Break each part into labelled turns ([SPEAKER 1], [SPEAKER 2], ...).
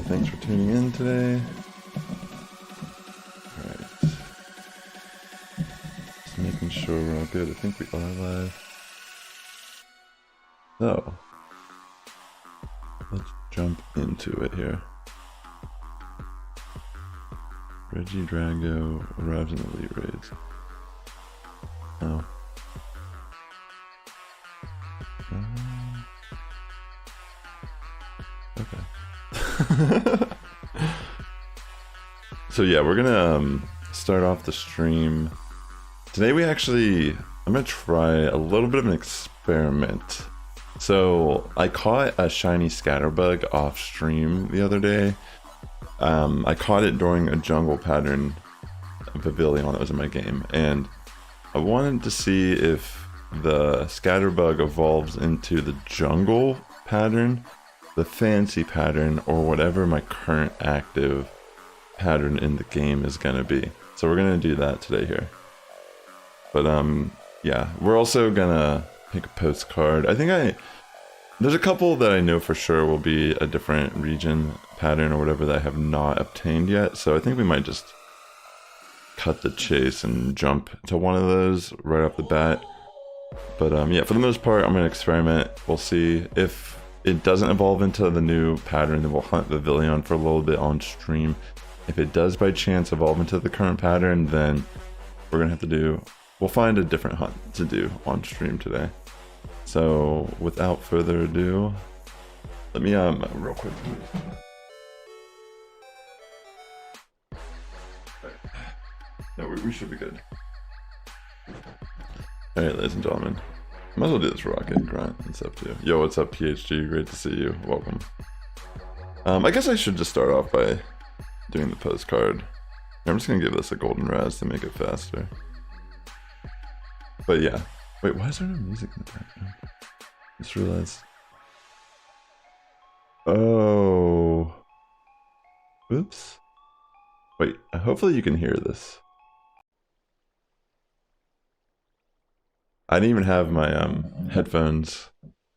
[SPEAKER 1] thanks for tuning in today. Alright. Just making sure we're all good. I think we are live. So, let's jump into it here. Reggie Drago arrives in the Elite Raids. Oh. Okay. So yeah, we're gonna start off the stream. Today I'm gonna try a little bit of an experiment. So I caught a shiny scatterbug off stream the other day. I caught it during a jungle pattern Vivillon that was in my game, and I wanted to see if the scatterbug evolves into the jungle pattern, the fancy pattern, or whatever my current active pattern in the game is gonna be. So we're gonna do that today here. But yeah, we're also gonna pick a postcard. There's a couple that I know for sure will be a different region pattern or whatever that I have not obtained yet. So I think we might just cut the chase and jump to one of those right off the bat. But yeah, for the most part, I'm gonna experiment. We'll see if it doesn't evolve into the new pattern, then we'll hunt Vivillon for a little bit on stream. If it does by chance evolve into the current pattern, then we'll find a different hunt to do on stream today. So without further ado, let me real quick. No, we should be good. Alright, ladies and gentlemen. Might as well do this rocket grunt and stuff too. Yo, what's up, PhD? Great to see you. Welcome. I guess I should just start off by doing the postcard. I'm just gonna give this a golden raz to make it faster. But yeah. Wait, why is there no music in the background? Just realized. Oh. Oops. Wait, hopefully you can hear this. I didn't even have my headphones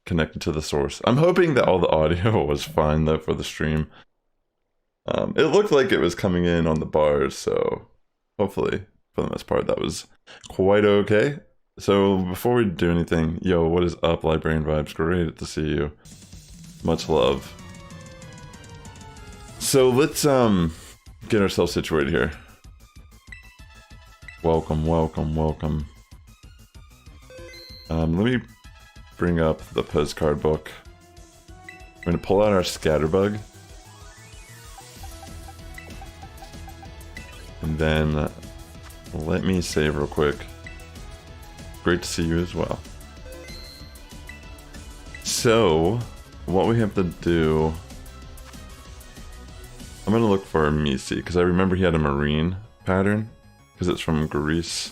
[SPEAKER 1] connected to the source. I'm hoping that all the audio was fine though for the stream. It looked like it was coming in on the bars, so hopefully for the most part that was quite okay. So before we do anything, yo, what is up, Librarian Vibes? Great to see you. Much love. So let's get ourselves situated here. Welcome, welcome, welcome. Let me bring up the postcard book. We're gonna pull out our scatterbug. And then let me save real quick. Great to see you as well. So, what we have to do... I'm gonna look for Misi, because I remember he had a marine pattern, because it's from Greece.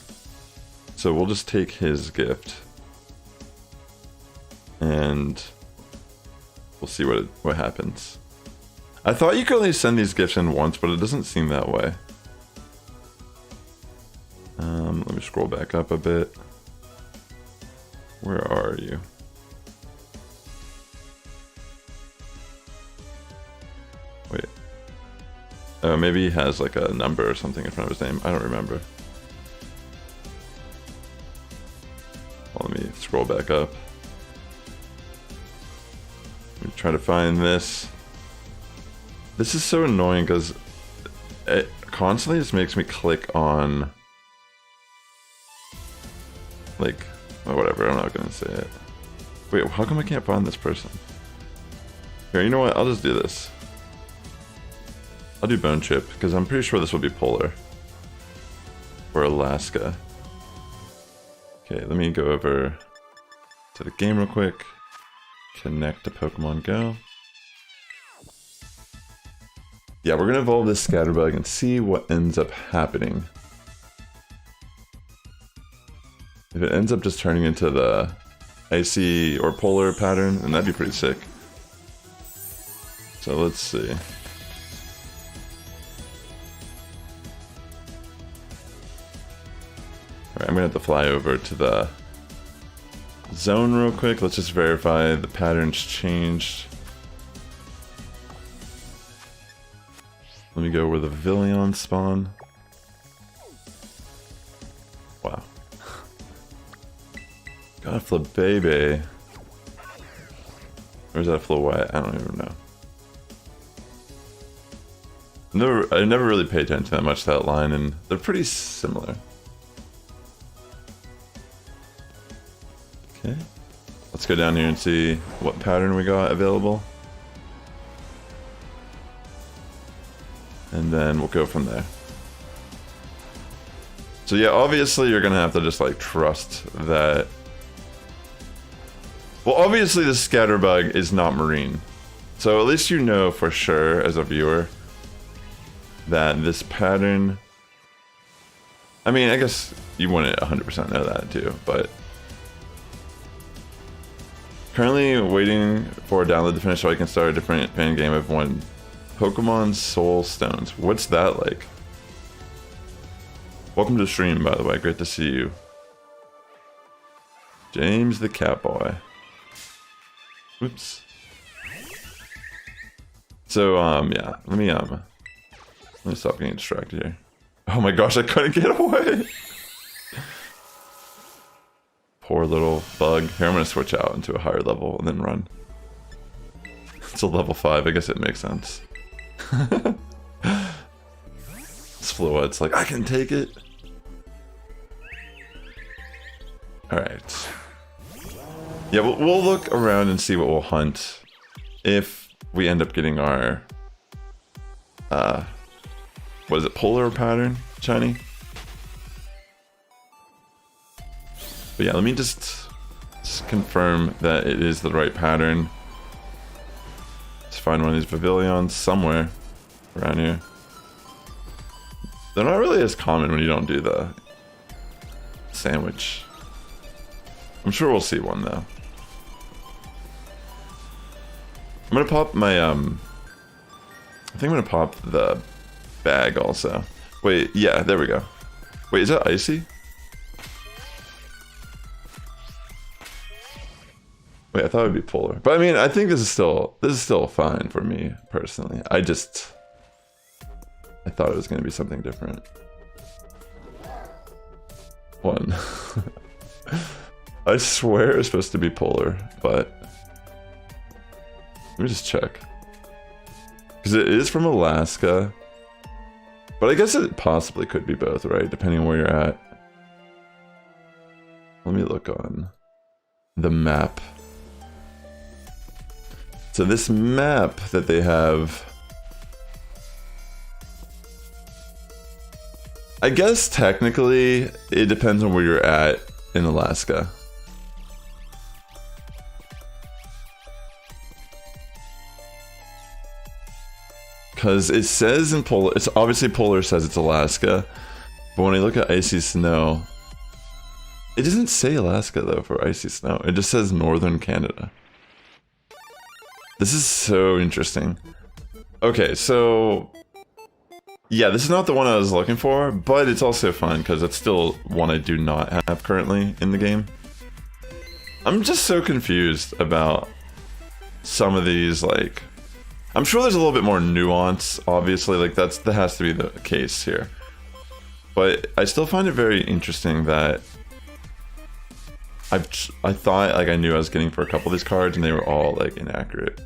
[SPEAKER 1] So we'll just take his gift. And we'll see what happens. I thought you could only send these gifts in once, but it doesn't seem that way. Let me scroll back up a bit. Where are you? Wait. Oh, maybe he has like a number or something in front of his name. I don't remember. Well, let me scroll back up. Let me try to find this. This is so annoying because it constantly just makes me click on like, or whatever, I'm not gonna say it. Wait, how come I can't find this person? Here, you know what? I'll just do this. I'll do Bone Chip, because I'm pretty sure this will be Polar. Or Alaska. Okay, let me go over to the game real quick. Connect to Pokemon Go. Yeah, we're gonna evolve this Scatterbug and see what ends up happening. If it ends up just turning into the Icy or Polar pattern, then that'd be pretty sick. So let's see. Alright, I'm gonna have to fly over to the zone real quick. Let's just verify the pattern's changed. Let me go where the Vivillon spawn. Wow. Got a Flabébé. Or is that a Floette? I don't even know. I never really paid attention that much to that line, and they're pretty similar. Okay. Let's go down here and see what pattern we got available. And then we'll go from there. So yeah, obviously you're gonna have to just like trust that. Well, obviously the Scatterbug is not marine. So at least you know for sure as a viewer that this pattern, I mean, I guess you wouldn't 100% know that too, but currently waiting for a download to finish so I can start a different fan game. I've won Pokemon Soul Stones. What's that like? Welcome to the stream, by the way. Great to see you. James the Catboy. Oops. So, yeah, let me stop getting distracted here. Oh my gosh, I couldn't get away! Poor little bug. Here, I'm gonna switch out into a higher level and then run. It's a level 5, I guess it makes sense. This Floette's like, I can take it! Alright. Yeah, we'll look around and see what we'll hunt if we end up getting our, what is it, polar pattern, shiny? But yeah, let me just confirm that it is the right pattern. Let's find one of these Vivillons somewhere around here. They're not really as common when you don't do the sandwich. I'm sure we'll see one though. I'm gonna pop my I think I'm gonna pop the bag also. Wait, yeah, there we go. Wait, is that Icy? Wait, I thought it would be polar. But I mean, I think this is still fine for me personally. I thought it was gonna be something different. One. I swear it's supposed to be polar, but let me just check. Because it is from Alaska. But I guess it possibly could be both, right? Depending on where you're at. Let me look on the map. So this map that they have, I guess technically it depends on where you're at in Alaska. Because it says in polar, it's obviously polar says it's Alaska, but when I look at Icy Snow, it doesn't say Alaska though for Icy Snow. It just says Northern Canada. This is so interesting. Okay, so yeah, this is not the one I was looking for, but it's also fun because it's still one I do not have currently in the game. I'm just so confused about some of these, like, I'm sure there's a little bit more nuance, obviously, like that has to be the case here. But I still find it very interesting that I thought like I knew I was getting for a couple of these cards and they were all like inaccurate.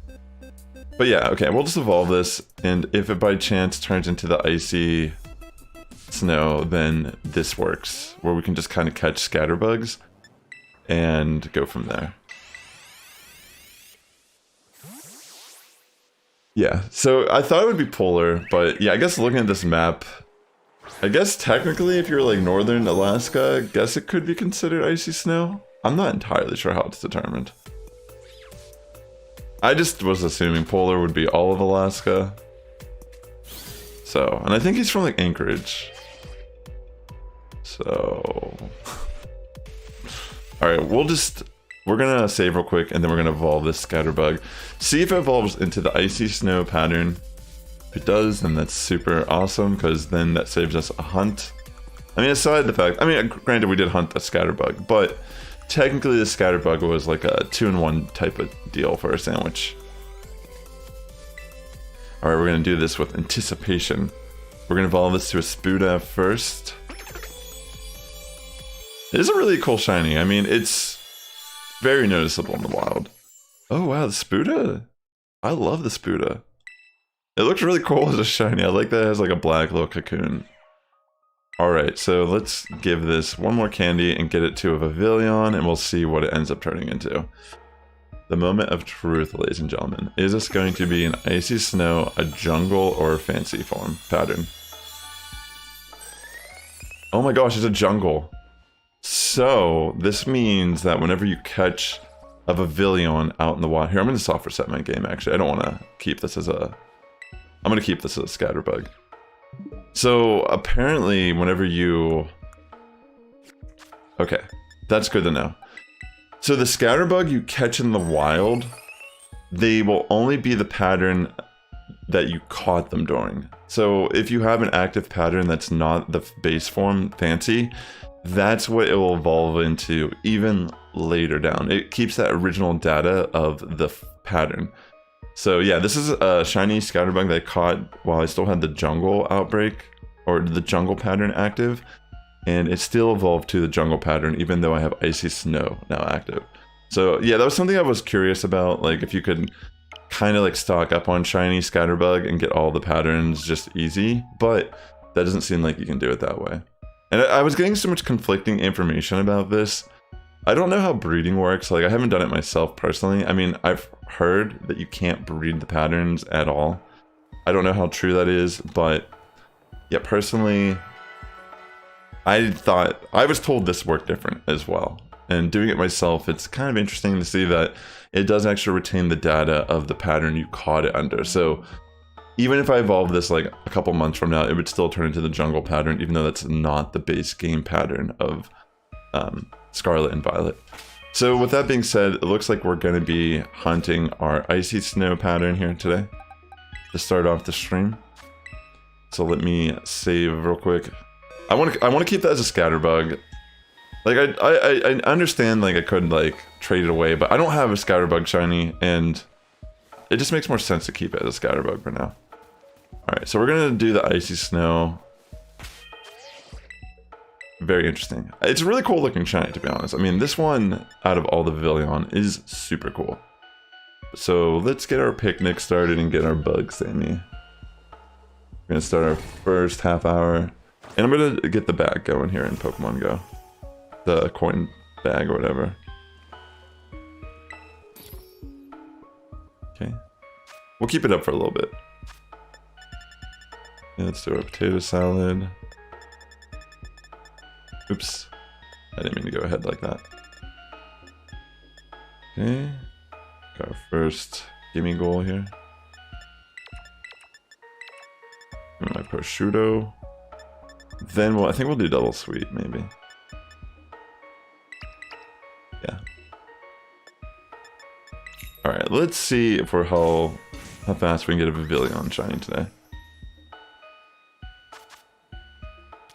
[SPEAKER 1] But yeah, okay, we'll just evolve this, and if it by chance turns into the Icy Snow, then this works, where we can just kind of catch scatterbugs and go from there. Yeah, so I thought it would be polar, but yeah, I guess looking at this map, I guess technically if you're like northern Alaska, I guess it could be considered Icy Snow. I'm not entirely sure how it's determined. I just was assuming polar would be all of Alaska. So, and I think he's from like Anchorage. So, all right, we're gonna save real quick and then we're gonna evolve this Scatterbug. See if it evolves into the Icy Snow pattern. If it does, then that's super awesome because then that saves us a hunt. I mean, aside the fact, I mean, granted we did hunt the Scatterbug, but technically the Scatterbug was like a 2-in-1 type of deal for a sandwich. Alright, we're gonna do this with anticipation. We're gonna evolve this to a Spuda first. It is a really cool shiny. I mean, it's very noticeable in the wild. Oh wow, the Spuda. I love the Spuda. It looks really cool as a shiny. I like that it has like a black little cocoon. Alright, so let's give this one more candy and get it to a Vivillon, and we'll see what it ends up turning into. The moment of truth, ladies and gentlemen. Is this going to be an Icy Snow, a jungle, or a fancy form pattern? Oh my gosh, it's a jungle. So, this means that whenever you catch a Vivillon out in the wild... Here, I'm going to soft reset my game, actually. I don't want to keep this as a... I'm going to keep this as a scatterbug. So, apparently, whenever you... Okay, that's good to know. So the scatterbug you catch in the wild, they will only be the pattern that you caught them during. So if you have an active pattern that's not the base form fancy, that's what it will evolve into even later down. It keeps that original data of the pattern. So yeah, this is a shiny scatterbug that I caught while I still had the jungle outbreak, or the jungle pattern active. And it still evolved to the jungle pattern, even though I have Icy Snow now active. So yeah, that was something I was curious about, like if you could kind of like stock up on shiny scatterbug and get all the patterns just easy, but that doesn't seem like you can do it that way. And I was getting so much conflicting information about this. I don't know how breeding works. Like I haven't done it myself personally. I mean, I've heard that you can't breed the patterns at all. I don't know how true that is, but yeah, personally, I was told this worked different as well. And doing it myself, it's kind of interesting to see that it does actually retain the data of the pattern you caught it under. So even if I evolve this like a couple months from now, it would still turn into the jungle pattern, even though that's not the base game pattern of Scarlet and Violet. So with that being said, it looks like we're going to be hunting our Icy Snow pattern here today to start off the stream. So let me save real quick. I want to keep that as a scatterbug. Like I understand like I could like trade it away, but I don't have a scatterbug shiny, and it just makes more sense to keep it as a scatterbug for now. All right, so we're gonna do the Icy Snow. Very interesting. It's a really cool looking shiny, to be honest. I mean, this one out of all the Vivillon is super cool. So let's get our picnic started and get our bug Sammy. We're gonna start our first half hour. And I'm gonna get the bag going here in Pokemon Go. The coin bag or whatever. Okay. We'll keep it up for a little bit. Yeah, let's do our potato salad. Oops. I didn't mean to go ahead like that. Okay. Got our first gimme goal here. And my prosciutto. Then I think we'll do double sweet, maybe. Yeah. Alright, let's see if we're how fast we can get a Vivillon shiny today.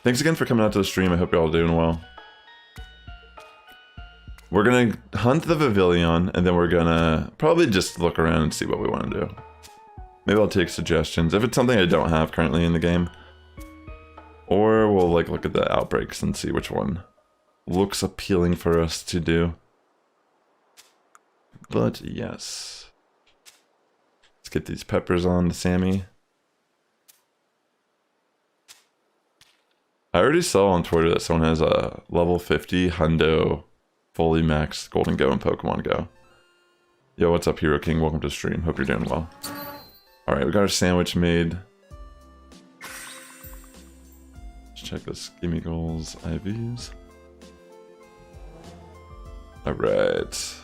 [SPEAKER 1] Thanks again for coming out to the stream. I hope you're all doing well. We're gonna hunt the Vivillon, and then we're gonna probably just look around and see what we want to do. Maybe I'll take suggestions if it's something I don't have currently in the game. Or we'll like look at the outbreaks and see which one looks appealing for us to do. But yes. Let's get these peppers on to Sammy. I already saw on Twitter that someone has a level 50 hundo fully maxed Golden Go in Pokemon Go. Yo, what's up, Hero King? Welcome to the stream. Hope you're doing well. Alright, we got our sandwich made. Check this. Gimme goals, IVs. Alright.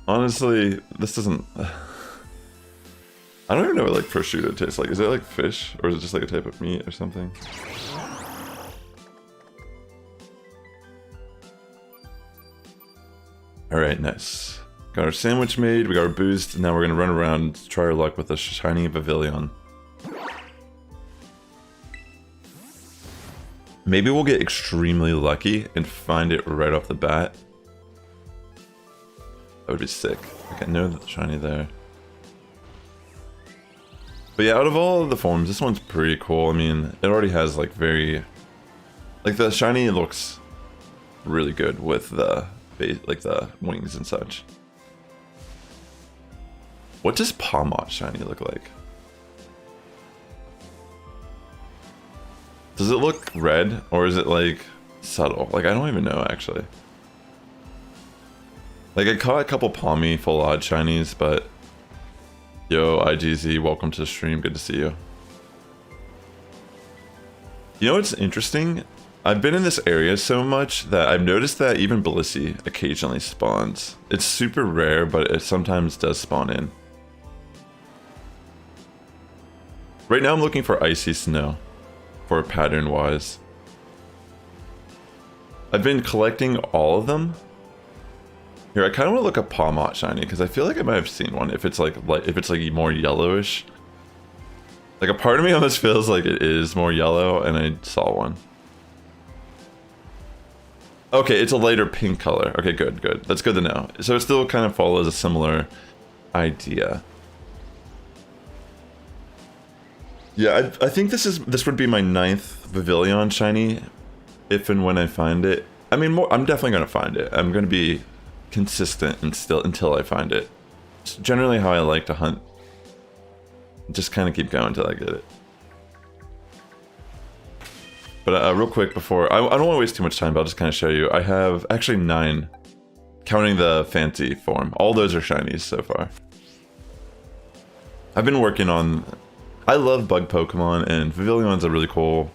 [SPEAKER 1] Honestly, this doesn't... I don't even know what like prosciutto tastes like. Is it like fish? Or is it just like a type of meat or something? Alright, nice. Got our sandwich made, we got our boost, and now we're gonna run around and try our luck with a shiny Vivillon. Maybe we'll get extremely lucky and find it right off the bat. That would be sick. Okay, no shiny there. But yeah, out of all of the forms, this one's pretty cool. I mean, it already has like very... Like the shiny looks really good with the base, like the wings and such. What does Palmot shiny look like? Does it look red or is it like subtle? Like I don't even know actually. Like I caught a couple Palmy full odd shinies, but yo IGZ, welcome to the stream. Good to see you. You know what's interesting? I've been in this area so much that I've noticed that even Blissey occasionally spawns. It's super rare, but it sometimes does spawn in. Right now I'm looking for Icy Snow, for pattern wise. I've been collecting all of them. Here, I kind of want to look up Palmot shiny because I feel like I might have seen one if it's like more yellowish. Like a part of me almost feels like it is more yellow and I saw one. Okay, it's a lighter pink color. Okay, good, good. That's good to know. So it still kind of follows a similar idea. Yeah, I think this would be my 9th Vivillon shiny, if and when I find it. I mean, I'm definitely gonna find it. I'm gonna be consistent and still until I find it. It's generally how I like to hunt. Just kind of keep going until I get it. But real quick before, I don't want to waste too much time, but I'll just kind of show you. I have actually 9, counting the fancy form. All those are shinies so far. I've been working on... I love bug Pokemon, and Vivillon's a really cool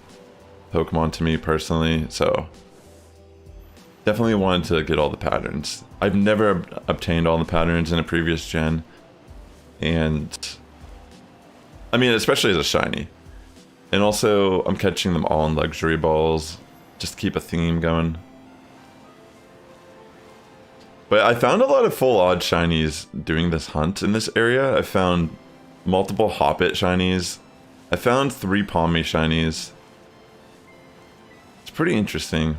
[SPEAKER 1] Pokemon to me personally, so... Definitely wanted to get all the patterns. I've never obtained all the patterns in a previous gen, and... I mean, especially as a shiny. And also, I'm catching them all in luxury balls, just to keep a theme going. But I found a lot of full odd shinies doing this hunt in this area. I found multiple Hoppit shinies. I found 3 Palmy shinies. It's pretty interesting.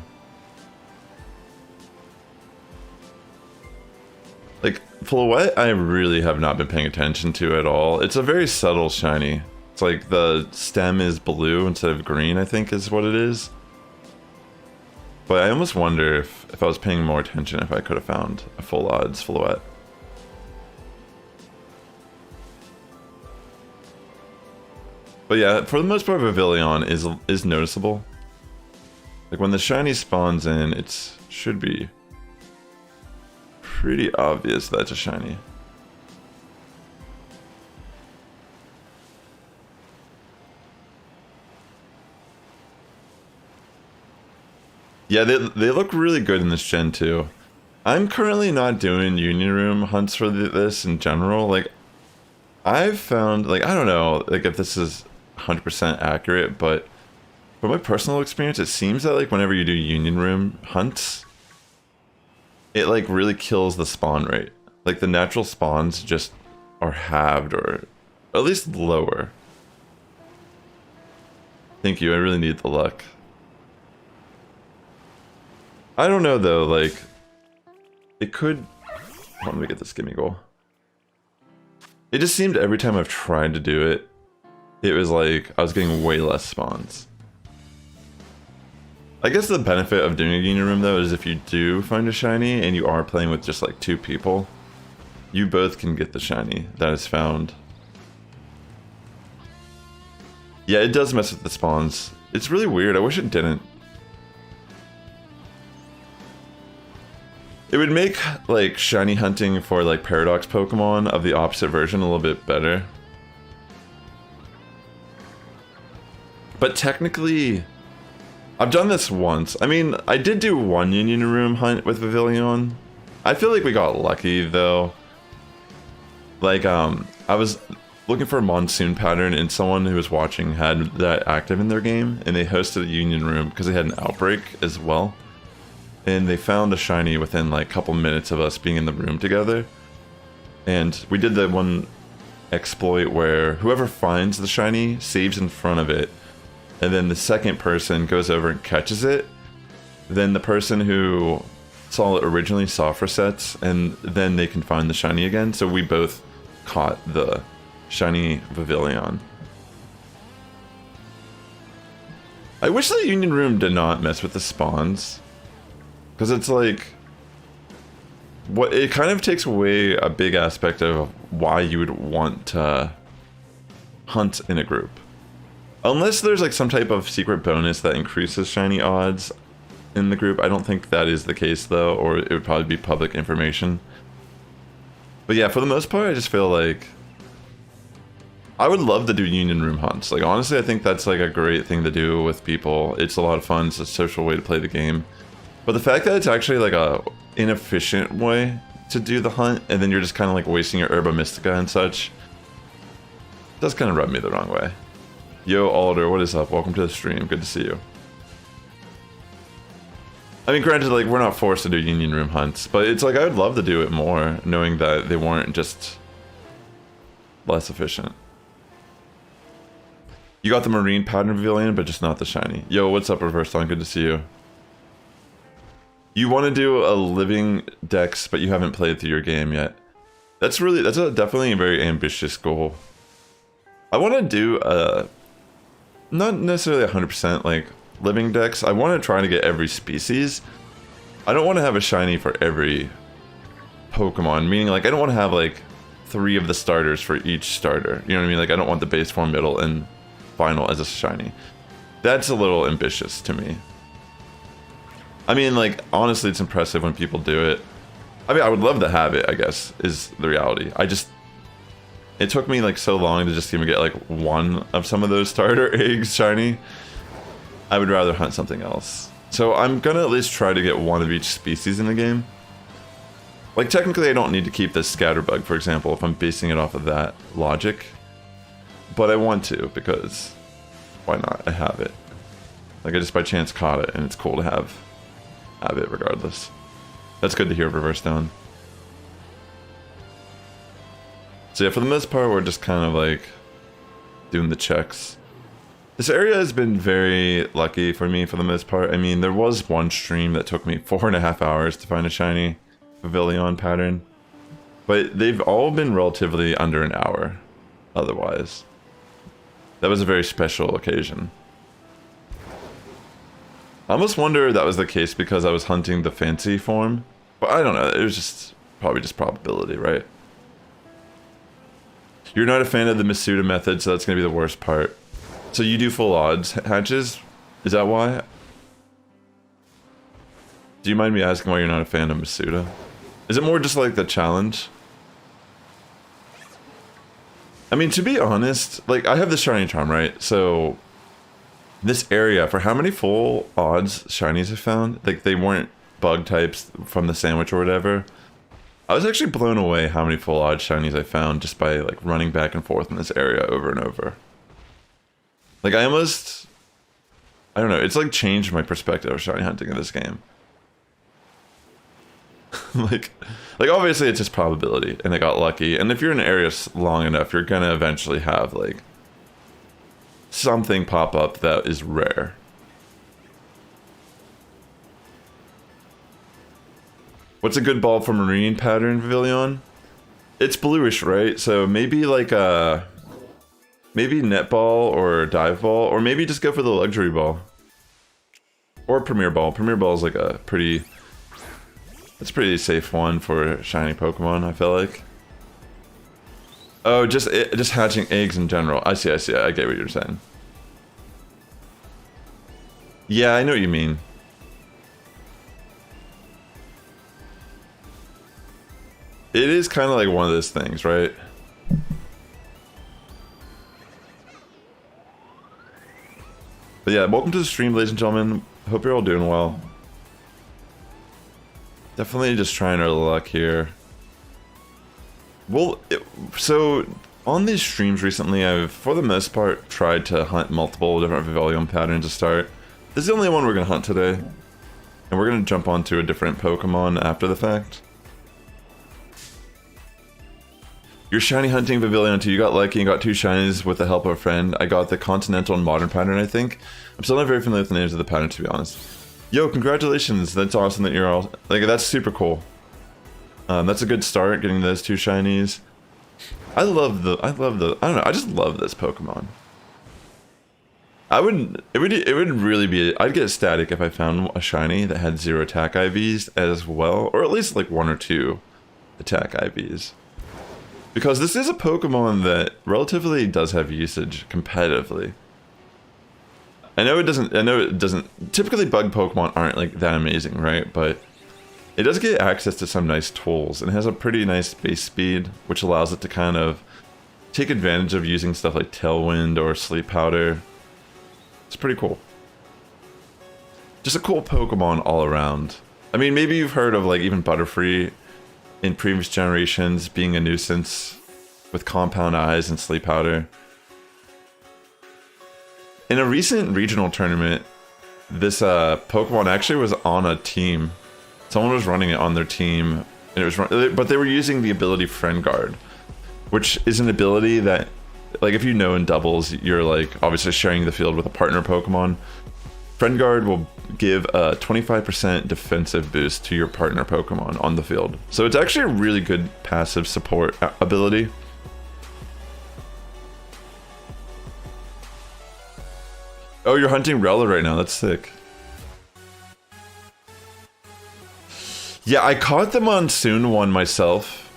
[SPEAKER 1] Like, Floette, I really have not been paying attention to at all. It's a very subtle shiny. It's like the stem is blue instead of green, I think is what it is. But I almost wonder if I was paying more attention if I could have found a full odds Floette. But yeah, for the most part, Vivillon is noticeable. Like when the shiny spawns in, it should be pretty obvious that's a shiny. Yeah, they look really good in this gen too. I'm currently not doing Union Room hunts for this in general. Like, I've found, like, I don't know, like if this is 100% accurate, but from my personal experience, it seems that like whenever you do Union Room hunts, it like really kills the spawn rate. Like the natural spawns just are halved or at least lower. Thank you, I really need the luck. I don't know though, like, it could... Hold on, let me get this gimme goal. It just seemed every time I've tried to do it, it was like, I was getting way less spawns. I guess the benefit of doing a Union Room though is if you do find a shiny and you are playing with just like 2 people, you both can get the shiny that is found. Yeah, it does mess with the spawns. It's really weird, I wish it didn't. It would make, like, shiny hunting for, like, Paradox Pokemon of the opposite version a little bit better. But technically, I've done this once. I mean, I did do 1 Union Room hunt with Vivillon. I feel like we got lucky, though. Like, I was looking for a Monsoon pattern, and someone who was watching had that active in their game, and they hosted a Union Room because they had an outbreak as well. And they found a shiny within like a couple minutes of us being in the room together. And we did the one exploit where whoever finds the shiny saves in front of it. And then the second person goes over and catches it. Then the person who saw originally Sassifrass sets, and then they can find the shiny again. So we both caught the shiny Vivillon. I wish the Union Room did not mess with the spawns, because it's like, what it kind of takes away a big aspect of why you would want to hunt in a group. Unless there's like some type of secret bonus that increases shiny odds in the group. I don't think that is the case though, or it would probably be public information. But yeah, for the most part, I just feel like I would love to do Union Room hunts. Like honestly, I think that's like a great thing to do with people. It's a lot of fun. It's a social way to play the game. But the fact that it's actually like a inefficient way to do the hunt, and then you're just kind of like wasting your Herba Mystica and such, does kind of rub me the wrong way. Yo, Alder, what is up? Welcome to the stream. Good to see you. I mean, granted, like, we're not forced to do Union Room hunts, but it's like, I would love to do it more, knowing that they weren't just less efficient. You got the Marine Pattern Vivillon, but just not the shiny. Yo, what's up, Reverse Dawn? Good to see you. You want to do a living dex, but you haven't played through your game yet. That's definitely a very ambitious goal. I want to do not necessarily 100% like living dex. I want to try to get every species. I don't want to have a shiny for every Pokemon, meaning like I don't want to have like 3 of the starters for each starter. You know what I mean? Like I don't want the base form, middle, and final as a shiny. That's a little ambitious to me. I mean, like, honestly, it's impressive when people do it. I mean, I would love to have it, I guess, is the reality. It took me, like, so long to just even get, like, 1 of some of those starter eggs shiny. I would rather hunt something else. So I'm gonna at least try to get 1 of each species in the game. Like, technically, I don't need to keep this Scatterbug, for example, if I'm basing it off of that logic. But I want to, because why not? I have it. Like, I just by chance caught it, and it's cool to have it regardless. That's good to hear, Reverse Down. So yeah, for the most part, we're just kind of like doing the checks. This area has been very lucky for me for the most part. I mean, there was one stream that took me 4.5 hours to find a shiny Vivillon pattern, but they've all been relatively under an hour otherwise. That was a very special occasion. I almost wonder if that was the case because I was hunting the fancy form, but I don't know, it was just probably just probability, right? You're not a fan of the Masuda method, so that's gonna be the worst part. So you do full odds hatches? Is that why? Do you mind me asking why you're not a fan of Masuda? Is it more just like the challenge? I mean, to be honest, like I have the shiny charm, right? So this area, for how many full odds shinies I found, like they weren't bug types from the sandwich or whatever. I was actually blown away how many full odds shinies I found just by like running back and forth in this area over and over. Like I don't know, it's like changed my perspective of shiny hunting in this game. like obviously it's just probability and I got lucky, and if you're in an area long enough, you're gonna eventually have like something pop up that is rare. What's a good ball for Marine Pattern Vivillon? It's bluish, right? So maybe like a maybe netball or dive ball, or maybe just go for the luxury ball. Or Premier Ball. Premier Ball is like a pretty pretty safe one for shiny Pokemon, I feel like. Oh, just hatching eggs in general. I see, I get what you're saying. Yeah, I know what you mean. It is kind of like one of those things, right? But yeah, welcome to the stream, ladies and gentlemen. Hope you're all doing well. Definitely just trying our luck here. Well, so on these streams recently, I've, for the most part, tried to hunt multiple different Vivillon patterns to start. This is the only one we're going to hunt today. And we're going to jump onto a different Pokemon after the fact. You're shiny hunting Vivillon too. You got lucky and got 2 shinies with the help of a friend. I got the Continental and Modern pattern, I think. I'm still not very familiar with the names of the pattern, to be honest. Yo, congratulations. That's awesome that you're all... Like, that's super cool. That's a good start, getting those 2 shinies. I don't know, I just love this Pokemon. It would really be... I'd get ecstatic if I found a shiny that had 0 attack IVs as well. Or at least, like, 1 or 2 attack IVs. Because this is a Pokemon that relatively does have usage competitively. I know it doesn't... Typically bug Pokemon aren't like that amazing, right? But it does get access to some nice tools and has a pretty nice base speed, which allows it to kind of take advantage of using stuff like Tailwind or Sleep Powder. It's pretty cool. Just a cool Pokemon all around. I mean, maybe you've heard of like even Butterfree in previous generations being a nuisance with Compound Eyes and Sleep Powder. In a recent regional tournament, this Pokemon actually was on a team. Someone was running it on their team, and it was but they were using the ability Friend Guard, which is an ability that, like, if you know in doubles, you're like obviously sharing the field with a partner Pokemon. Friend Guard will give a 25% defensive boost to your partner Pokemon on the field. So it's actually a really good passive support ability. Oh, you're hunting Rella right now. That's sick. Yeah, I caught the Monsoon one myself.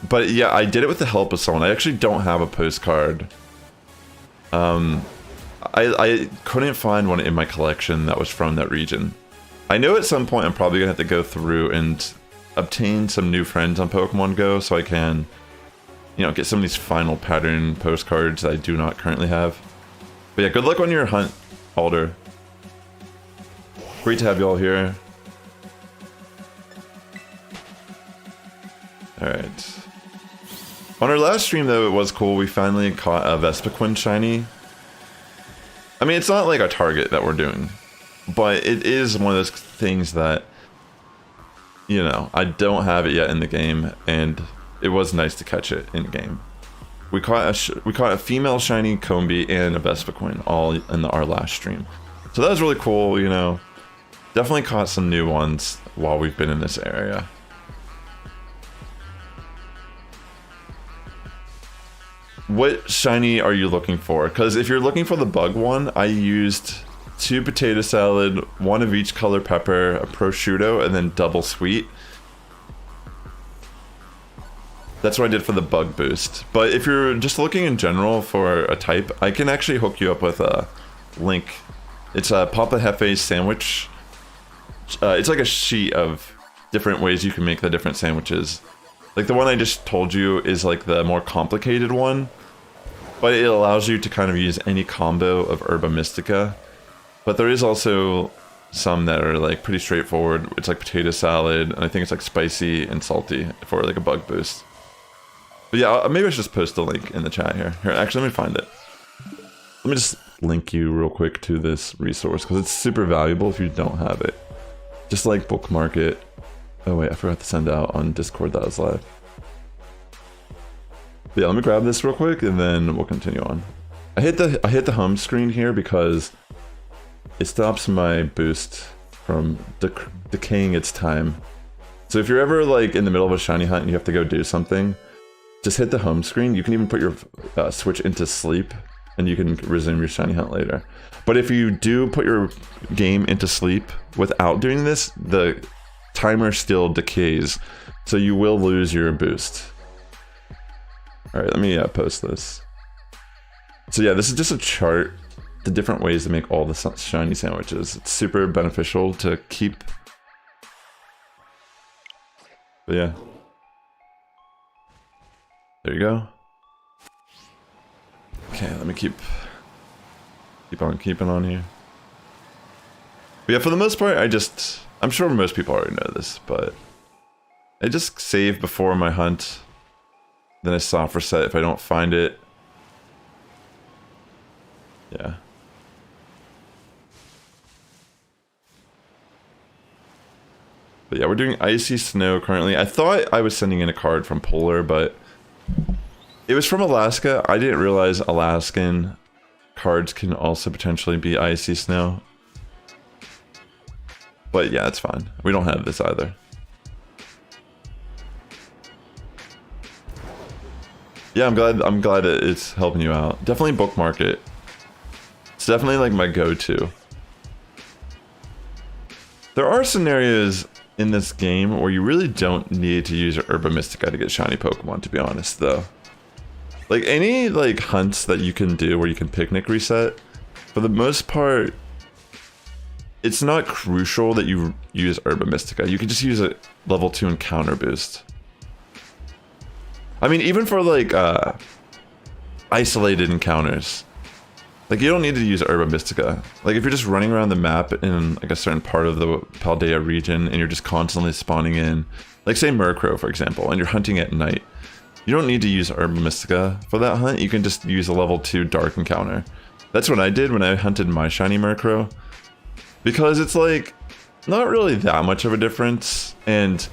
[SPEAKER 1] But yeah, I did it with the help of someone. I actually don't have a postcard. I couldn't find one in my collection that was from that region. I know at some point I'm probably going to have to go through and obtain some new friends on Pokemon Go so I can, you know, get some of these final pattern postcards that I do not currently have. But yeah, good luck on your hunt, Alder. Great to have you all here. Alright. On our last stream, though, it was cool. We finally caught a Vespiquen shiny. I mean, it's not like a target that we're doing, but it is one of those things that, you know, I don't have it yet in the game, and it was nice to catch it in game. We caught a female shiny Combee and a Vespiquen all in our last stream. So that was really cool, you know. Definitely caught some new ones while we've been in this area. What shiny are you looking for? Because if you're looking for the bug one, I used 2 potato salad, 1 of each color pepper, a prosciutto, and then double sweet. That's what I did for the bug boost. But if you're just looking in general for a type, I can actually hook you up with a link. It's a Papa Jefe sandwich. It's like a sheet of different ways you can make the different sandwiches. Like the one I just told you is like the more complicated one, but it allows you to kind of use any combo of Herba Mystica. But there is also some that are like pretty straightforward. It's like potato salad, and I think it's like spicy and salty for like a bug boost. But yeah, maybe I should just post a link in the chat here. Here, actually, let me find it. Let me just link you real quick to this resource, because it's super valuable if you don't have it. Just like bookmark it. Oh wait, I forgot to send out on Discord that was live. But yeah, let me grab this real quick, and then we'll continue on. I hit the home screen here because it stops my boost from decaying its time. So if you're ever like in the middle of a shiny hunt and you have to go do something, just hit the home screen. You can even put your switch into sleep, and you can resume your shiny hunt later. But if you do put your game into sleep without doing this, the timer still decays, so you will lose your boost. Alright, let me post this. So yeah, this is just a chart, the different ways to make all the shiny sandwiches. It's super beneficial to keep. But yeah. There you go. Okay, let me keep on keeping on here. But yeah, for the most part, I'm sure most people already know this, but I just save before my hunt. Then I soft reset if I don't find it. Yeah. But yeah, we're doing Icy Snow currently. I thought I was sending in a card from Polar, but it was from Alaska. I didn't realize Alaskan cards can also potentially be Icy Snow. But yeah, it's fine. We don't have this either. Yeah, I'm glad it's helping you out. Definitely bookmark it. It's definitely like my go-to. There are scenarios in this game where you really don't need to use Herba Mystica to get shiny Pokemon, to be honest, though. Like, any, like, hunts that you can do where you can picnic reset, for the most part, it's not crucial that you use Herba Mystica. You can just use a level 2 encounter boost. I mean, even for, like, isolated encounters, like, you don't need to use Herba Mystica. Like, if you're just running around the map in, like, a certain part of the Paldea region and you're just constantly spawning in, like, say Murkrow, for example, and you're hunting at night, you don't need to use Herba Mystica for that hunt. You can just use a level 2 dark encounter. That's what I did when I hunted my shiny Murkrow, because it's, like, not really that much of a difference, and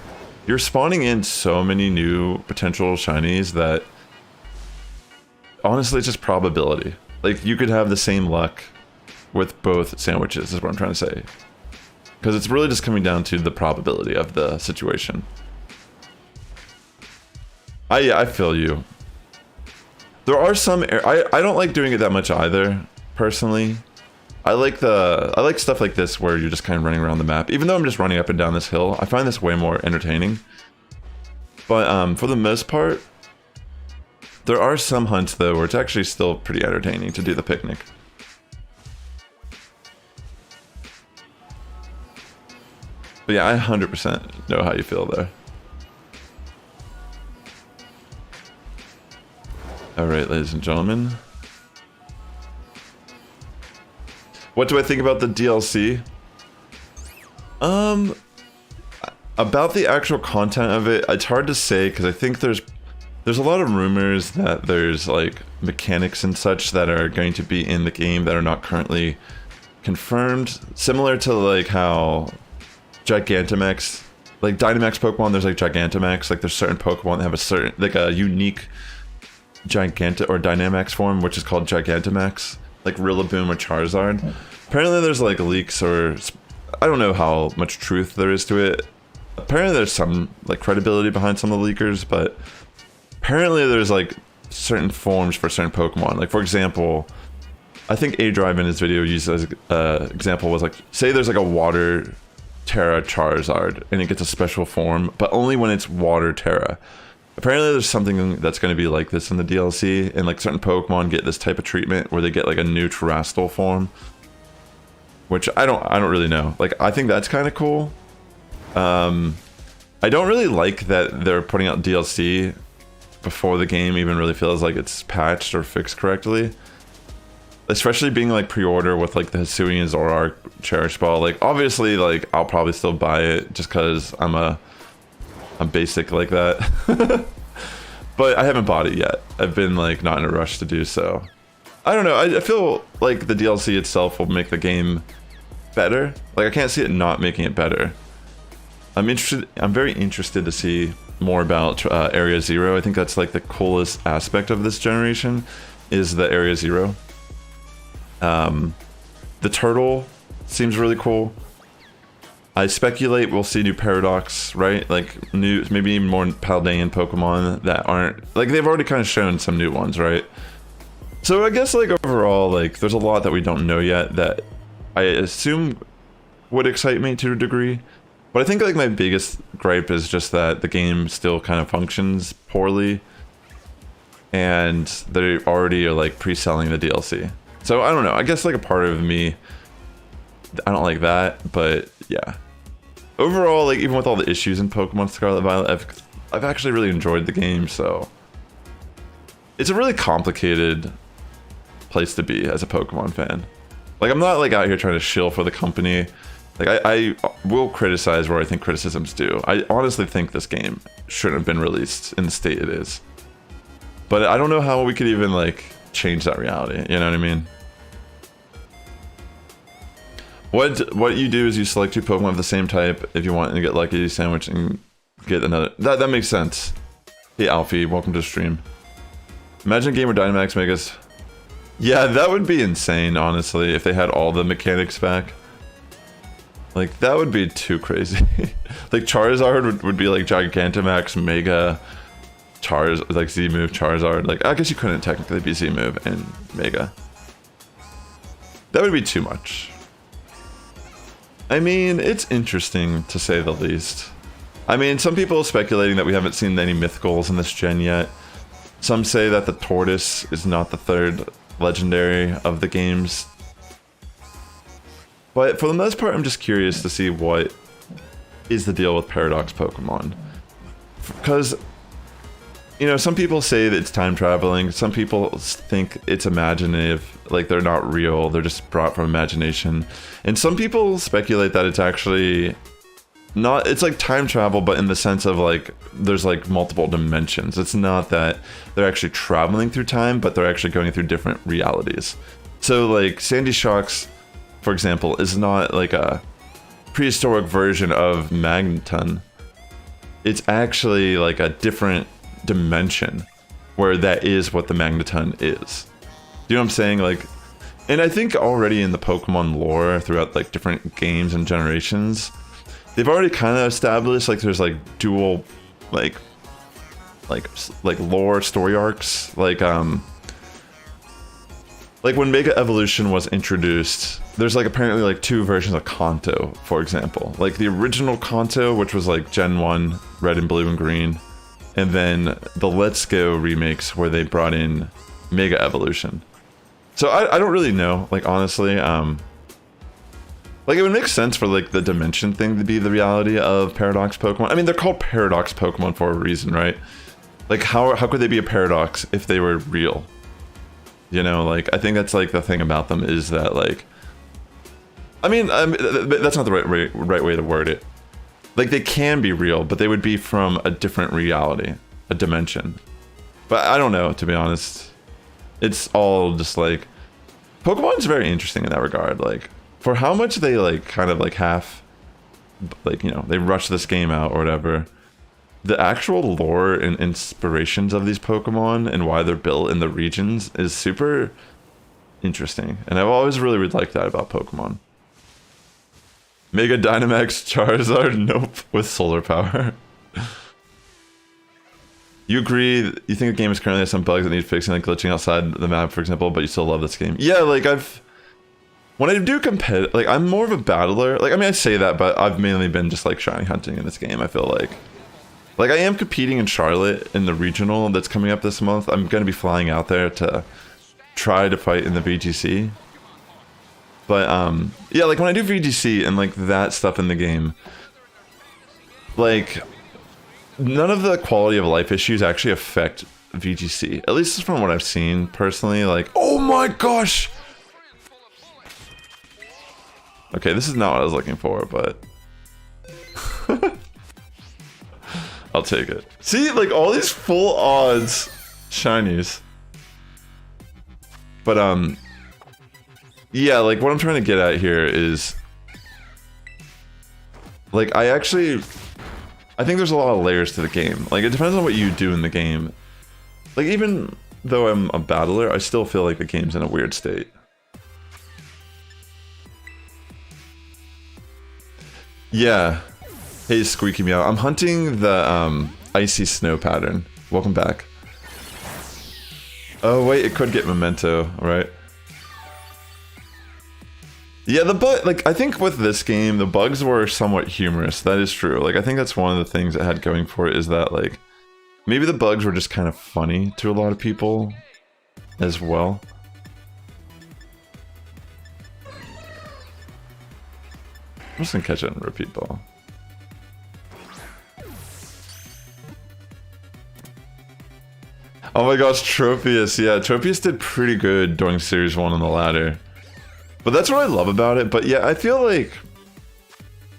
[SPEAKER 1] you're spawning in so many new potential shinies that, honestly, it's just probability. Like, you could have the same luck with both sandwiches, is what I'm trying to say. Because it's really just coming down to the probability of the situation. I feel you. There are some... I don't like doing it that much either, personally. I like stuff like this where you're just kind of running around the map. Even though I'm just running up and down this hill, I find this way more entertaining. But for the most part, there are some hunts, though, where it's actually still pretty entertaining to do the picnic. But yeah, I 100% know how you feel there. Alright, ladies and gentlemen. What do I think about the DLC? About the actual content of it, it's hard to say, because I think there's a lot of rumors that there's, like, mechanics and such that are going to be in the game that are not currently confirmed. Similar to, like, how Gigantamax, like, Dynamax Pokemon, there's, like, Gigantamax. Like, there's certain Pokemon that have a certain, like, a unique Dynamax form, which is called Gigantamax. Like, Rillaboom or Charizard. Apparently there's, like, leaks, or I don't know how much truth there is to it. Apparently there's some, like, credibility behind some of the leakers, but apparently there's, like, certain forms for certain Pokemon. Like, for example, I think A-Drive in his video used as example was, like, say there's, like, a Water Terra Charizard and it gets a special form, but only when it's Water Terra. Apparently there's something that's going to be like this in the DLC, and, like, certain Pokemon get this type of treatment where they get, like, a new Terrestrial form, which I don't really know. Like, I think that's kind of cool. I don't really like that they're putting out DLC before the game even really feels like it's patched or fixed correctly. Especially being, like, pre-order with, like, the Hisuian Zoroark Cherish Ball. Like, obviously, like, I'll probably still buy it just because I'm basic like that. But I haven't bought it yet. I've been, like, not in a rush to do so. I don't know, I feel like the DLC itself will make the game better. Like, I can't see it not making it better. I'm very interested to see more about Area Zero. I think that's, like, the coolest aspect of this generation is the Area Zero. The turtle seems really cool. I speculate we'll see new Paradox, right? Like, new, maybe even more Paldean Pokemon that aren't, like, they've already kind of shown some new ones, right? So I guess, like, overall, like, there's a lot that we don't know yet that I assume would excite me to a degree. But I think, like, my biggest gripe is just that the game still kind of functions poorly, and they already are, like, pre-selling the DLC. So I don't know, I guess, like, a part of me, I don't like that, but yeah. Overall, like, even with all the issues in Pokemon Scarlet and Violet, I've actually really enjoyed the game, so it's a really complicated place to be as a Pokemon fan. Like, I'm not, like, out here trying to shill for the company. Like, I will criticize where I think criticism's due. I honestly think this game shouldn't have been released in the state it is. But I don't know how we could even, like, change that reality, you know what I mean? What you do is you select two Pokemon of the same type if you want to get lucky, sandwich, and get another. That makes sense. Hey Alfie, welcome to the stream. Imagine a game where Dynamax Megas. Yeah, that would be insane, honestly, if they had all the mechanics back. Like, that would be too crazy. Like, Charizard would be like Gigantamax, Mega, like Z-move, Charizard. Like, I guess you couldn't technically be Z-move and Mega. That would be too much. I mean, it's interesting to say the least. I mean, some people are speculating that we haven't seen any mythicals in this gen yet. Some say that the Tortoise is not the third legendary of the games. But for the most part, I'm just curious to see what is the deal with Paradox Pokemon. Because, you know, some people say that it's time traveling. Some people think it's imaginative, like they're not real, they're just brought from imagination. And some people speculate that it's actually not, it's like time travel, but in the sense of like, there's like multiple dimensions. It's not that they're actually traveling through time, but they're actually going through different realities. So like Sandy Shocks, for example, is not like a prehistoric version of Magneton. It's actually like a different dimension where that is what the Magneton is. Do you know what I'm saying? Like, and I think already in the Pokemon lore throughout like different games and generations, they've already kind of established like there's like dual like lore story arcs. Like when Mega Evolution was introduced, there's like apparently like two versions of Kanto, for example. Like the original Kanto, which was like Gen 1, red and blue and green. And then the Let's Go remakes where they brought in Mega Evolution. So I don't really know, like honestly. Like it would make sense for like the dimension thing to be the reality of Paradox Pokemon. I mean, they're called Paradox Pokemon for a reason, right? Like how could they be a paradox if they were real? You know, like, I think that's, like, the thing about them is that, like... I mean, that's not the right way to word it. Like, they can be real, but they would be from a different reality. A dimension. But I don't know, to be honest. It's all just, like... Pokemon's very interesting in that regard. Like, for how much they, like, kind of, like, half... Like, you know, they rush this game out or whatever... The actual lore and inspirations of these Pokemon and why they're built in the regions is super interesting. And I've always really liked that about Pokemon. Mega Dynamax Charizard? Nope. With solar power. You agree, you think the game is currently has some bugs that need fixing, like glitching outside the map, for example, but you still love this game. Yeah, like when I do competitive, like I'm more of a battler. Like, I mean, I say that, but I've mainly been just like shiny hunting in this game, I feel like. Like, I am competing in Charlotte in the regional that's coming up this month. I'm going to be flying out there to try to fight in the VGC. But, yeah, like, when I do VGC and, like, that stuff in the game, like, none of the quality of life issues actually affect VGC. At least from what I've seen, personally. Like, oh my gosh! Okay, this is not what I was looking for, but... I'll take it. See, like, all these full odds shinies. But, yeah, like, what I'm trying to get at here is... Like, I think there's a lot of layers to the game. Like, it depends on what you do in the game. Like, even though I'm a battler, I still feel like the game's in a weird state. Yeah. Hey, Squeaky Meow. I'm hunting the Icy Snow pattern. Welcome back. Oh wait, it could get Memento, right? Yeah, like, I think with this game, the bugs were somewhat humorous. That is true. Like, I think that's one of the things it had going for it is that, like, maybe the bugs were just kind of funny to a lot of people as well. I'm just gonna catch it in a repeat ball. Oh my gosh, Tropius. Yeah, Tropius did pretty good during Series 1 on the ladder. But that's what I love about it. But yeah, I feel like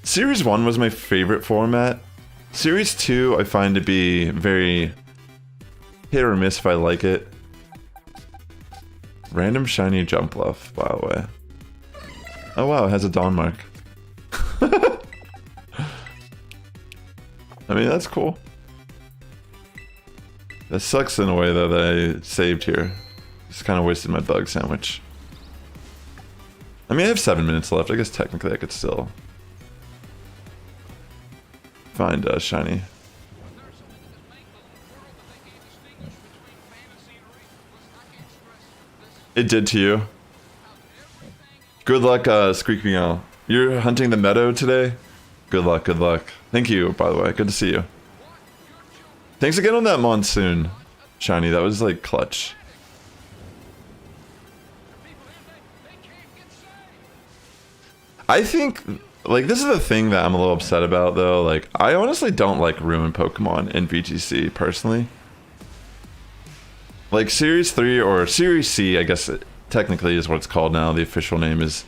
[SPEAKER 1] Series 1 was my favorite format. Series 2 I find to be very hit or miss if I like it. Random shiny jump bluff, by the way. Oh wow, it has a Dawn mark. I mean, that's cool. That sucks in a way, though, that I saved here. Just kind of wasted my bug sandwich. I mean, I have 7 minutes left. I guess technically I could still find shiny. It did to you. Good luck, Squeak Meow. You're hunting the meadow today? Good luck, good luck. Thank you, by the way. Good to see you. Thanks again on that monsoon, Shiny. That was like clutch. I think, like, this is the thing that I'm a little upset about, though. Like, I honestly don't like ruin Pokemon in VGC, personally. Like, Series 3 or Series C, I guess it technically is what it's called now. The official name is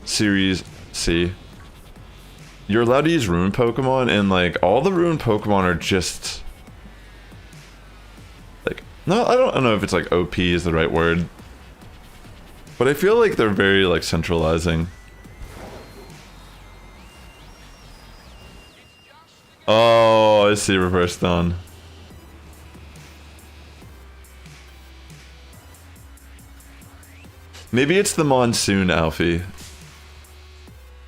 [SPEAKER 1] Series C. You're allowed to use ruin Pokemon, and, like, all the ruin Pokemon are just... like, no, I don't know if it's, like, OP is the right word. But I feel like they're very, like, centralizing. Oh, I see reverse stone. Maybe it's the monsoon, Alfie.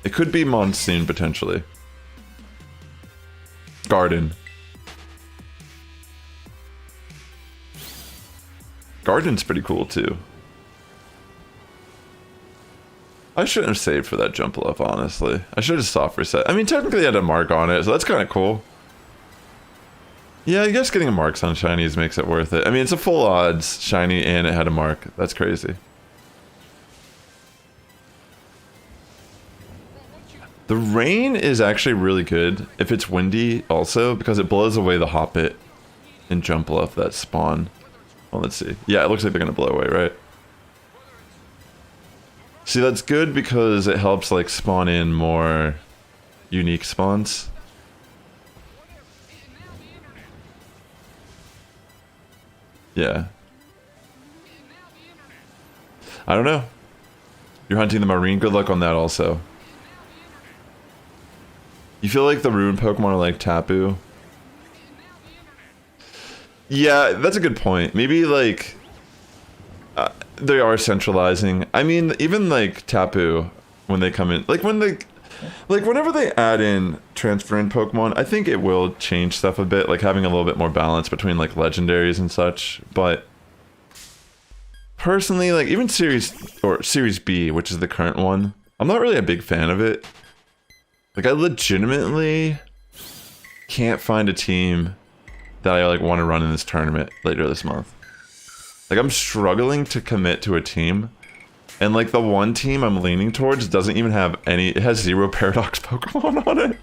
[SPEAKER 1] It could be monsoon, potentially. Garden. Garden's pretty cool, too. I shouldn't have saved for that jump up, honestly. I should have soft reset. I mean, technically I had a mark on it, so that's kind of cool. Yeah, I guess getting a marks on shinies makes it worth it. I mean, it's a full odds shiny and it had a mark. That's crazy. The rain is actually really good if it's windy also, because it blows away the Hoppit and Jumpluff that spawn. Well, let's see. Yeah, it looks like they're going to blow away, right? See, that's good because it helps, like, spawn in more unique spawns. Yeah. I don't know. You're hunting the marine. Good luck on that also. You feel like the ruined Pokemon are like Tapu? Yeah, that's a good point. Maybe, like... they are centralizing. I mean, even like Tapu, when they come in, like when they, like whenever they add in transfer in Pokemon, I think it will change stuff a bit, like having a little bit more balance between like legendaries and such. But personally, like even Series B, which is the current one, I'm not really a big fan of it. Like I legitimately can't find a team that I like want to run in this tournament later this month. Like, I'm struggling to commit to a team. And, like, the one team I'm leaning towards doesn't even have any... It has 0 Paradox Pokemon on it.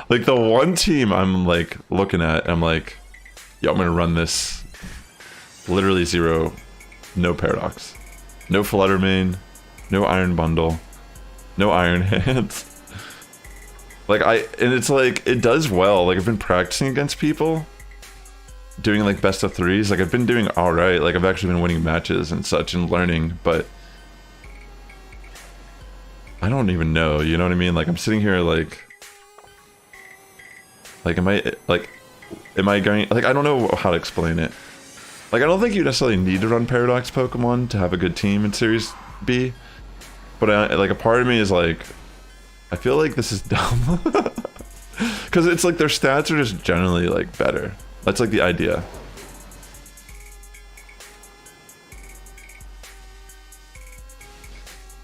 [SPEAKER 1] Like, the one team I'm, like, looking at, I'm like... Yeah, I'm gonna run this. Literally 0. No Paradox. No Fluttermane. No Iron Bundle. No Iron Hands. Like, and it's, like, it does well. Like, I've been practicing against people. Doing like best of 3s, like I've been doing alright, like I've actually been winning matches and such and learning, but I don't even know, you know what I mean? Like I'm sitting here like am I going, like I don't know how to explain it. Like I don't think you necessarily need to run Paradox Pokemon to have a good team in Series B, but like a part of me is like, I feel like this is dumb. Because it's like their stats are just generally like better. That's like the idea.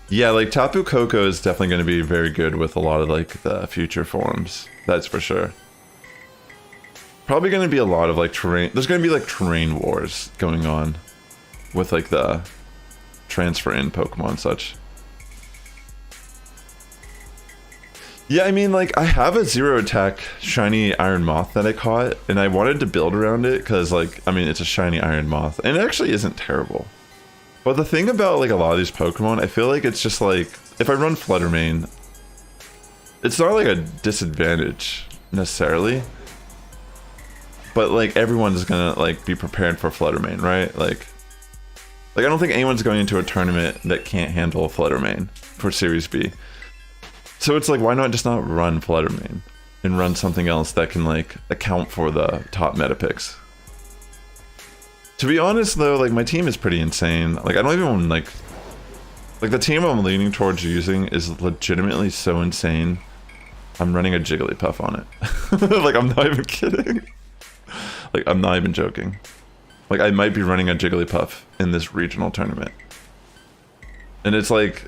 [SPEAKER 1] Yeah, like Tapu Koko is definitely going to be very good with a lot of like the future forms. That's for sure. Probably going to be a lot of like terrain. There's going to be like terrain wars going on with like the transfer in Pokemon and such. Yeah, I mean, like, I have a 0 attack shiny Iron Moth that I caught, and I wanted to build around it, because, like, I mean, it's a shiny Iron Moth, and it actually isn't terrible. But the thing about, like, a lot of these Pokemon, I feel like it's just, like, if I run Fluttermane, it's not, like, a disadvantage, necessarily. But, like, everyone's gonna, like, be prepared for Fluttermane, right? Like, I don't think anyone's going into a tournament that can't handle Fluttermane for Series B. So it's like, why not just not run Fluttermane and run something else that can like account for the top meta picks? To be honest though, like my team is pretty insane. Like I don't even like the team I'm leaning towards using is legitimately so insane I'm running a Jigglypuff on it. Like, I'm not even kidding. Like, I'm not even joking. Like, I might be running a Jigglypuff in this regional tournament. And it's like...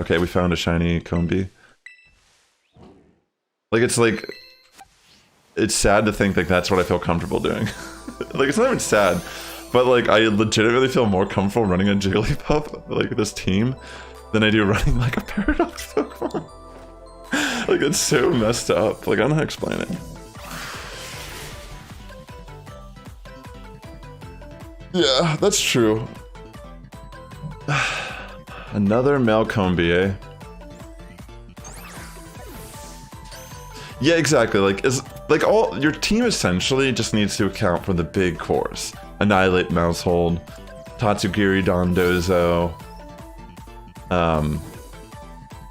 [SPEAKER 1] Okay, we found a shiny Combi. Like, it's like... It's sad to think like that's what I feel comfortable doing. Like, it's not even sad. But, like, I legitimately feel more comfortable running a Jigglypuff, like, this team, than I do running, like, a Paradox Pokemon. Like, it's so messed up. Like, I don't know how to explain it. Yeah, that's true. Another Malcombi, eh? Yeah, exactly. Like, all your team essentially just needs to account for the big cores. Annihilate Mousehold, Tatsugiri Dondozo,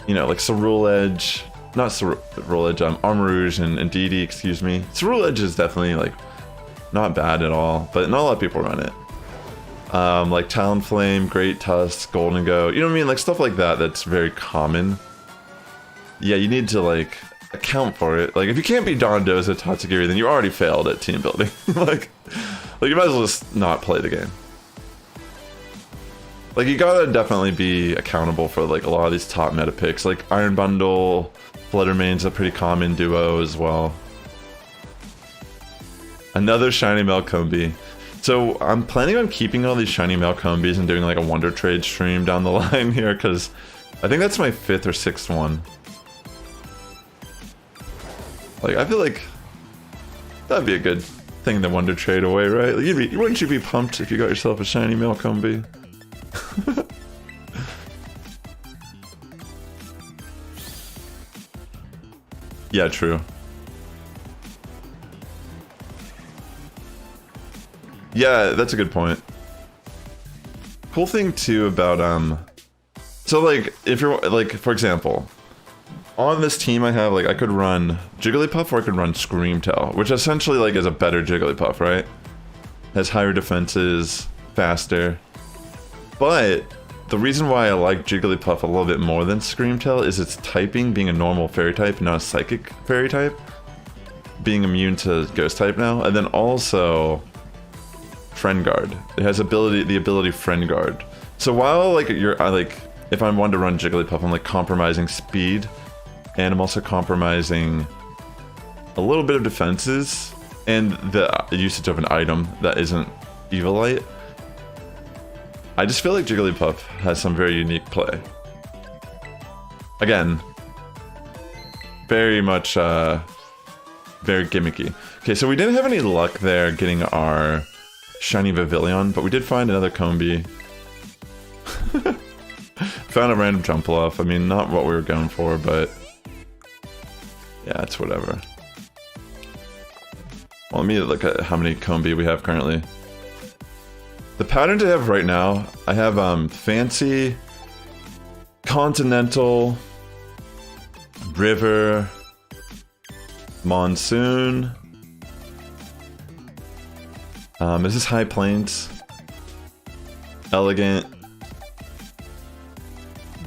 [SPEAKER 1] you know, like Ceruledge, not Ceruledge, Armarouge and Didi, excuse me. Ceruledge is definitely, like, not bad at all, but not a lot of people run it. Like Talonflame, Great Tusk, Golden Go, you know what I mean? Like, stuff like that that's very common. Yeah, you need to, like, account for it. Like, if you can't beat Dondozo, Tatsugiri, then you already failed at team building. Like, you might as well just not play the game. Like, you gotta definitely be accountable for, like, a lot of these top meta picks. Like, Iron Bundle, Fluttermane's a pretty common duo as well. Another shiny Malcombi. So, I'm planning on keeping all these shiny Malcombis and doing, like, a Wonder Trade stream down the line here, because I think that's my 5th or 6th one. Like, I feel like that'd be a good thing to Wonder Trade away, right? Like, wouldn't you be pumped if you got yourself a shiny Malcombi? Yeah, true. Yeah, that's a good point. Cool thing too about so, like, if you're, like, for example, on this team I have, like, I could run Jigglypuff or I could run Screamtail, which essentially, like, is a better Jigglypuff, right? Has higher defenses, faster. But the reason why I like Jigglypuff a little bit more than Screamtail is its typing being a normal fairy type, not a psychic fairy type. Being immune to ghost type now. And then also Friend Guard. It has the ability Friend Guard. So while, like, if I wanted to run Jigglypuff, I'm, like, compromising speed. And I'm also compromising a little bit of defenses and the usage of an item that isn't Evilite. I just feel like Jigglypuff has some very unique play. Again, very much, very gimmicky. Okay, so we didn't have any luck there getting our shiny Vivillon, but we did find another Combi. Found a random Jumpluff. I mean, not what we were going for, but yeah, it's whatever. Well, let me look at how many Combi we have currently. The patterns I have right now, I have Fancy, Continental, River, Monsoon. This is High Plains, Elegant,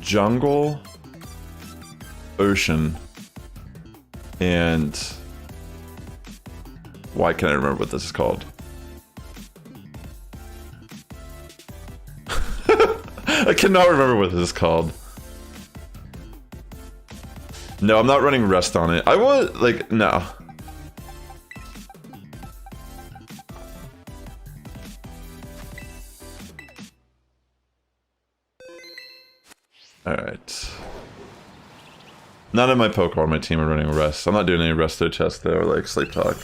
[SPEAKER 1] Jungle, Ocean, and why can't I remember what this is called? I cannot remember what this is called. No, I'm not running Rest on it. I was like, no. Alright. None of my Pokemon on my team are running Rest. I'm not doing any Resto chests though, or like Sleep Talk.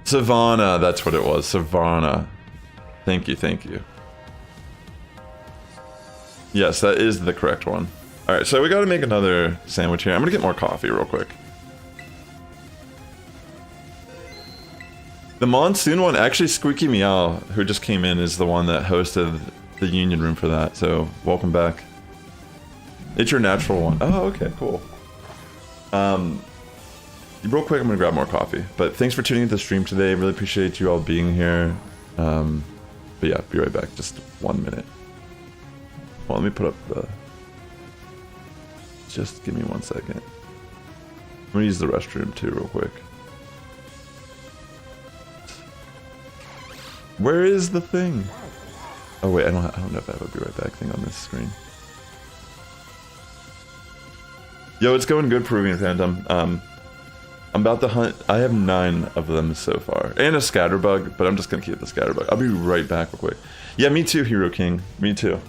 [SPEAKER 1] Savannah, that's what it was. Savannah. Thank you, thank you. Yes, that is the correct one. Alright, so we gotta make another sandwich here. I'm gonna get more coffee real quick. The Monsoon one, actually Squeaky Meow, who just came in, is the one that hosted the Union Room for that, so welcome back. It's your natural one. Oh, okay, cool. Real quick, I'm gonna grab more coffee. But thanks for tuning into the stream today. Really appreciate you all being here. But yeah, be right back. Just 1 minute. Well, let me put up the... Just give me 1 second. I'm gonna use the restroom too real quick. Where is the thing? Oh wait, I don't know if I have a be right back thing on this screen. Yo, it's going good, Peruvian Phantom. I'm about to hunt. I have 9 of them so far. And a scatterbug, but I'm just gonna keep the scatterbug. I'll be right back real quick. Yeah, me too, Hero King. Me too.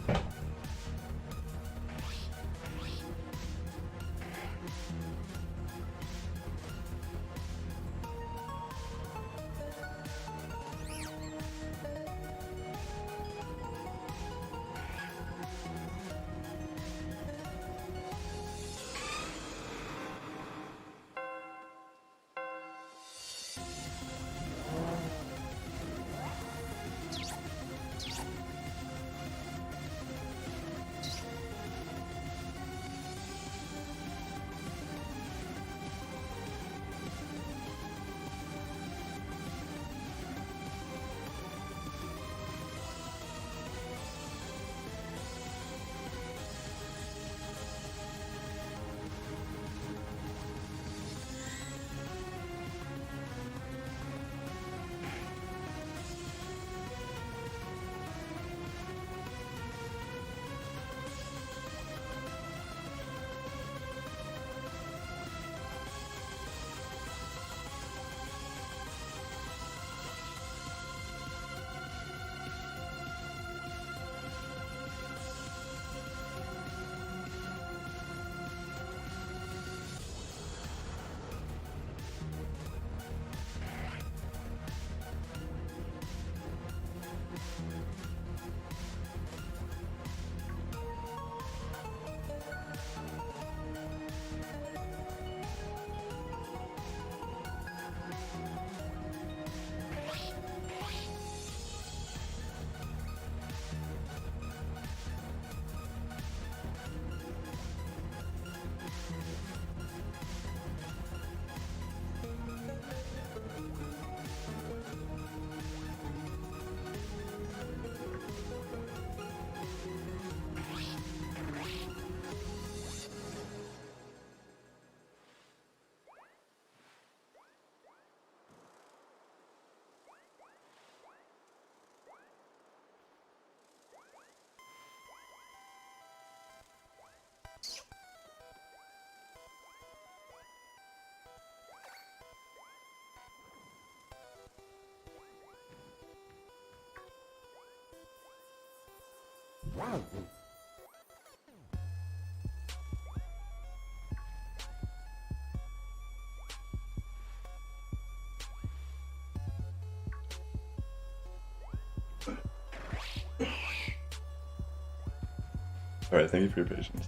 [SPEAKER 1] Alright, thank you for your patience.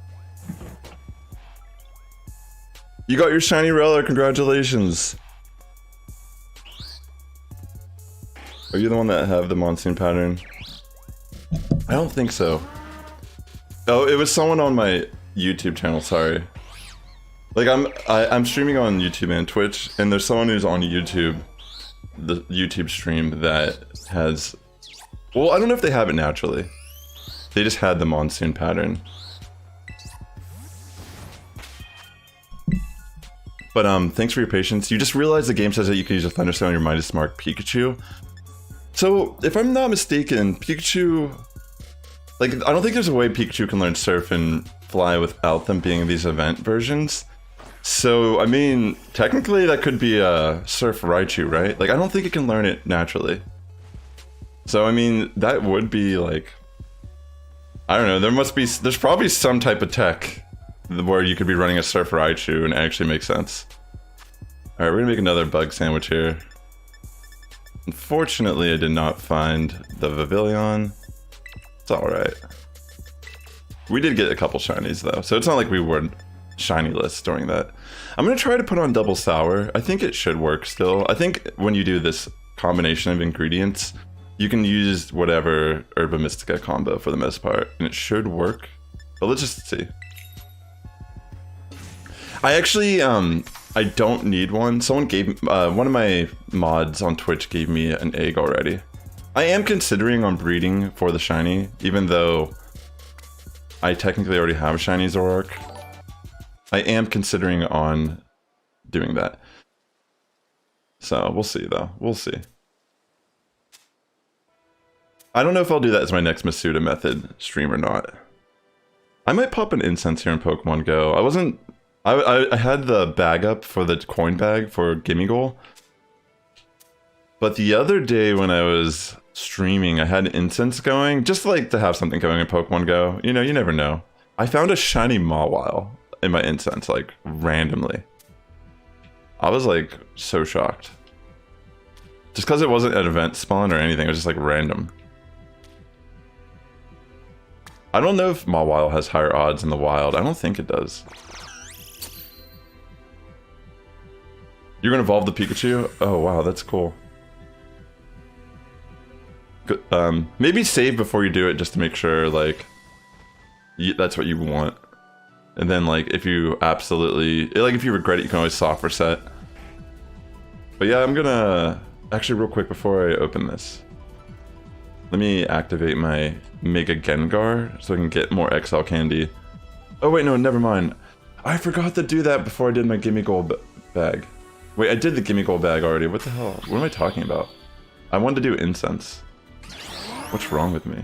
[SPEAKER 1] You got your shiny Rella, congratulations! Are you the one that have the monsoon pattern? I don't think so. Oh, it was someone on my YouTube channel, sorry. Like, I'm streaming on YouTube and Twitch, and there's someone who's on YouTube, the YouTube stream that has... Well, I don't know if they have it naturally. They just had the monsoon pattern. But thanks for your patience. You just realized the game says that you can use a Thunderstone on your Midas Mark Pikachu. So, if I'm not mistaken, Pikachu... Like, I don't think there's a way Pikachu can learn Surf and Fly without them being these event versions. So, I mean, technically that could be a Surf Raichu, right? Like, I don't think it can learn it naturally. So, I mean, that would be, like... I don't know, there's probably some type of tech where you could be running a Surf Raichu and it actually makes sense. Alright, we're gonna make another bug sandwich here. Unfortunately, I did not find the Vivillon. It's alright. We did get a couple shinies though, so it's not like we were shiny-less during that. I'm gonna try to put on Double Sour. I think it should work still. I think when you do this combination of ingredients, you can use whatever Herba Mystica combo for the most part, and it should work. But let's just see. I actually, I don't need one. Someone gave, one of my mods on Twitch gave me an egg already. I am considering on breeding for the shiny, even though I technically already have a shiny Zoroark. I am considering on doing that. So we'll see though, we'll see. I don't know if I'll do that as my next Masuda method stream or not. I might pop an incense here in Pokemon Go. I had the bag up for the coin bag for Gimme Goal. But the other day when I was streaming, I had incense going, just like to have something going in Pokemon Go. You know, you never know. I found a shiny Mawile in my incense, like, randomly. I was, like, so shocked. Just because it wasn't an event spawn or anything, it was just, like, random. I don't know if Mawile has higher odds in the wild. I don't think it does. You're gonna evolve the Pikachu? Oh, wow, that's cool. Maybe save before you do it just to make sure, like, that's what you want. And then, like, if you absolutely... Like, if you regret it, you can always soft reset. But yeah, I'm gonna... Actually, real quick, before I open this. Let me activate my Mega Gengar so I can get more XL candy. Oh, wait, no, never mind. I forgot to do that before I did my Gimme Goal bag. Wait, I did the Gimme Goal bag already. What the hell? What am I talking about? I wanted to do incense. What's wrong with me?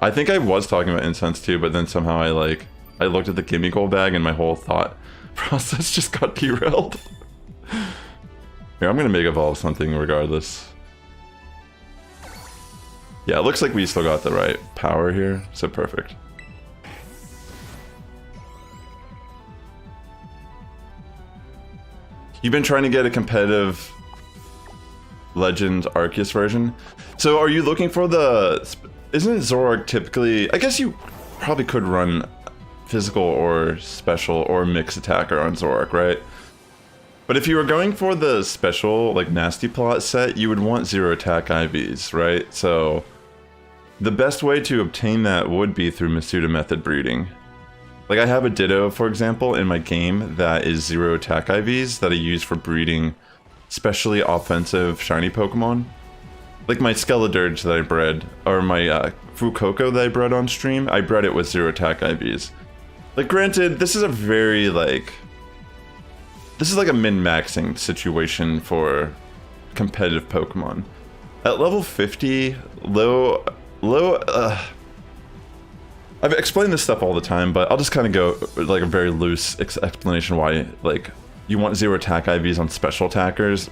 [SPEAKER 1] I think I was talking about incense too, but then somehow I looked at the Gimme Goal bag and my whole thought process just got derailed. Here, I'm gonna Mega Evolve something regardless. Yeah, it looks like we still got the right power here, so perfect. You've been trying to get a competitive Legends Arceus version. So are you looking for the... Isn't Zoroark typically... I guess you probably could run physical or special or mix attacker on Zoroark, right? But if you were going for the special, like, Nasty Plot set, you would want zero attack IVs, right? So the best way to obtain that would be through Masuda method breeding. Like, I have a Ditto, for example, in my game that is zero attack IVs that I use for breeding especially offensive shiny Pokemon. Like my Skeledirge that I bred, or my Fuecoco that I bred on stream, I bred it with zero attack IVs. Like, granted, this is a very, like... This is like a min-maxing situation for competitive Pokemon. At level 50, I've explained this stuff all the time, but I'll just kind of go like a very loose explanation why, like, you want zero attack IVs on special attackers.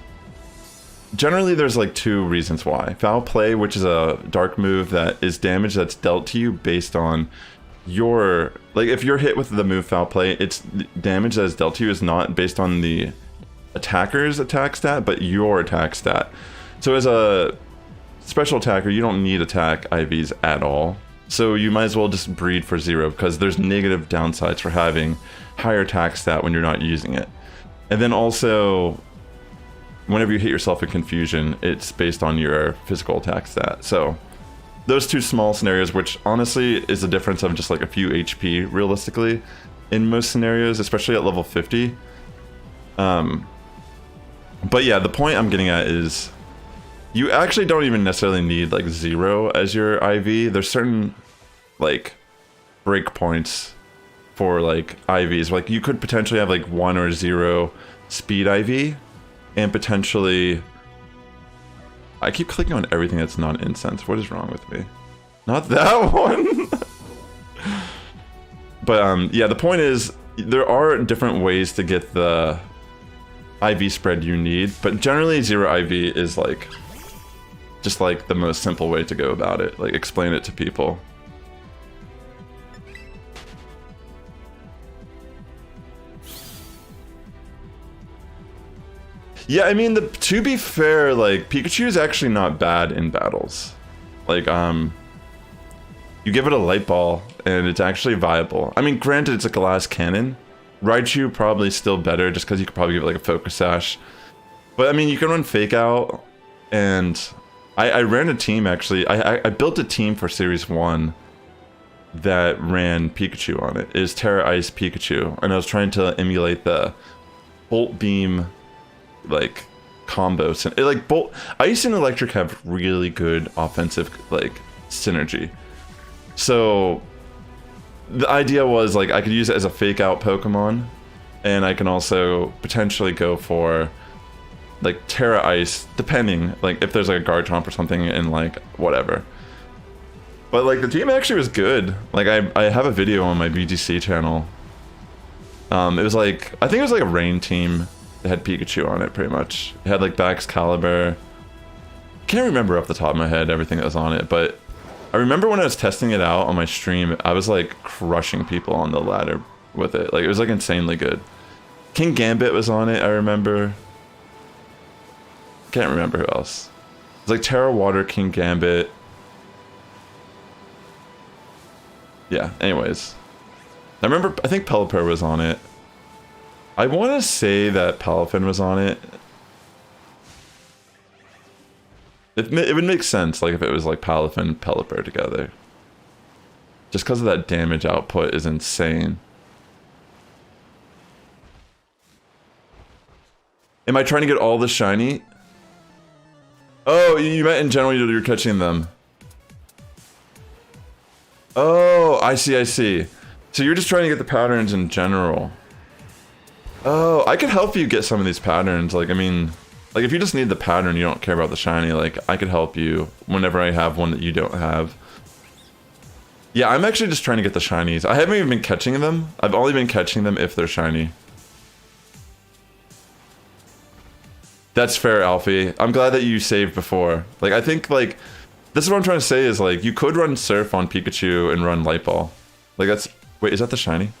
[SPEAKER 1] Generally, there's like two reasons why. Foul Play, which is a dark move that is damage that's dealt to you based on your... Like, if you're hit with the move Foul Play, it's damage that is dealt to you is not based on the attacker's attack stat, but your attack stat. So as a special attacker, you don't need attack IVs at all. So you might as well just breed for zero, because there's negative downsides for having higher attack stat when you're not using it. And then also, whenever you hit yourself in confusion, it's based on your physical attack stat. So those two small scenarios, which honestly is a difference of just like a few HP realistically in most scenarios, especially at level 50. But yeah, the point I'm getting at is you actually don't even necessarily need like zero as your IV. There's certain like breakpoints for like IVs. Like you could potentially have like 1 or 0 speed IV and potentially... I keep clicking on everything that's non-incense. What is wrong with me? Not that one! But yeah, the point is there are different ways to get the IV spread you need, but generally zero IV is like just like the most simple way to go about it. Like, explain it to people. Yeah, I mean, to be fair, like, Pikachu is actually not bad in battles. Like, you give it a light ball, and it's actually viable. I mean, granted, it's a glass cannon. Raichu probably still better, just because you could probably give it, like, a Focus Sash. But, I mean, you can run Fake Out, and I ran a team, actually. I built a team for Series 1 that ran Pikachu on it. It was Terra Ice Pikachu, and I was trying to emulate the Bolt Beam... like combos, and like Ice and Electric have really good offensive like synergy. So the idea was like I could use it as a fake out Pokemon, and I can also potentially go for like Terra Ice, depending like if there's like a Garchomp or something in like whatever. But like the team actually was good. Like I have a video on my BGC channel. It was like, I think it was like a rain team that had Pikachu on it pretty much. It had like Baxcalibur. Can't remember off the top of my head everything that was on it, but I remember when I was testing it out on my stream, I was like crushing people on the ladder with it. Like it was like insanely good. King Gambit was on it, I remember. Can't remember who else. It was like Terra Water, King Gambit. Yeah, anyways. I remember, I think Pelipper was on it. I want to say that Palafin was on it. It would make sense, like, if it was, like, Palafin and Pelipper together. Just because of that damage output is insane. Am I trying to get all the shiny? Oh, you meant in general you're catching them. Oh, I see, I see. So you're just trying to get the patterns in general. Oh, I could help you get some of these patterns. Like, I mean, like if you just need the pattern, you don't care about the shiny, like I could help you whenever I have one that you don't have. Yeah, I'm actually just trying to get the shinies. I haven't even been catching them. I've only been catching them if they're shiny. That's fair, Alfie. I'm glad that you saved before. Like, I think, like, this is what I'm trying to say is, like, you could run Surf on Pikachu and run Light Ball. Like, that's... Wait, is that the shiny?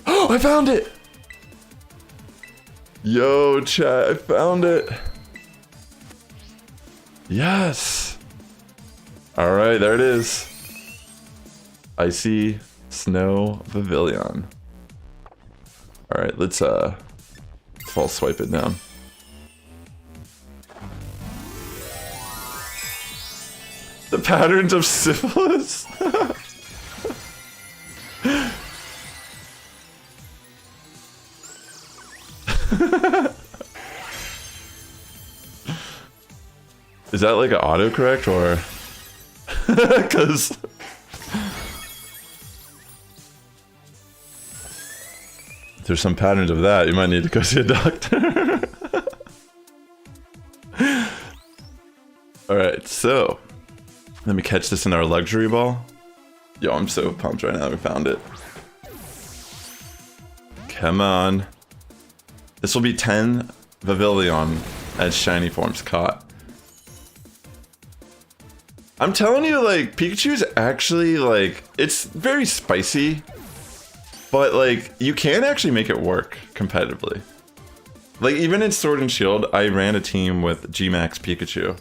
[SPEAKER 1] Oh, I found it! Yo, chat, I found it. Yes! Alright, there it is. Icy Snow Vivillon. Alright, let's false swipe it down. The patterns of syphilis? Is that like an autocorrect or? Because there's some patterns of that, you might need to go see a doctor. Alright, so let me catch this in our luxury ball. Yo, I'm so pumped right now we found it. Come on. This will be 10 Vivillon as shiny forms caught. I'm telling you, like, Pikachu's actually, like, it's very spicy, but, like, you can actually make it work competitively. Like, even in Sword and Shield, I ran a team with G-Max Pikachu.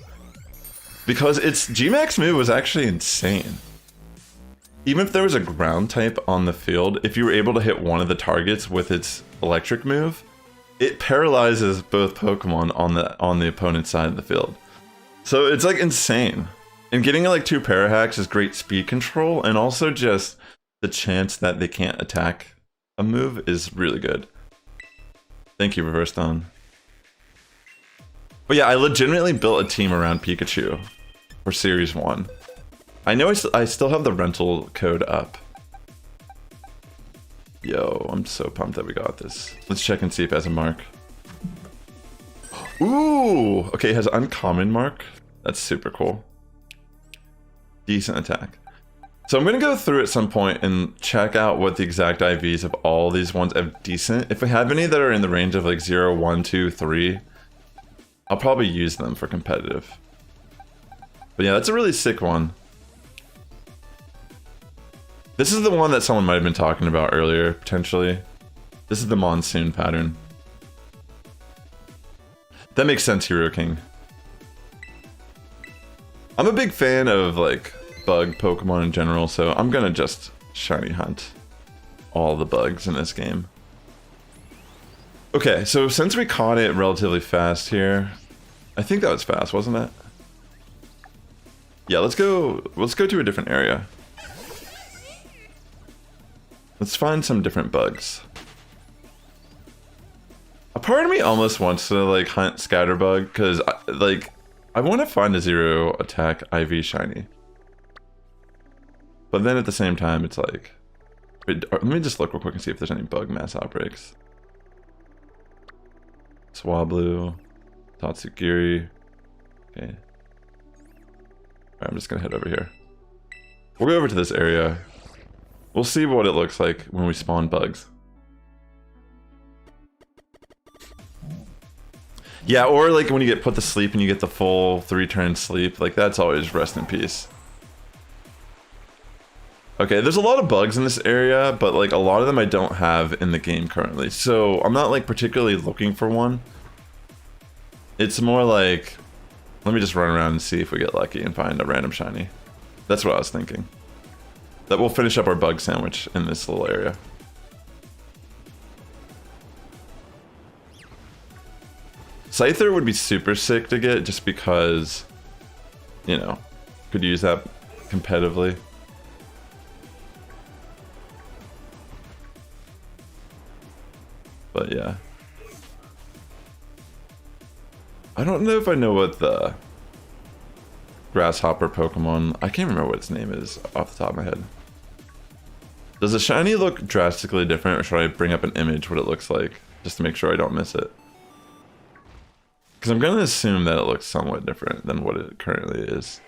[SPEAKER 1] Because its G-Max move was actually insane. Even if there was a ground type on the field, if you were able to hit one of the targets with its electric move, it paralyzes both Pokemon on the opponent's side of the field. So it's like insane. And getting like 2 Parahacks is great speed control, and also just the chance that they can't attack a move is really good. Thank you, Reverse Dawn. But yeah, I legitimately built a team around Pikachu for Series 1. I know I still have the rental code up. Yo, I'm so pumped that we got this. Let's check and see if it has a mark. Ooh! Okay, it has uncommon mark. That's super cool. Decent attack. So I'm gonna go through at some point and check out what the exact IVs of all these ones have decent. If we have any that are in the range of like 0, 1, 2, 3, I'll probably use them for competitive. But yeah, that's a really sick one. This is the one that someone might have been talking about earlier, potentially. This is the monsoon pattern. That makes sense, Hero King. I'm a big fan of like bug Pokemon in general, so I'm gonna just shiny hunt all the bugs in this game. Okay, so since we caught it relatively fast here, I think that was fast, wasn't it? Yeah, let's go to a different area. Let's find some different bugs. A part of me almost wants to like hunt Scatterbug, because I want to find a 0 attack IV shiny. But then at the same time, it's like, Wait, let me just look real quick and see if there's any bug mass outbreaks. Swablu, Tatsugiri. Okay. Alright, I'm just gonna head over here. We'll go over to this area. We'll see what it looks like when we spawn bugs. Yeah, or like when you get put to sleep and you get the full 3-turn sleep, like that's always rest in peace. Okay, there's a lot of bugs in this area, but like a lot of them I don't have in the game currently. So I'm not like particularly looking for one. It's more like, let me just run around and see if we get lucky and find a random shiny. That's what I was thinking. That will finish up our bug sandwich in this little area. Scyther would be super sick to get just because, you know, could use that competitively. But yeah. I don't know if I know what the grasshopper Pokemon, I can't remember what its name is off the top of my head. Does a shiny look drastically different, or should I bring up an image what it looks like just to make sure I don't miss it? Because I'm going to assume that it looks somewhat different than what it currently is.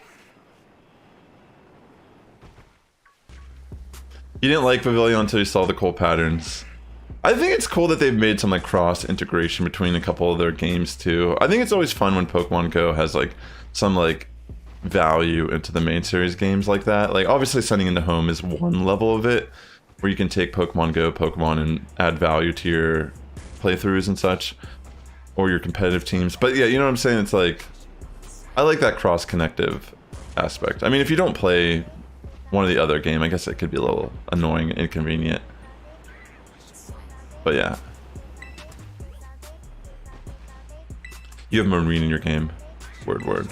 [SPEAKER 1] You didn't like Vivillon until you saw the cool patterns. I think it's cool that they've made some like cross integration between a couple of their games too. I think it's always fun when Pokemon Go has like some like value into the main series games like that. Like obviously sending into home is one level of it, where you can take Pokemon Go Pokemon and add value to your playthroughs and such, or your competitive teams. But yeah, you know what I'm saying? It's like, I like that cross-connective aspect. I mean, if you don't play one or the other game, I guess it could be a little annoying and inconvenient. But yeah. You have Marine in your game. Word, word.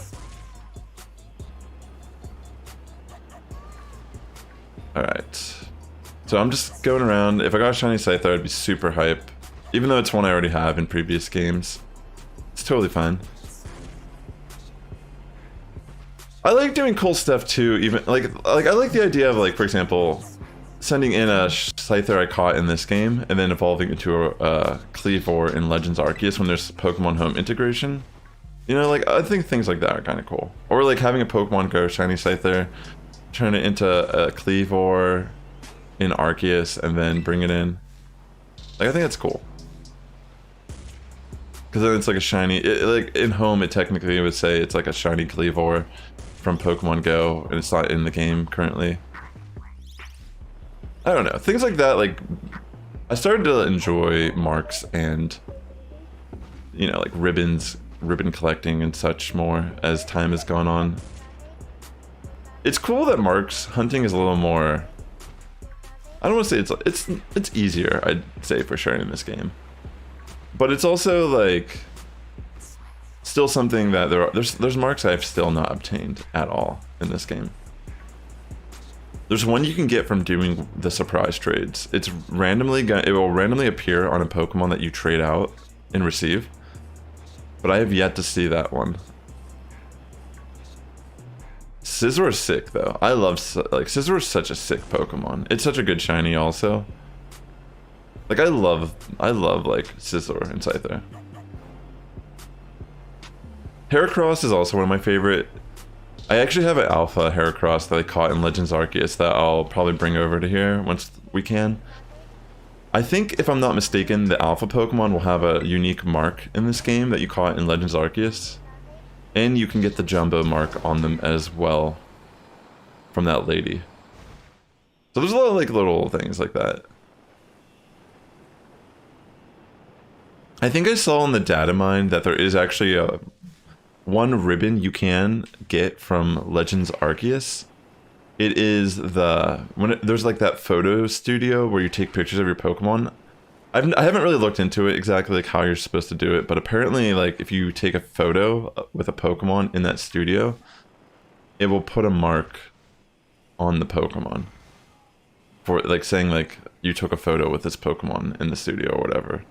[SPEAKER 1] Alright. So I'm just going around. If I got a shiny Scyther, I'd be super hype. Even though it's one I already have in previous games. It's totally fine. I like doing cool stuff too, even like I like the idea of like, for example, sending in a Scyther I caught in this game and then evolving into a Cleavor in Legends Arceus when there's Pokemon Home integration. You know, like I think things like that are kind of cool. Or like having a Pokemon Go shiny Scyther, turn it into a Cleavor in Arceus and then bring it in. Like I think that's cool. Because then it's like a shiny, like in home it technically would say it's like a shiny Cleavor from Pokemon Go, and it's not in the game currently. I don't know, things like that, like, I started to enjoy marks and, you know, like ribbon collecting and such more as time has gone on. It's cool that marks hunting is a little more, I don't want to say it's easier, I'd say for sure in this game. But it's also like still something that there's marks I've still not obtained at all in this game. There's one you can get from doing the surprise trades. It will randomly appear on a Pokemon that you trade out and receive. But I have yet to see that one. Scizor is sick though. I love, like, Scizor is such a sick Pokemon. It's such a good shiny also. Like I love like Scizor and Scyther. Heracross is also one of my favorite. I actually have an alpha Heracross that I caught in Legends Arceus that I'll probably bring over to here once we can. I think if I'm not mistaken, the alpha Pokemon will have a unique mark in this game that you caught in Legends Arceus. And you can get the Jumbo mark on them as well from that lady. So there's a lot of like little things like that. I think I saw in the data mine that there is actually one ribbon you can get from Legends Arceus. It is there's like that photo studio where you take pictures of your Pokemon. I haven't really looked into it exactly like how you're supposed to do it, but apparently like if you take a photo with a Pokemon in that studio, it will put a mark on the Pokemon for like saying like you took a photo with this Pokemon in the studio or whatever.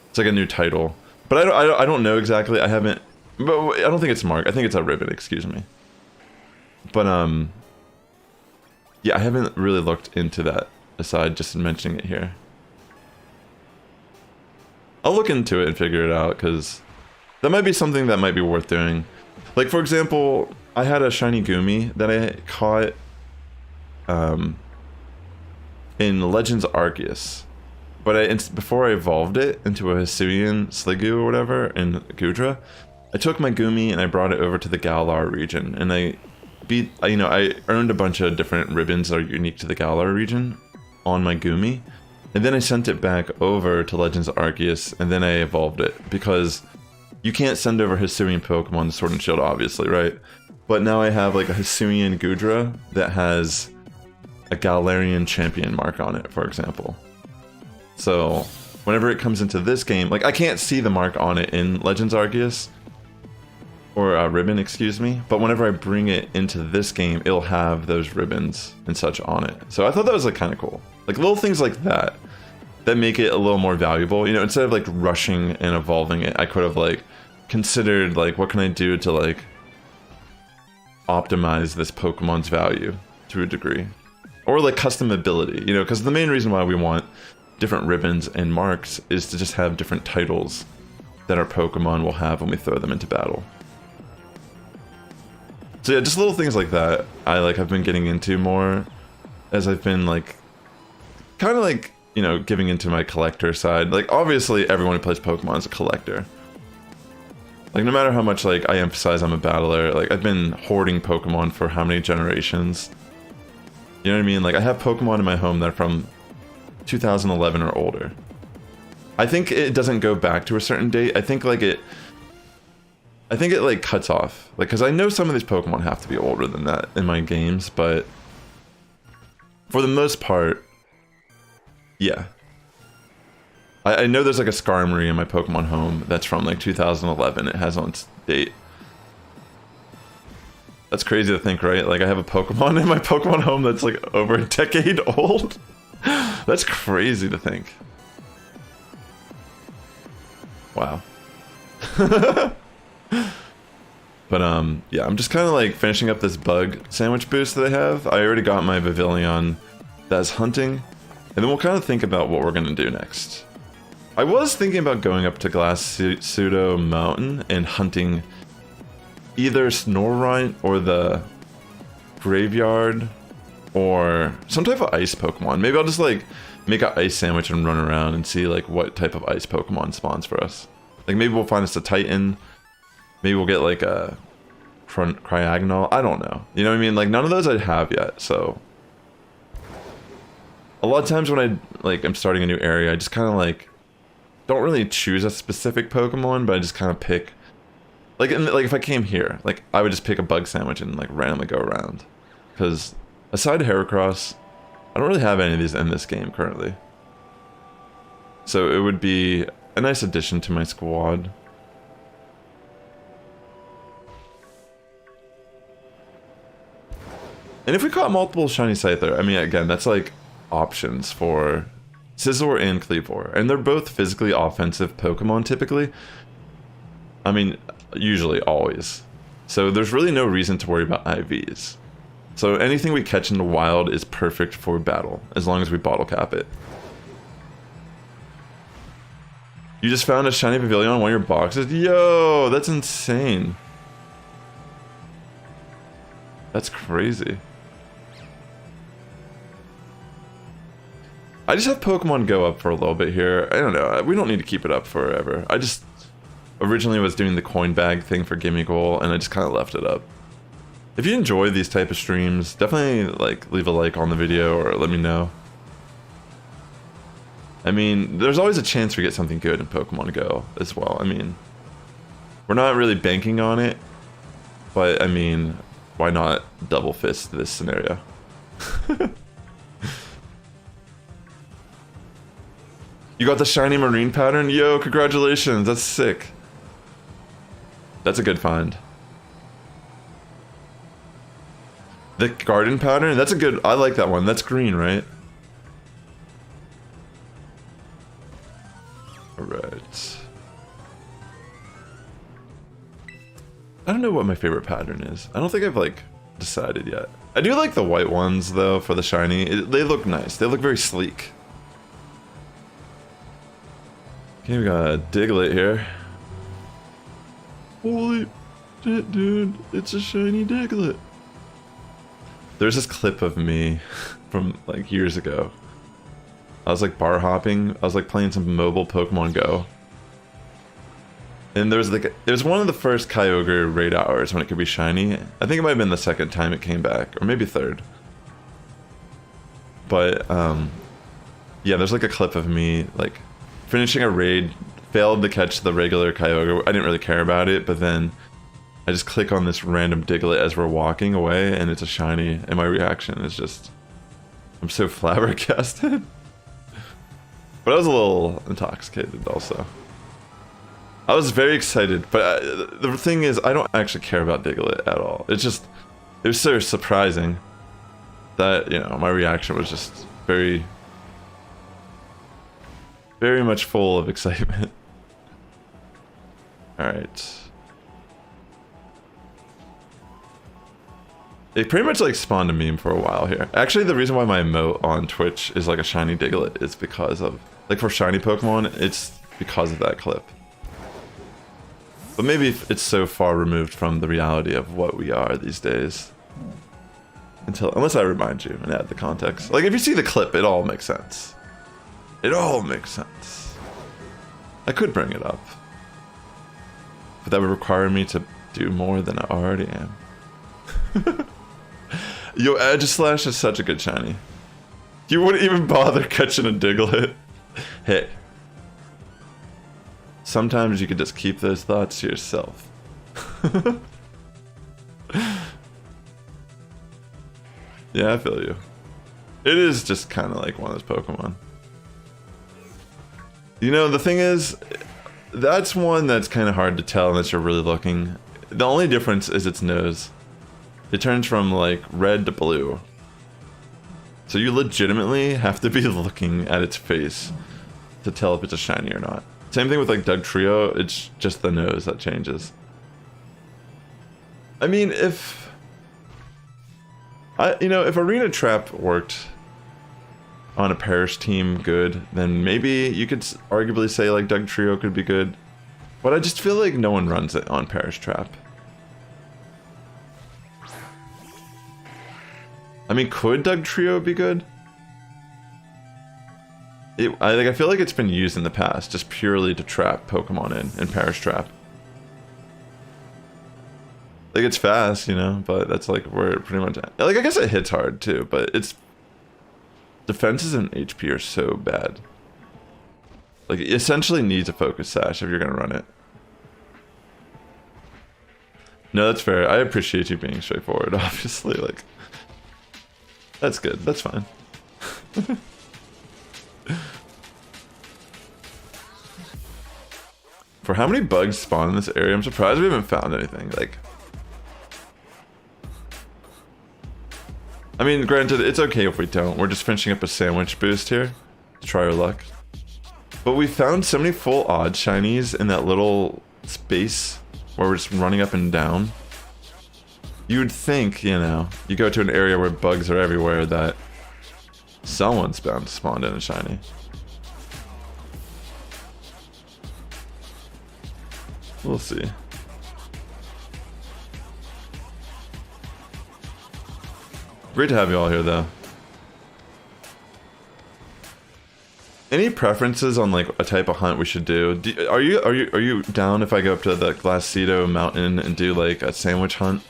[SPEAKER 1] It's like a new title, but I don't know exactly. I don't think it's mark. I think it's a ribbon. Excuse me. But yeah, I haven't really looked into that aside just in mentioning it here. I'll look into it and figure it out, because that might be something that might be worth doing. Like, for example, I had a shiny Gumi that I caught in Legends Arceus. But before I evolved it into a Hisuian Sliggoo or whatever in Gudra, I took my Gumi and I brought it over to the Galar region, and I earned a bunch of different ribbons that are unique to the Galar region on my Gumi, and then I sent it back over to Legends Arceus, and then I evolved it, because you can't send over Hisuian Pokemon to Sword and Shield, obviously, right? But now I have like a Hisuian Gudra that has a Galarian champion mark on it, for example. So whenever it comes into this game, like I can't see the mark on it in Legends Arceus, or ribbon, excuse me, but whenever I bring it into this game, it'll have those ribbons and such on it. So I thought that was like kind of cool. Like little things like that make it a little more valuable. You know, instead of like rushing and evolving it, I could have like considered like, what can I do to like optimize this Pokemon's value to a degree, or like custom ability, you know, because the main reason why we want different ribbons and marks is to just have different titles that our Pokemon will have when we throw them into battle. So yeah, just little things like that I like have been getting into more as I've been like kind of like, you know, giving into my collector side. Like obviously everyone who plays Pokemon is a collector. Like no matter how much like I emphasize I'm a battler, like I've been hoarding Pokemon for how many generations? You know what I mean? Like I have Pokemon in my home that are from 2011 or older. I think it doesn't go back to a certain date. I think it like cuts off. Like, cause I know some of these Pokemon have to be older than that in my games, but for the most part, yeah. I know there's like a Skarmory in my Pokemon home that's from like 2011. It has on its date. That's crazy to think, right? Like I have a Pokemon in my Pokemon home that's like over a decade old. That's crazy to think. Wow. But yeah, I'm just kind of like finishing up this bug sandwich boost that I have. I already got my Vivillon that's hunting, and then we'll kind of think about what we're gonna do next. I was thinking about going up to Glass Pseudo Mountain and hunting either Snorunt or the Graveyard or some type of ice Pokemon. Maybe I'll just like make an ice sandwich and run around and see like what type of ice Pokemon spawns for us. Like maybe we'll find us a Titan. Maybe we'll get like a Cryogonal. I don't know. You know what I mean? Like none of those I have yet. So a lot of times when I'm starting a new area, I just kind of like don't really choose a specific Pokemon, but I just kind of pick like if I came here, like I would just pick a bug sandwich and like randomly go around. Because aside Heracross, I don't really have any of these in this game currently. So it would be a nice addition to my squad. And if we caught multiple shiny Scyther, I mean, again, that's like options for Scizor and Kleavor. And they're both physically offensive Pokemon typically. I mean, usually, always. So there's really no reason to worry about IVs. So anything we catch in the wild is perfect for battle, as long as we bottle cap it. You just found a shiny Vivillon in one of your boxes? Yo, that's insane. That's crazy. I just have Pokemon Go up for a little bit here. I don't know. We don't need to keep it up forever. I just originally was doing the coin bag thing for Gimme Goal, and I just kind of left it up. If you enjoy these type of streams, definitely like leave a like on the video or let me know. I mean, there's always a chance we get something good in Pokemon Go as well. I mean, we're not really banking on it, but I mean, why not double fist this scenario? You got the shiny marine pattern? Yo, congratulations, that's sick. That's a good find. The garden pattern? That's a good, I like that one. That's green, right? Alright. I don't know what my favorite pattern is. I don't think I've like decided yet. I do like the white ones though for the shiny. They look nice. They look very sleek. Okay, we got a Diglett here. Holy shit, dude. It's a shiny Diglett. There's this clip of me from like years ago. I was like bar hopping. I was like playing some mobile Pokemon Go. And there was like, it was one of the first Kyogre raid hours when it could be shiny. I think it might have been the second time it came back, or maybe third. But yeah, there's like a clip of me like finishing a raid, failed to catch the regular Kyogre. I didn't really care about it, but then I just click on this random Diglett as we're walking away, and it's a shiny, and my reaction is just, I'm so flabbergasted. But I was a little intoxicated also. I was very excited, but the thing is, I don't actually care about Diglett at all. It's just, it was so surprising that, you know, my reaction was just very, very much full of excitement. Alright. It pretty much like spawned a meme for a while here. Actually, the reason why my emote on Twitch is like a shiny Diglett is because of, like for shiny Pokemon, it's because of that clip. But maybe it's so far removed from the reality of what we are these days. Unless I remind you and add the context. Like if you see the clip, it all makes sense. It all makes sense. I could bring it up. But that would require me to do more than I already am. Yo, Aegislash is such a good shiny. You wouldn't even bother catching a Diglett. Hey. Sometimes you could just keep those thoughts to yourself. Yeah, I feel you. It is just kind of like one of those Pokemon. You know, the thing is, that's one that's kind of hard to tell unless you're really looking. The only difference is its nose. It turns from like red to blue. So you legitimately have to be looking at its face to tell if it's a shiny or not. Same thing with like Dugtrio, it's just the nose that changes. I mean, if Arena Trap worked on a Parish team good, then maybe you could arguably say like Dugtrio could be good. But I just feel like no one runs it on Parish Trap. I mean, could Dugtrio be good? I feel like it's been used in the past, just purely to trap Pokemon in Parish Trap. Like, it's fast, you know, but that's like where it pretty much... Like, I guess it hits hard, too, but its defenses and HP are so bad. Like, it essentially needs a Focus Sash if you're gonna run it. No, that's fair. I appreciate you being straightforward, obviously, like... That's good, that's fine. For how many bugs spawn in this area, I'm surprised we haven't found anything. Like, I mean, granted, it's okay if we don't. We're just finishing up a sandwich boost here to try our luck. But we found so many full odd shinies in that little space where we're just running up and down. You'd think, you know, you go to an area where bugs are everywhere that someone's bound to spawn in a shiny. We'll see. Great to have you all here, though. Any preferences on like a type of hunt we should do? Are you down if I go up to the Glacido mountain and do like a sandwich hunt?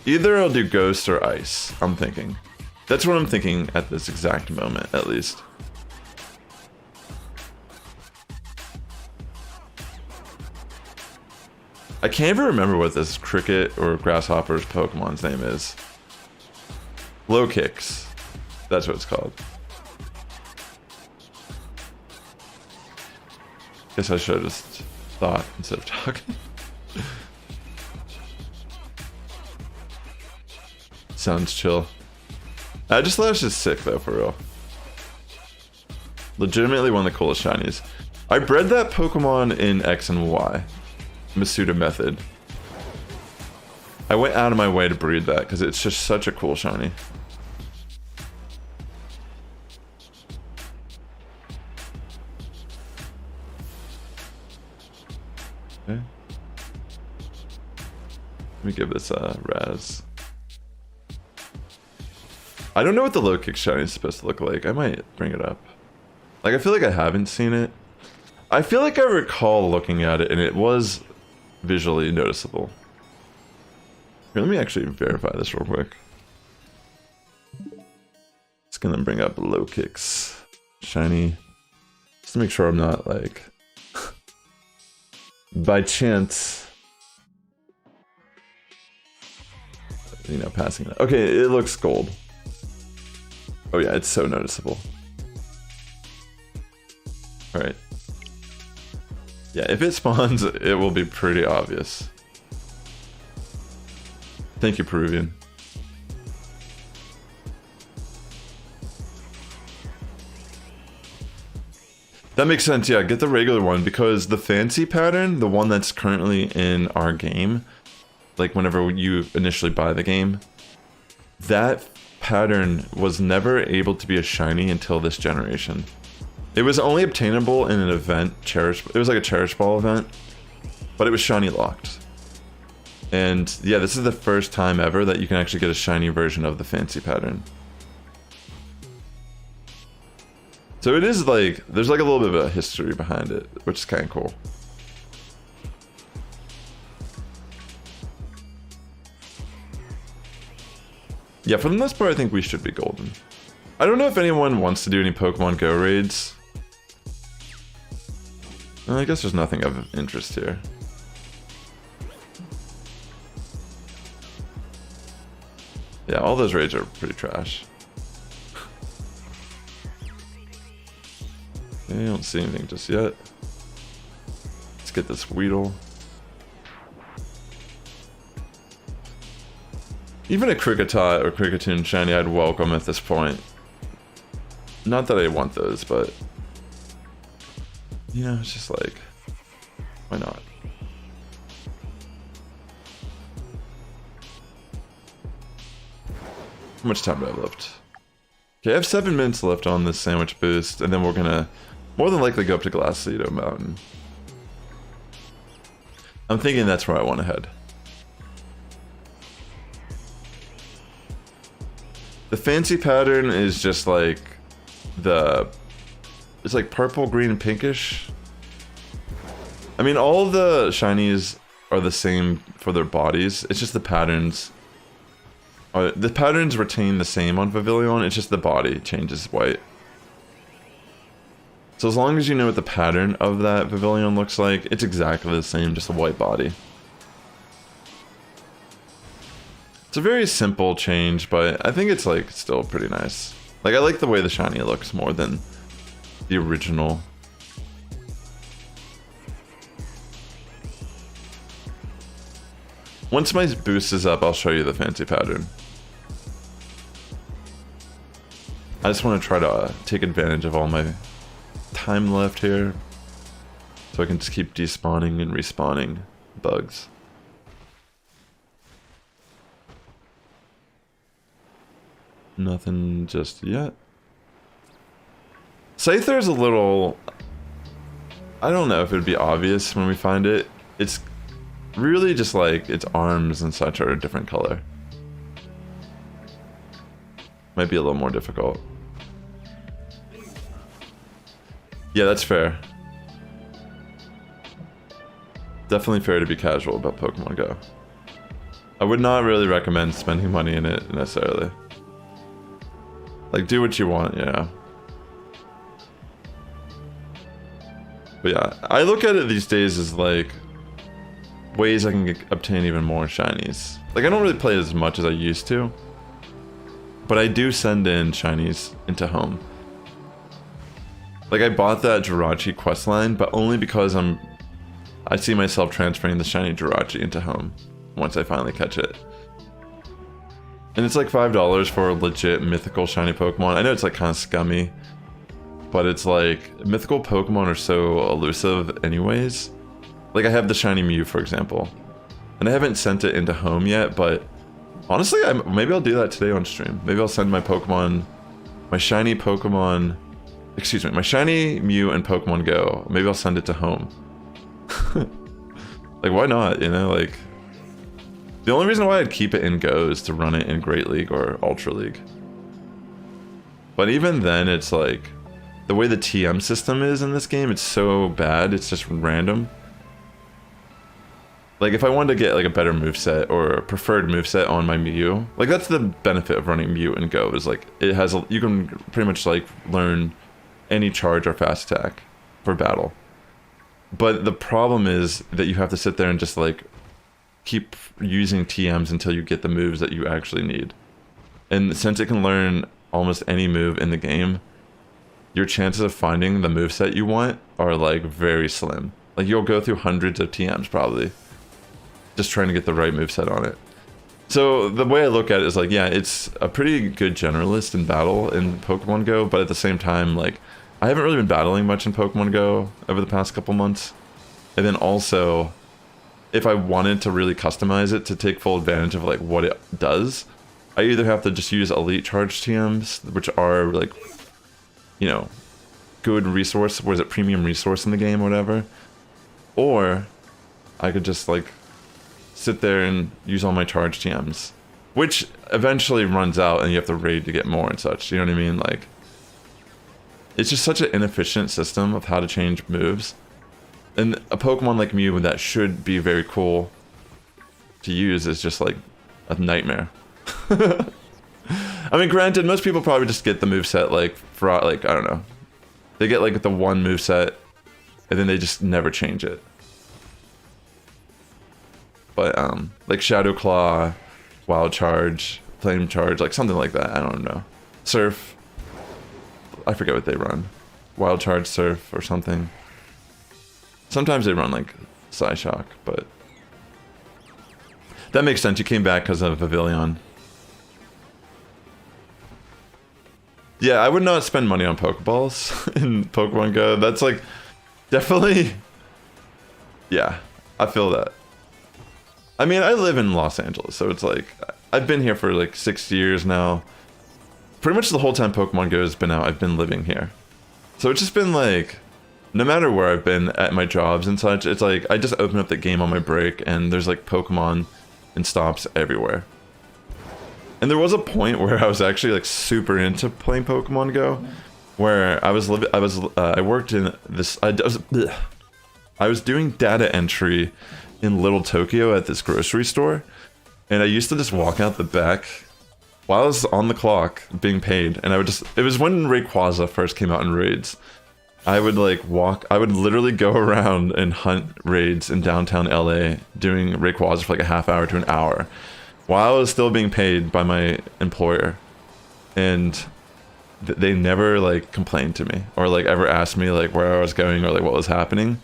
[SPEAKER 1] Either I'll do ghost or ice, I'm thinking. That's what I'm thinking at this exact moment, at least. I can't even remember what this cricket or grasshopper's Pokemon's name is. Low Kicks. That's what it's called. Guess I should have just thought instead of talking. Sounds chill. Aegislash is sick though, for real. Legitimately one of the coolest shinies. I bred that Pokemon in X and Y. Masuda method. I went out of my way to breed that because it's just such a cool shiny. Okay. Let me give this a Raz. I don't know what the low kick shiny is supposed to look like. I might bring it up. Like, I feel like I haven't seen it. I feel like I recall looking at it and it was visually noticeable. Here, let me actually verify this real quick. Just gonna bring up low kicks. Shiny. Just to make sure I'm not like by chance, you know, passing that. Okay, it looks gold. Oh yeah, it's so noticeable. Alright. Yeah, if it spawns, it will be pretty obvious. Thank you, Peruvian. That makes sense, yeah, get the regular one, because the fancy pattern, the one that's currently in our game, like whenever you initially buy the game, that pattern was never able to be a shiny until this generation. It was only obtainable in an event, it was like a Cherish Ball event, but it was shiny locked. And yeah, this is the first time ever that you can actually get a shiny version of the fancy pattern. So it is like, there's like a little bit of a history behind it, which is kind of cool. Yeah, for the most part, I think we should be golden. I don't know if anyone wants to do any Pokemon Go raids. Well, I guess there's nothing of interest here. Yeah, all those raids are pretty trash. I don't see anything just yet. Let's get this Weedle. Even a Kricketot or Kricketune shiny I'd welcome at this point. Not that I want those, but you know, it's just like, why not? How much time do I have left? Okay, I have 7 minutes left on this sandwich boost, and then we're gonna more than likely go up to Glacido Mountain. I'm thinking that's where I want to head. The fancy pattern is just like it's like purple, green, and pinkish. I mean, all of the shinies are the same for their bodies. It's just the patterns. The patterns retain the same on Vivillon. It's just the body changes white. So as long as you know what the pattern of that Vivillon looks like, it's exactly the same, just a white body. It's a very simple change, but I think it's like still pretty nice. Like, I like the way the shiny looks more than the original. Once my boost is up, I'll show you the fancy pattern. I just want to try to take advantage of all my time left here, so I can just keep despawning and respawning bugs. Nothing just yet. Scyther's a little, I don't know if it would be obvious when we find it. It's really just like its arms and such are a different color. Might be a little more difficult. Yeah, that's fair. Definitely fair to be casual about Pokemon Go. I would not really recommend spending money in it necessarily. Like, do what you want, yeah. But yeah, I look at it these days as like ways I can obtain even more shinies. Like, I don't really play as much as I used to, but I do send in shinies into home. Like, I bought that Jirachi questline, but only because I see myself transferring the shiny Jirachi into home once I finally catch it. And it's like $5 for a legit mythical shiny Pokemon. I know it's like kind of scummy, but it's like mythical Pokemon are so elusive anyways. Like, I have the shiny Mew, for example. And I haven't sent it into home yet, but honestly, maybe I'll do that today on stream. Maybe I'll send my Pokemon, my shiny Pokemon, excuse me, my shiny Mew and Pokemon Go. Maybe I'll send it to home. Like, why not, you know, like... The only reason why I'd keep it in Go is to run it in Great League or Ultra League. But even then, it's like... The way the TM system is in this game, it's so bad, it's just random. Like, if I wanted to get, like, a better moveset or a preferred moveset on my Mew, like, that's the benefit of running Mew and Go, is, like, it has, you can pretty much, like, learn any charge or fast attack for battle. But the problem is that you have to sit there and just, like, keep using TMs until you get the moves that you actually need. And since it can learn almost any move in the game, your chances of finding the moveset you want are, like, very slim. Like, you'll go through hundreds of TMs, probably, just trying to get the right moveset on it. So the way I look at it is like, yeah, it's a pretty good generalist in battle in Pokemon Go, but at the same time, like, I haven't really been battling much in Pokemon Go over the past couple months. And then also, if I wanted to really customize it to take full advantage of, like, what it does, I either have to just use Elite Charge TMs, which are, like, you know, good resource, what is it, premium resource in the game or whatever, or I could just, like, sit there and use all my charge TMs, which eventually runs out and you have to raid to get more and such, you know what I mean? Like, it's just such an inefficient system of how to change moves. And a Pokemon like Mew that should be very cool to use is just, like, a nightmare. I mean, granted, most people probably just get the moveset, like, I don't know. They get, like, the one moveset, and then they just never change it. But, like Shadow Claw, Wild Charge, Flame Charge, like something like that, I don't know. Surf, I forget what they run. Wild Charge, Surf, or something. Sometimes they run, like, Psyshock, but... That makes sense, you came back because of Vivillon. Yeah, I would not spend money on Pokeballs in Pokemon Go. That's, like, definitely... Yeah, I feel that. I mean, I live in Los Angeles, so it's like, I've been here for like 6 years now. Pretty much the whole time Pokemon Go has been out, I've been living here. So it's just been like, no matter where I've been at my jobs and such, it's like, I just open up the game on my break and there's like Pokemon and stops everywhere. And there was a point where I was actually like super into playing Pokemon Go, where I worked in this, I was doing data entry in Little Tokyo at this grocery store, and I used to just walk out the back while I was on the clock being paid, and I would just, it was when Rayquaza first came out in raids. I would like I would literally go around and hunt raids in downtown LA doing Rayquaza for like a half hour to an hour while I was still being paid by my employer, and they never like complained to me or like ever asked me like where I was going or like what was happening.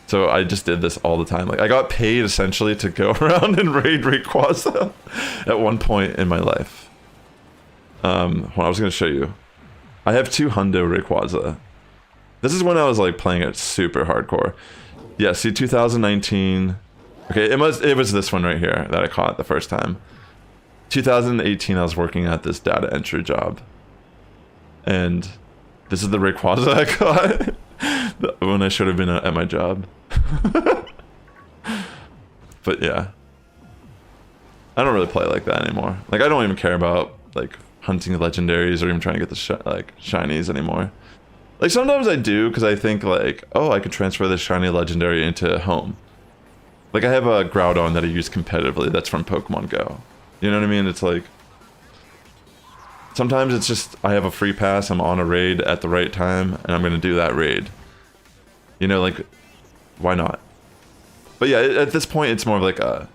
[SPEAKER 1] So I just did this all the time. Like, I got paid essentially to go around and raid Rayquaza at one point in my life. Well, I was gonna show you. I have 2 Hundo Rayquaza. This is when I was like playing it super hardcore. Yeah, see, 2019. Okay, it was this one right here that I caught the first time. 2018, I was working at this data entry job, and this is the Rayquaza I caught when I should have been at my job. But yeah, I don't really play like that anymore. Like, I don't even care about like hunting legendaries or even trying to get the shinies anymore. Like, sometimes I do because I think like, oh, I could transfer this shiny legendary into home. Like, I have a Groudon that I use competitively that's from Pokemon Go. You know what I mean? It's like, sometimes it's just, I have a free pass, I'm on a raid at the right time, and I'm gonna do that raid. You know, like, why not? But yeah, at this point, it's more of like a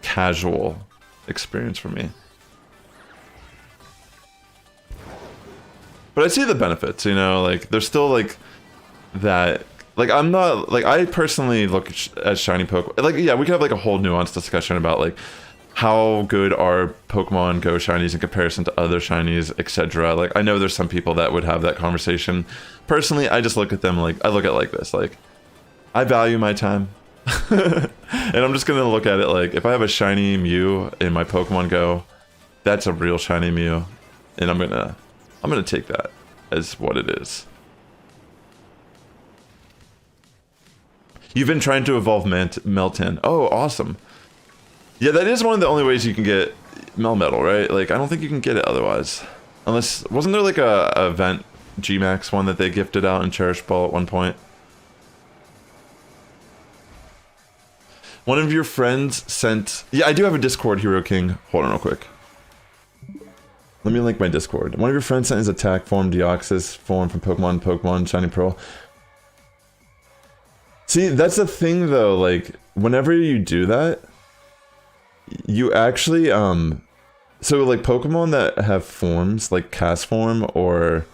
[SPEAKER 1] casual experience for me. But I see the benefits, you know, like, there's still like that, like, I'm not, like, I personally look at shiny Pokemon, like, yeah, we could have like a whole nuanced discussion about like, how good are Pokemon Go shinies in comparison to other shinies, etc. Like, I know there's some people that would have that conversation. Personally, I just look at them like, I look at it like this, like, I value my time. And I'm just gonna look at it like, if I have a shiny Mew in my Pokemon Go, that's a real shiny Mew, and I'm gonna take that as what it is. You've been trying to evolve Meltan. Oh, awesome. Yeah, that is one of the only ways you can get Melmetal, right? Like, I don't think you can get it otherwise. Unless, wasn't there like a event G-Max one that they gifted out in Cherish Ball at one point? One of your friends sent... Yeah, I do have a Discord, Hero King. Hold on real quick. Let me link my Discord. One of your friends sent his attack form, Deoxys form from Pokemon Shining Pearl. See, that's the thing though, like, whenever you do that, you actually, so like Pokemon that have forms, like Cast Form or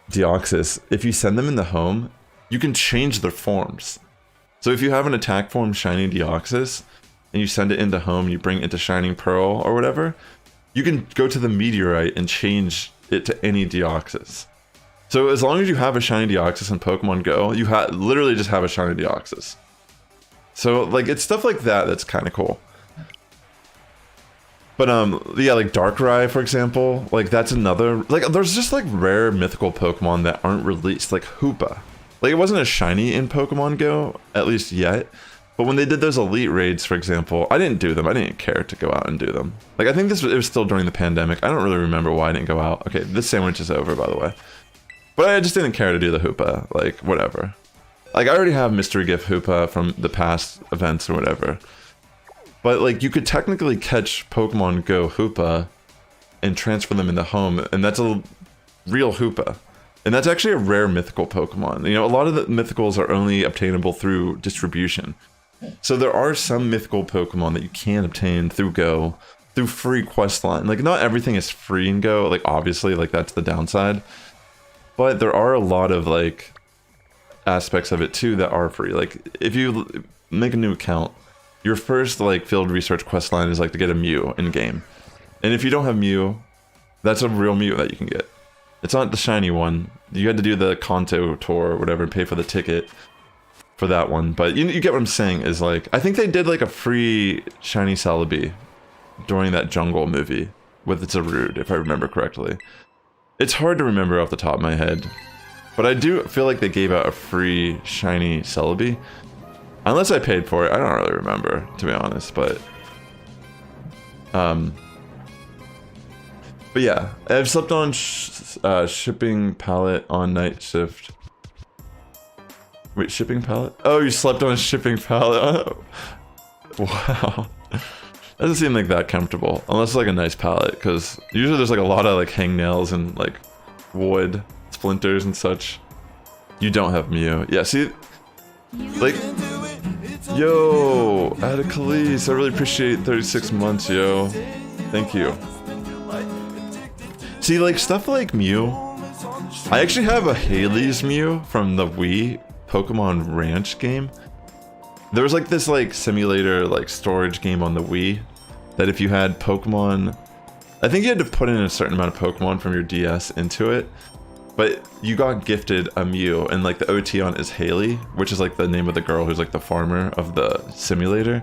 [SPEAKER 1] Deoxys, if you send them in the home, you can change their forms. So if you have an attack form Shiny Deoxys, and you send it into home, you bring it into Shining Pearl or whatever, you can go to the Meteorite and change it to any Deoxys. So as long as you have a Shiny Deoxys in Pokemon Go, you literally just have a Shiny Deoxys. So like, it's stuff like that that's kind of cool. But yeah, like Darkrai, for example, like that's another, like there's just like rare mythical Pokemon that aren't released, like Hoopa. Like it wasn't a shiny in Pokemon Go, at least yet. But when they did those elite raids, for example, I didn't do them. I didn't care to go out and do them. Like I think it was still during the pandemic. I don't really remember why I didn't go out. Okay, this sandwich is over, by the way. But I just didn't care to do the Hoopa, like whatever. Like I already have Mystery Gift Hoopa from the past events or whatever. But like you could technically catch Pokemon Go Hoopa and transfer them into home, and that's a real Hoopa. And that's actually a rare mythical Pokemon. You know, a lot of the mythicals are only obtainable through distribution. So there are some mythical Pokemon that you can obtain through Go, through free questline. Like not everything is free in Go, like obviously, like that's the downside. But there are a lot of like aspects of it too that are free. Like if you make a new account, your first like field research quest line is like to get a Mew in game. And if you don't have Mew, that's a real Mew that you can get. It's not the shiny one. You had to do the Kanto tour or whatever, pay for the ticket for that one. But you get what I'm saying is like, I think they did like a free shiny Celebi during that jungle movie with Zarude, if I remember correctly. It's hard to remember off the top of my head, but I do feel like they gave out a free shiny Celebi. Unless I paid for it, I don't really remember, to be honest, but yeah, I've slept on shipping pallet on night shift. Wait, shipping pallet? Oh, you slept on a shipping pallet? Oh. Wow. Doesn't seem like that comfortable, unless it's like a nice pallet, because usually there's like a lot of like hangnails and like wood, splinters and such. You don't have Mew. Yeah, see, like, yo, Adakalice, I really appreciate 36 months, yo. Thank you. See, like stuff like Mew, I actually have a Haley's Mew from the Wii Pokemon Ranch game. There was like this like simulator like storage game on the Wii that if you had Pokemon, I think you had to put in a certain amount of Pokemon from your DS into it, but you got gifted a Mew, and like the OT on it is Haley, which is like the name of the girl who's like the farmer of the simulator.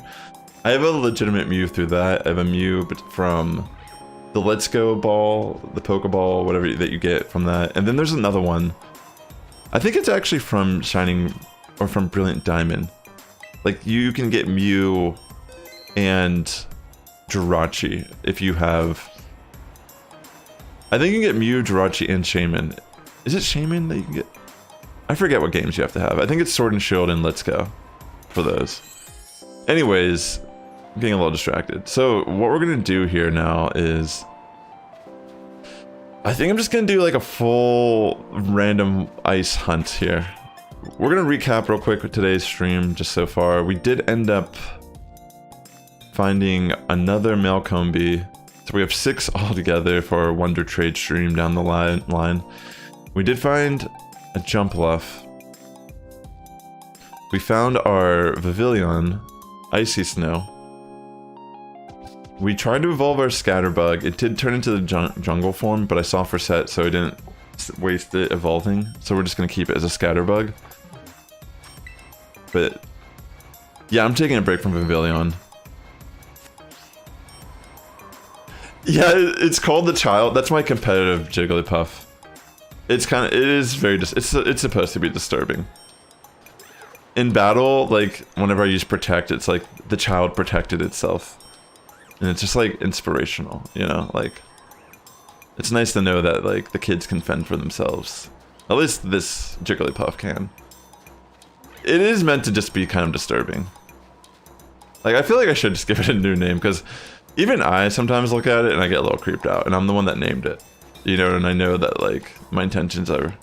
[SPEAKER 1] I have a legitimate Mew through that. I have a Mew from the Let's Go ball, the Pokeball, whatever that you get from that. And then there's another one. I think it's actually from Shining or from Brilliant Diamond. Like you can get Mew and Jirachi if you have. I think you can get Mew, Jirachi, and Shaman. Is it Shaman that you can get? I forget what games you have to have. I think it's Sword and Shield and Let's Go for those. Anyways, I'm getting a little distracted. So what we're gonna do here now is, I think I'm just gonna do like a full random ice hunt here. We're gonna recap real quick with today's stream just so far. We did end up finding another Malcombi. So we have 6 altogether for our Wonder Trade stream down the line. We did find a Jumpluff. We found our Vivillon, Icy Snow. We tried to evolve our Scatterbug. It did turn into the jungle form, but I saw for set, so I didn't waste it evolving. So we're just gonna keep it as a Scatterbug. But Yeah, I'm taking a break from Vivillon. Yeah, it's called the Child. That's my competitive Jigglypuff. It is very, it's supposed to be disturbing. In battle, like, whenever I use Protect, it's like the child protected itself. And it's just, like, inspirational, you know? Like, it's nice to know that, like, the kids can fend for themselves. At least this Jigglypuff can. It is meant to just be kind of disturbing. Like, I feel like I should just give it a new name, because even I sometimes look at it and I get a little creeped out, and I'm the one that named it. You know, and I know that, like, my intentions are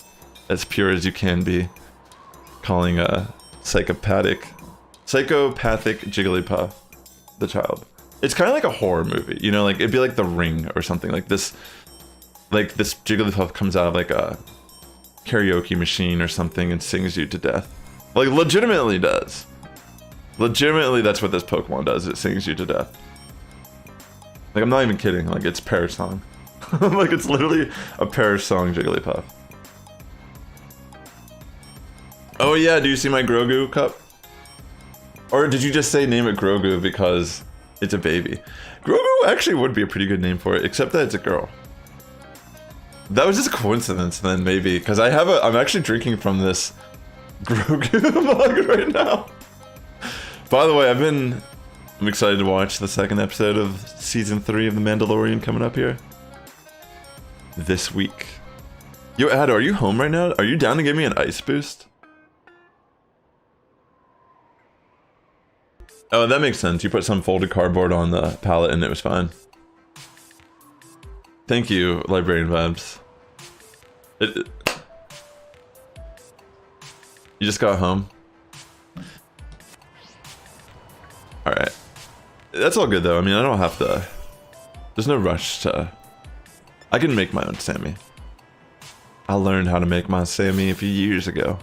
[SPEAKER 1] as pure as you can be. Calling a psychopathic Jigglypuff the Child. It's kind of like a horror movie, you know, like, it'd be like The Ring or something. Like this Jigglypuff comes out of, like, a karaoke machine or something and sings you to death. Like, legitimately does. Legitimately, that's what this Pokemon does. It sings you to death. Like, I'm not even kidding. Like, it's Perish Song. Like, it's literally a Perish Song Jigglypuff. Oh yeah, do you see my Grogu cup? Or did you just say name it Grogu because it's a baby? Grogu actually would be a pretty good name for it, except that it's a girl. That was just a coincidence then, maybe, because I'm actually drinking from this Grogu mug right now. By the way, I'm excited to watch the second episode of season 3 of The Mandalorian coming up here this week. Yo, Ado, are you home right now? Are you down to give me an ice boost? Oh, that makes sense. You put some folded cardboard on the pallet and it was fine. Thank you, Librarian Vibes. You just got home? Alright. That's all good though. I mean, I don't have to... There's no rush to... I can make my own Sammy. I learned how to make my Sammy a few years ago.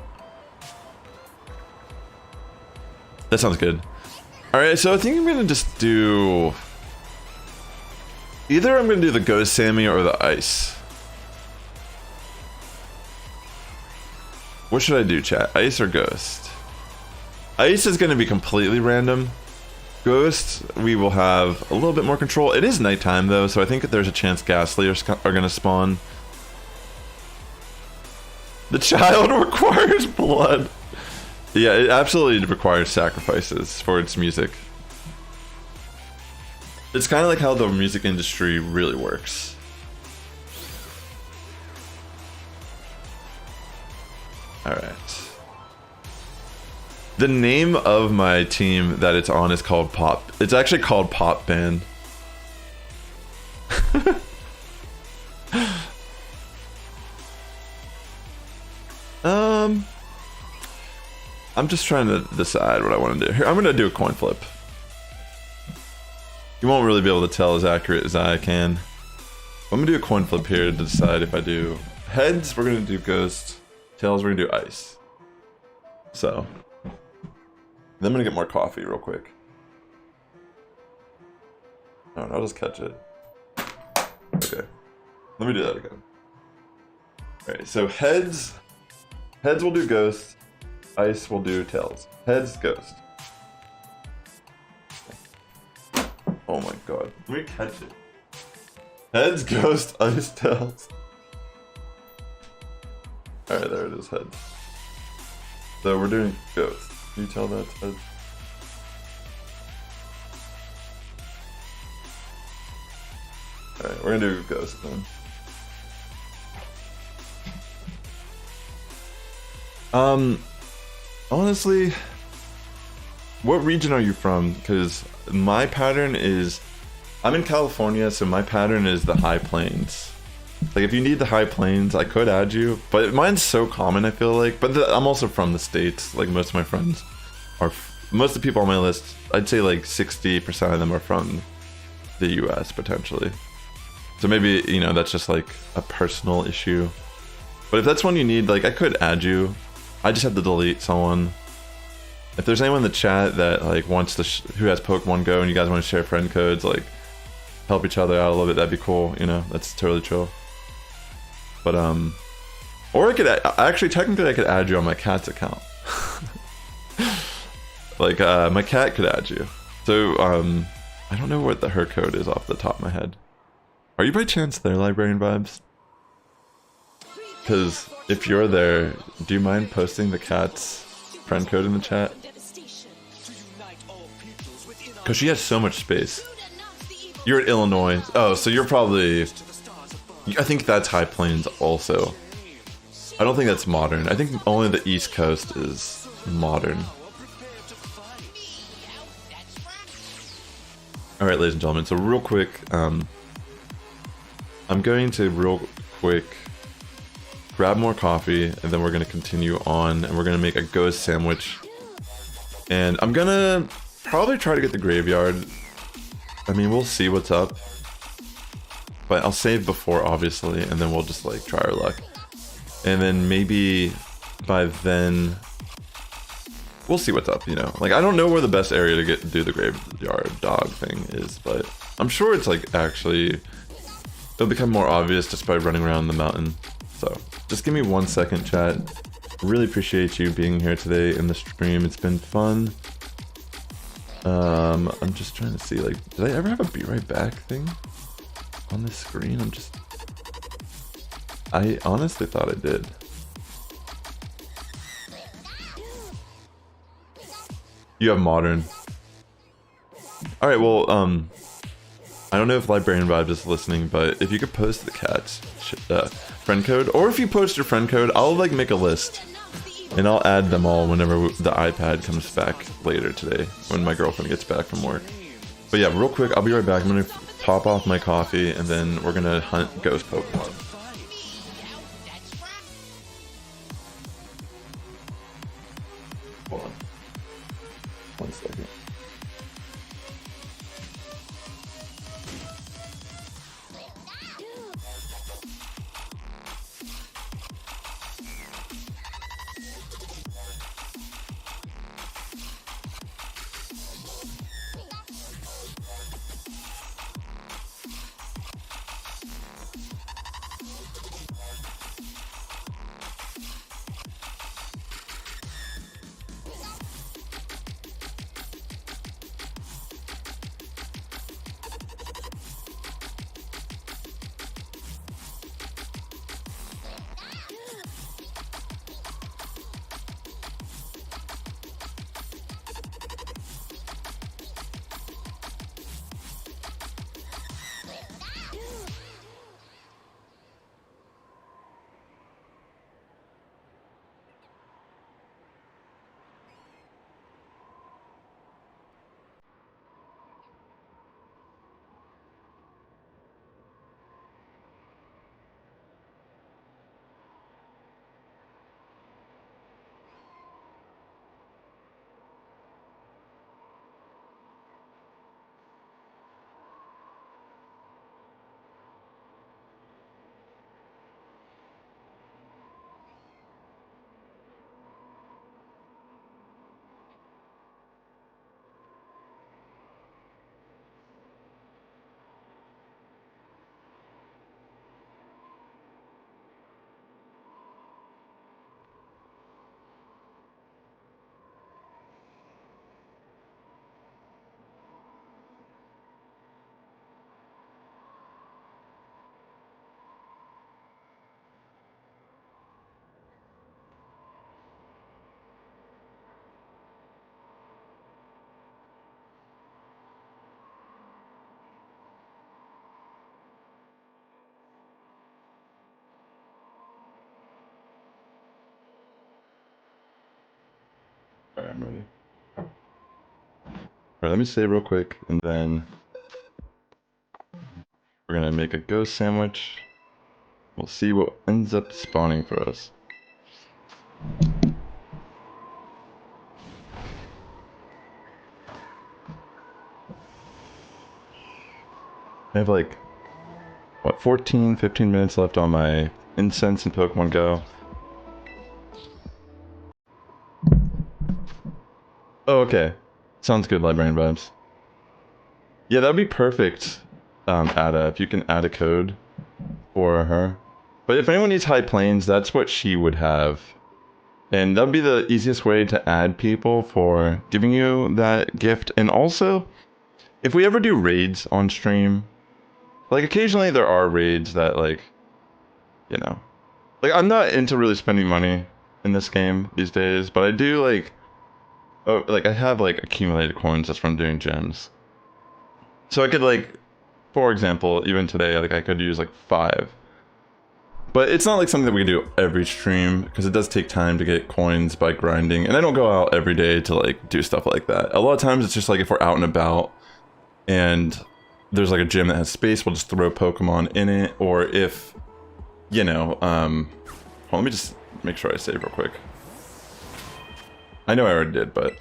[SPEAKER 1] That sounds good. Alright, so I think I'm gonna just do... Either I'm gonna do the Ghost Sammy or the Ice. What should I do, chat? Ice or Ghost? Ice is gonna be completely random. Ghost, we will have a little bit more control. It is nighttime though, so I think there's a chance Ghastly are gonna spawn. The child requires blood. Yeah, it absolutely requires sacrifices for its music. It's kind of like how the music industry really works. Alright. The name of my team that it's on is called Pop. It's actually called Pop Band. I'm just trying to decide what I want to do. Here, I'm going to do a coin flip. You won't really be able to tell as accurate as I can. I'm going to do a coin flip here to decide if I do heads, we're going to do Ghost. Tails, we're going to do Ice. So, then I'm going to get more coffee real quick. Oh, I'll just catch it. Okay. Let me do that again. Alright, so heads will do Ghost. Ice will do Tails. Heads, Ghost. Oh my god. Let me catch it. Heads, Ghost, Ice, Tails. Alright, there it is, Heads. So we're doing Ghost. Can you tell that's Heads? Alright, we're gonna do Ghost then. Honestly, what region are you from? Because my pattern is, I'm in California, so my pattern is the High Plains. Like, if you need the High Plains, I could add you, but mine's so common, I feel like. But I'm also from the States, like most of my friends are, most of the people on my list, I'd say like 60% of them are from the US, potentially. So maybe, you know, that's just like a personal issue. But if that's one you need, like, I could add you. I just have to delete someone. If there's anyone in the chat that like wants to, who has Pokemon Go and you guys want to share friend codes, like help each other out a little bit, that'd be cool. You know, that's totally chill. But or I could actually technically I could add you on my cat's account. Like, my cat could add you. So, I don't know what her code is off the top of my head. Are you by chance there, Librarian Vibes? Because if you're there, do you mind posting the cat's friend code in the chat? Because she has so much space. You're at Illinois. Oh, so you're probably... I think that's High Plains also. I don't think that's modern. I think only the East Coast is modern. Alright, ladies and gentlemen, so real quick, I'm going to real quick grab more coffee, and then we're going to continue on, and we're going to make a ghost sandwich. And I'm going to probably try to get the graveyard. I mean, we'll see what's up. But I'll save before, obviously, and then we'll just, like, try our luck. And then maybe by then... we'll see what's up, you know. Like, I don't know where the best area to do the graveyard dog thing is, but I'm sure it's, like, actually... it'll become more obvious just by running around the mountain. So, just give me 1 second, chat. Really appreciate you being here today in the stream. It's been fun. I'm just trying to see, like, did I ever have a be right back thing on this screen? I honestly thought I did. You have modern. Alright, well, I don't know if Librarian Vibe is listening, but if you could post the cat's friend code, or if you post your friend code, I'll like make a list. And I'll add them all whenever the iPad comes back later today, when my girlfriend gets back from work. But yeah, real quick, I'll be right back. I'm gonna top off my coffee, and then we're gonna hunt ghost Pokemon. Hold on. 1 second. Alright, I'm ready. Alright, let me say real quick, and then we're gonna make a ghost sandwich. We'll see what ends up spawning for us. I have like, what, 14, 15 minutes left on my incense in Pokemon Go. Oh, okay. Sounds good, Librarian Vibes. Yeah, that'd be perfect, Ada, if you can add a code for her. But if anyone needs High Plains, that's what she would have. And that'd be the easiest way to add people for giving you that gift. And also, if we ever do raids on stream, like occasionally there are raids that like, you know, like I'm not into really spending money in this game these days, but I do like, oh, like I have like accumulated coins just from doing gems. So I could like, for example, even today, like I could use like 5. But it's not like something that we can do every stream, because it does take time to get coins by grinding. And I don't go out every day to like do stuff like that. A lot of times it's just like if we're out and about and there's like a gym that has space, we'll just throw Pokemon in it. Or if, you know, hold on, let me just make sure I save real quick. I know I already did, but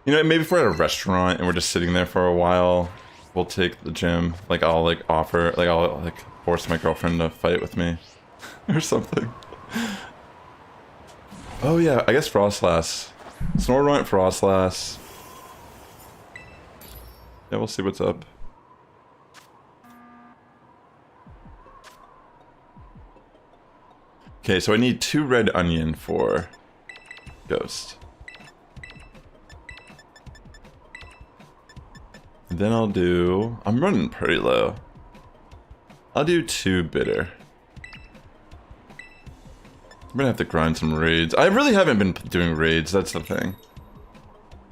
[SPEAKER 1] you know, maybe if we're at a restaurant and we're just sitting there for a while, we'll take the gym. Like I'll like offer, like I'll like force my girlfriend to fight with me or something. Oh yeah, I guess Froslass. Snorunt, Froslass. Yeah, we'll see what's up. Okay, so I need 2 red onion for Ghost. Then I'll do... I'm running pretty low. I'll do 2 bitter. I'm gonna have to grind some raids. I really haven't been doing raids, that's the thing.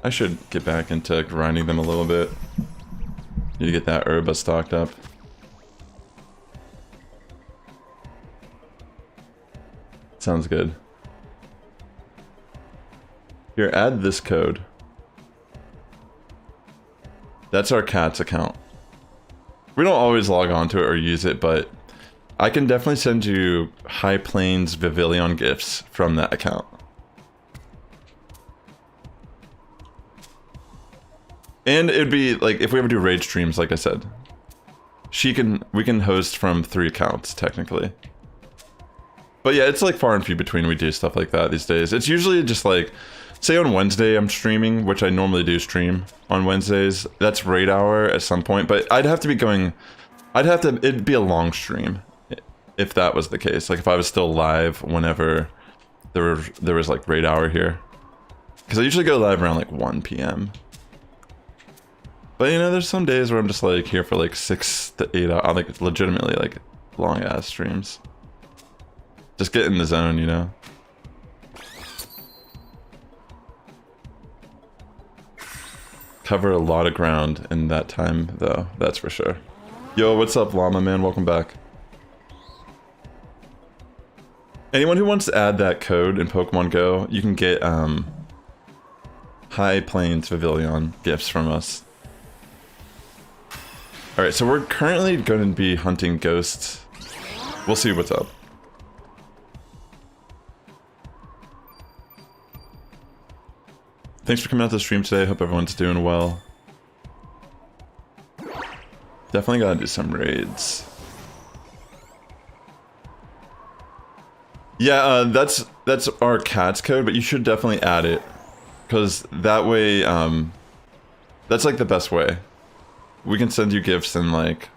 [SPEAKER 1] I should get back into grinding them a little bit. Need to get that herba stocked up. Sounds good. Here, add this code. That's our cat's account. We don't always log on to it or use it, but I can definitely send you High Plains Vivillon gifts from that account. And it'd be like, if we ever do raid streams, like I said, we can host from 3 accounts, technically. But yeah, it's like far and few between we do stuff like that these days. It's usually just like, say on Wednesday I'm streaming, which I normally do stream on Wednesdays. That's raid hour at some point, but I'd have to be going, it'd be a long stream if that was the case. Like if I was still live whenever there was like raid hour here. Because I usually go live around like 1 p.m. But you know, there's some days where I'm just like here for like 6 to 8 hours, like legitimately like long ass streams. Just get in the zone, you know? Cover a lot of ground in that time, though, that's for sure. Yo, what's up, Llama Man? Welcome back. Anyone who wants to add that code in Pokemon Go, you can get High Plains Vivillon gifts from us. Alright, so we're currently going to be hunting ghosts. We'll see what's up. Thanks for coming out to the stream today. Hope everyone's doing well. Definitely gotta do some raids. Yeah, that's our cat's code, but you should definitely add it. Because that way, that's like the best way. We can send you gifts and like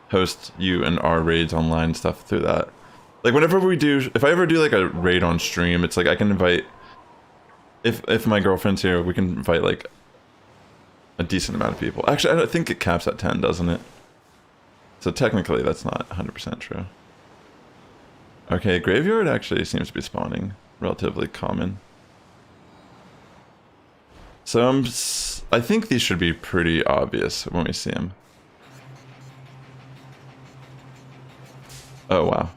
[SPEAKER 1] host you and our raids online and stuff through that. Like whenever we do, if I ever do like a raid on stream, it's like I can invite, if my girlfriend's here, we can invite like a decent amount of people. Actually, I think it caps at 10, doesn't it? So technically that's not 100% true. Okay, graveyard actually seems to be spawning relatively common. So I think these should be pretty obvious when we see them. Oh wow.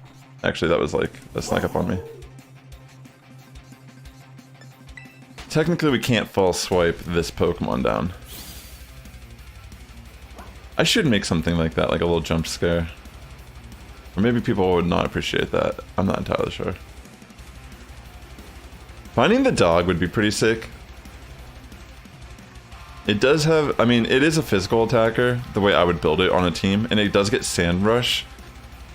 [SPEAKER 1] Actually that was like, that snuck up on me. Technically we can't false swipe this Pokemon down. I should make something like that, like a little jump scare. Or maybe people would not appreciate that. I'm not entirely sure. Finding the dog would be pretty sick. It does have, I mean, it is a physical attacker, the way I would build it on a team, and it does get Sand Rush.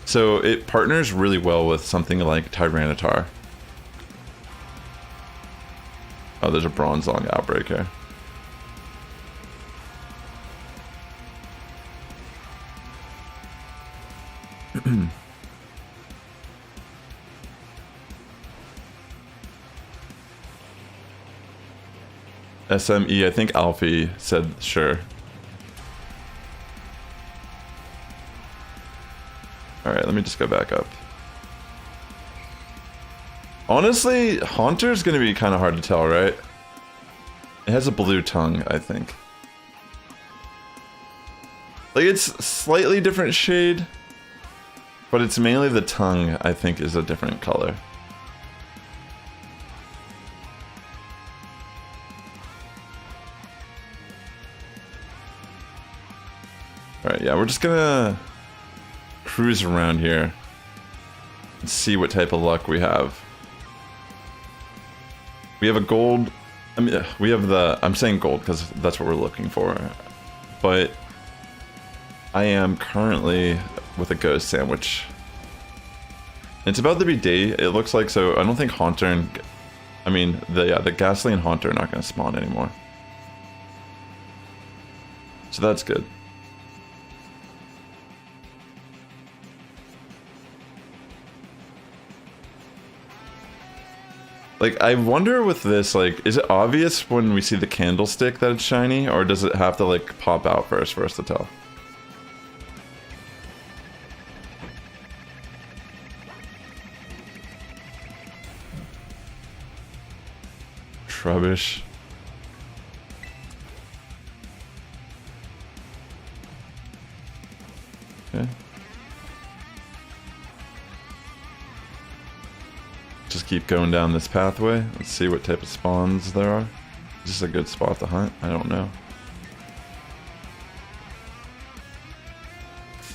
[SPEAKER 1] So it partners really well with something like Tyranitar. Oh, there's a Bronzong outbreak here. SME, I think Alfie said sure. Alright, let me just go back up. Honestly, Haunter's gonna be kind of hard to tell, right? It has a blue tongue, I think. Like, it's slightly different shade, but it's mainly the tongue, I think, is a different color. Alright, yeah, we're just gonna cruise around here and see what type of luck we have. We have a gold, I mean, we have the, I'm saying gold because that's what we're looking for, but I am currently with a ghost sandwich. It's about to be day, it looks like, so I don't think Haunter and, I mean, the Ghastly and Haunter are not going to spawn anymore. So that's good. Like, I wonder with this, like, is it obvious when we see the candlestick that it's shiny, or does it have to, like, pop out first for us to tell? Rubbish. Okay. Just keep going down this pathway. Let's see what type of spawns there are. Is this a good spot to hunt? I don't know.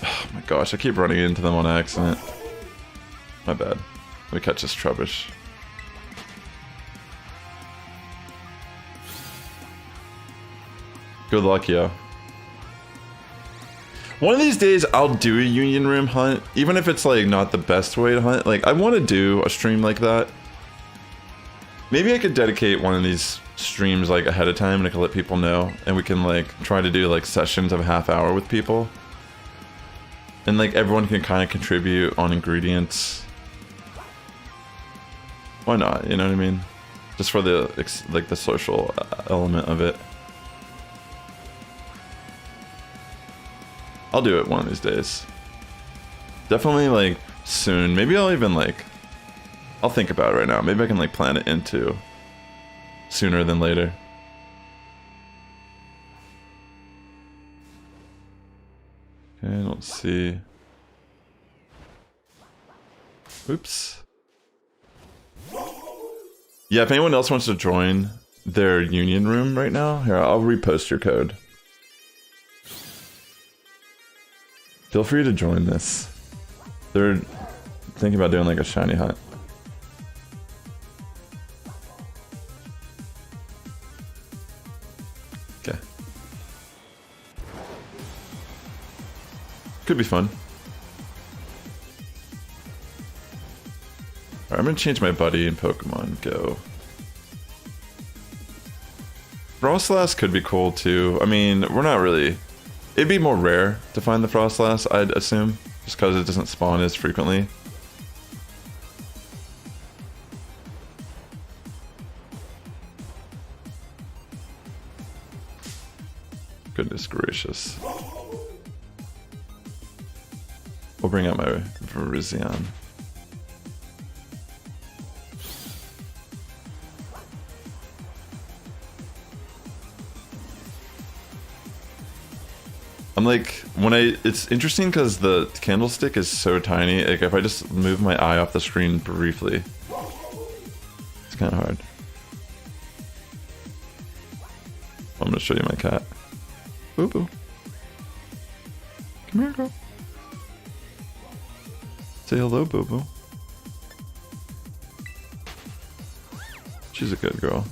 [SPEAKER 1] Oh my gosh, I keep running into them on accident. My bad. Let me catch this Trubbish. Good luck, yo. One of these days, I'll do a Union Room hunt, even if it's like not the best way to hunt. Like, I want to do a stream like that. Maybe I could dedicate one of these streams like ahead of time and I can let people know, and we can like try to do like sessions of a half hour with people. And like everyone can kind of contribute on ingredients. Why not? You know what I mean? Just for the like the social element of it. I'll do it one of these days. Definitely like soon. Maybe I'll even like, I'll think about it right now. Maybe I can like plan it into sooner than later. Okay, let's see. Oops. Yeah, if anyone else wants to join their Union Room right now, here, I'll repost your code. Feel free to join this. They're thinking about doing like a shiny hunt. Okay. Could be fun. Alright, I'm gonna change my buddy in Pokemon Go. Froslass could be cool too. I mean, we're not really... It'd be more rare to find the Froslass, I'd assume, just because it doesn't spawn as frequently. Goodness gracious. We'll bring out my Virizion. I'm like, it's interesting because the candlestick is so tiny, like if I just move my eye off the screen briefly, it's kind of hard. I'm gonna show you my cat. Boo boo. Come here, girl. Say hello, boo boo. She's a good girl.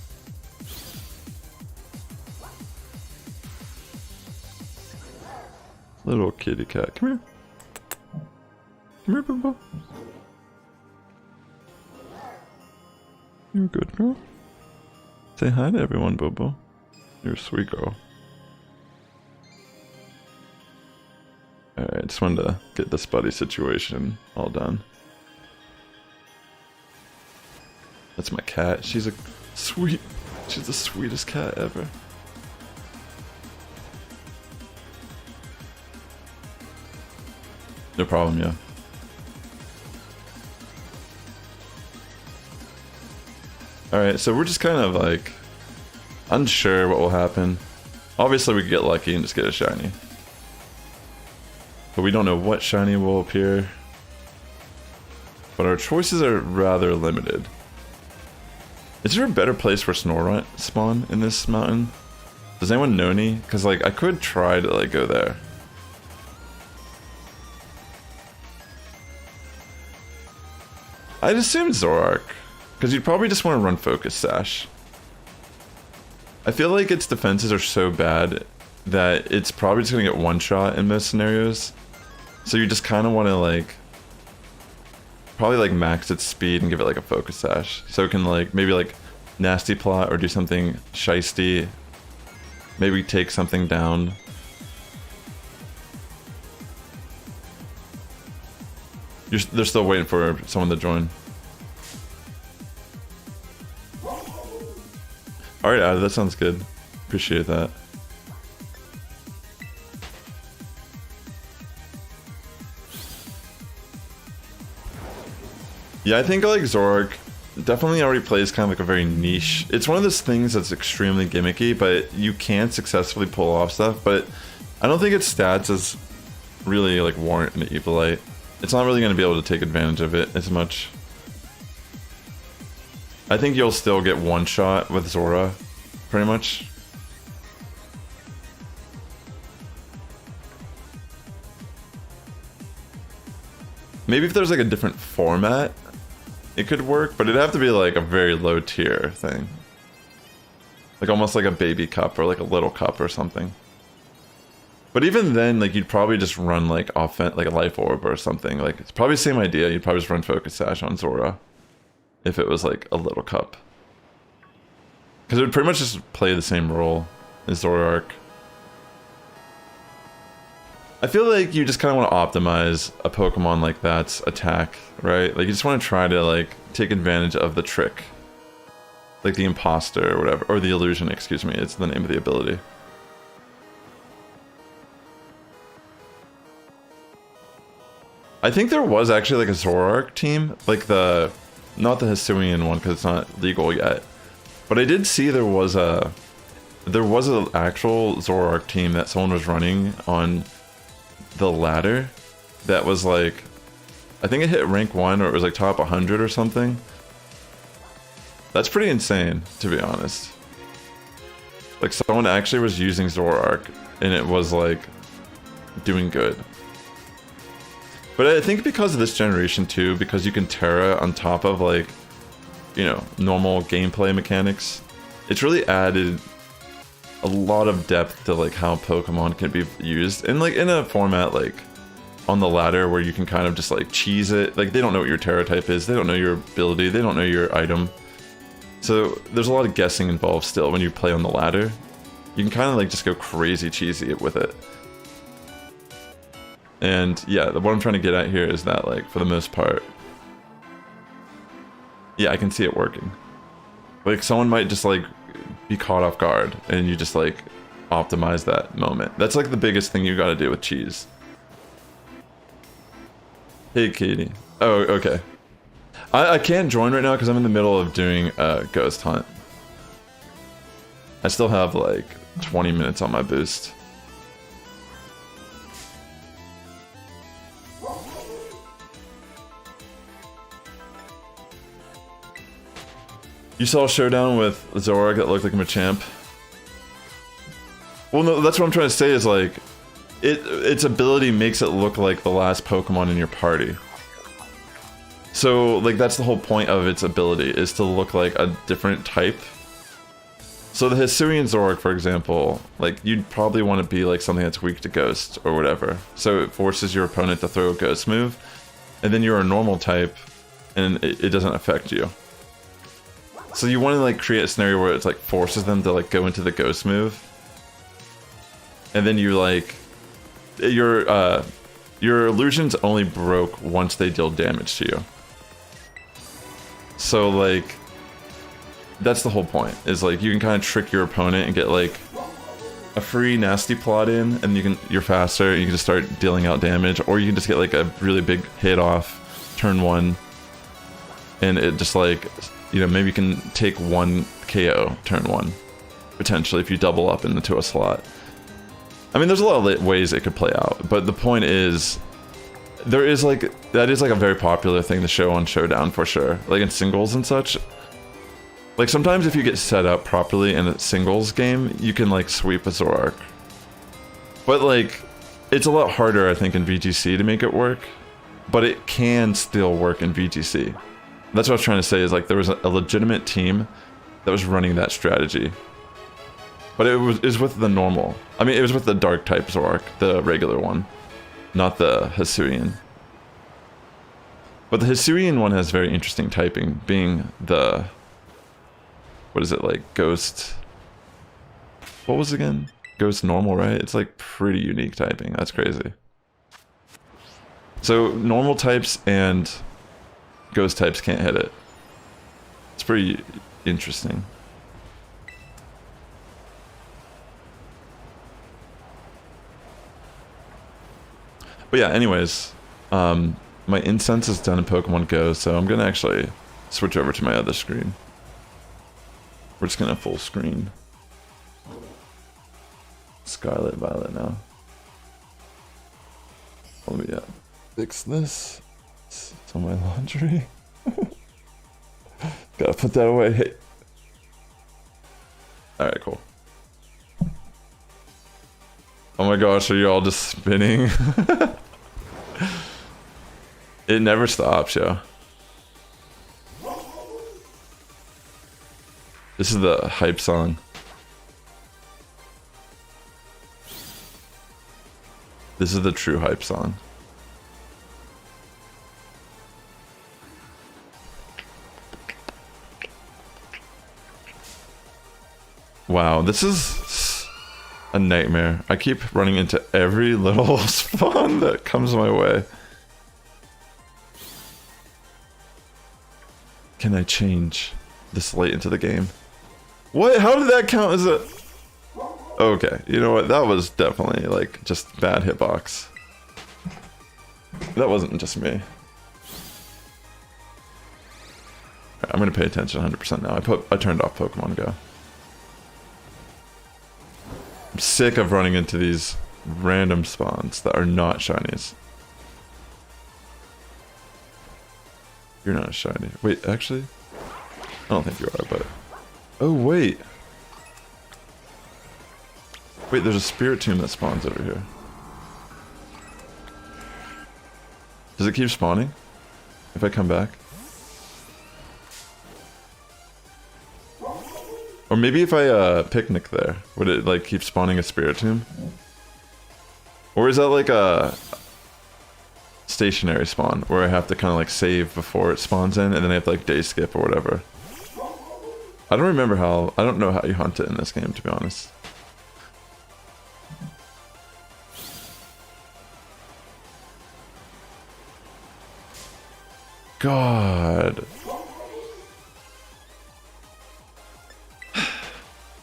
[SPEAKER 1] Little kitty cat, come here. Come here, boo boo. You're a good girl. Say hi to everyone, boo boo. You're a sweet girl. Alright, just wanted to get this buddy situation all done. That's my cat. She's a sweet She's the sweetest cat ever. No problem, yeah. Alright, so we're just kind of like unsure what will happen. Obviously we could get lucky and just get a shiny. But we don't know what shiny will appear. But our choices are rather limited. Is there a better place for Snorunt spawn in this mountain? Does anyone know any? Because like I could try to like go there. I'd assume Zoroark, because you'd probably just want to run Focus Sash. I feel like its defenses are so bad that it's probably just going to get one shot in most scenarios. So you just kind of want to like, probably like max its speed and give it like a Focus Sash. So it can like, maybe like Nasty Plot or do something shisty. Maybe take something down. They're still waiting for someone to join. Alright, Ada, that sounds good. Appreciate that. Yeah, I think like Zoroark definitely already plays kind of like a very niche. It's one of those things that's extremely gimmicky, but you can successfully pull off stuff, but I don't think its stats is really like warrant an Evilite. It's not really going to be able to take advantage of it as much. I think you'll still get one shot with Zora, pretty much. Maybe if there's like a different format, it could work, but it'd have to be like a very low tier thing. Like almost like a baby cup or like a little cup or something. But even then, like you'd probably just run like like a Life Orb or something. Like it's probably the same idea. You'd probably just run Focus Sash on Zora if it was like a little cup. Because it would pretty much just play the same role as Zoroark. I feel like you just kind of want to optimize a Pokemon like that's attack, right? Like you just want to try to like take advantage of the trick. Like the Imposter or whatever, or the Illusion, excuse me, it's the name of the ability. I think there was actually like a Zoroark team, like not the Hisuian one because it's not legal yet. But I did see there was an actual Zoroark team that someone was running on the ladder that was like, I think it hit rank 1 or it was like top 100 or something. That's pretty insane, to be honest. Like someone actually was using Zoroark and it was like doing good. But I think because of this generation too, because you can Terra on top of like, you know, normal gameplay mechanics, it's really added a lot of depth to like how Pokemon can be used. And like in a format like on the ladder where you can kind of just like cheese it. Like they don't know what your Terra type is, they don't know your ability, they don't know your item. So there's a lot of guessing involved still when you play on the ladder. You can kind of like just go crazy cheesy with it. And yeah, what I'm trying to get at here is that like for the most part, yeah, I can see it working. Like someone might just like be caught off guard and you just like optimize that moment. That's like the biggest thing you got to do with cheese. Hey Katie. Oh, okay. I can't join right now because I'm in the middle of doing a ghost hunt. I still have like 20 minutes on my boost. You saw a showdown with Zoroark that looked like a Machamp? Well, no, that's what I'm trying to say is like, its ability makes it look like the last Pokemon in your party. So, like, that's the whole point of its ability, is to look like a different type. So the Hisuian Zoroark, for example, like, you'd probably want to be like something that's weak to Ghost or whatever. So it forces your opponent to throw a Ghost move, and then you're a normal type, and it doesn't affect you. So you want to like create a scenario where it's like forces them to like go into the Ghost move, and then you like your illusions only broke once they deal damage to you. So like that's the whole point. Is like you can kind of trick your opponent and get like a free nasty plot in, and you're faster. And you can just start dealing out damage, or you can just get like a really big hit off turn 1, and it just like, you know, maybe you can take 1 KO turn 1 potentially if you double up into a slot. I mean, there's a lot of ways it could play out, but the point is, that is like a very popular thing to show on Showdown for sure, like in singles and such. Like sometimes if you get set up properly in a singles game, you can like sweep a Zoroark. But like, it's a lot harder I think in VGC to make it work, but it can still work in VGC. That's what I was trying to say, is like there was a legitimate team that was running that strategy. But it was with the normal. I mean, it was with the dark type Zoroark, the regular one, not the Hisuian. But the Hisuian one has very interesting typing, being the, what is it, like ghost, what was it again? Ghost normal, right? It's like pretty unique typing. That's crazy. So normal types and ghost types can't hit it. It's pretty interesting. But yeah, anyways, my incense is done in Pokemon Go, so I'm gonna actually switch over to my other screen. We're just gonna full screen Scarlet Violet now. Let me fix this. It's on my laundry. Gotta put that away. Hey. Alright, cool. Oh my gosh, are you all just spinning? It never stops, yo. This is the hype song. This is the true hype song. Wow, this is a nightmare. I keep running into every little spawn that comes my way. Can I change this late into the game? What? How did that count as a... Okay, you know what? That was definitely like just bad hitbox. That wasn't just me. I'm gonna pay attention 100% now. I turned off Pokemon Go. I'm sick of running into these random spawns that are not shinies. You're not a shiny. Wait, actually? I don't think you are, but... Oh, wait! Wait, there's a spirit tomb that spawns over here. Does it keep spawning? If I come back? Or maybe if I picnic there, would it like keep spawning a spirit tomb? Or is that like a stationary spawn where I have to kind of like save before it spawns in, and then I have to like day skip or whatever? I don't remember how, I don't know how you hunt it in this game, to be honest. God.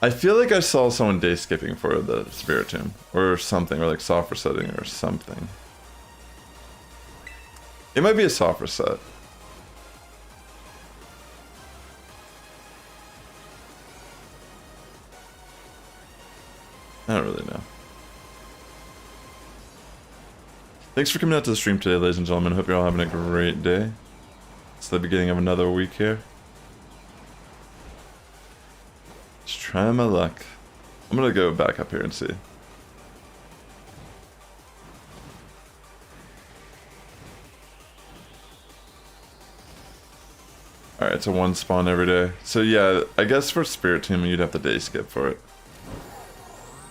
[SPEAKER 1] I feel like I saw someone day skipping for the spirit tomb or something, or like soft resetting or something. It might be a soft reset. I don't really know. Thanks for coming out to the stream today, ladies and gentlemen. Hope you're all having a great day. It's the beginning of another week here. Just trying my luck. I'm gonna go back up here and see. Alright, it's a one spawn every day. So yeah, I guess for Spirit Tomb you'd have to day skip for it.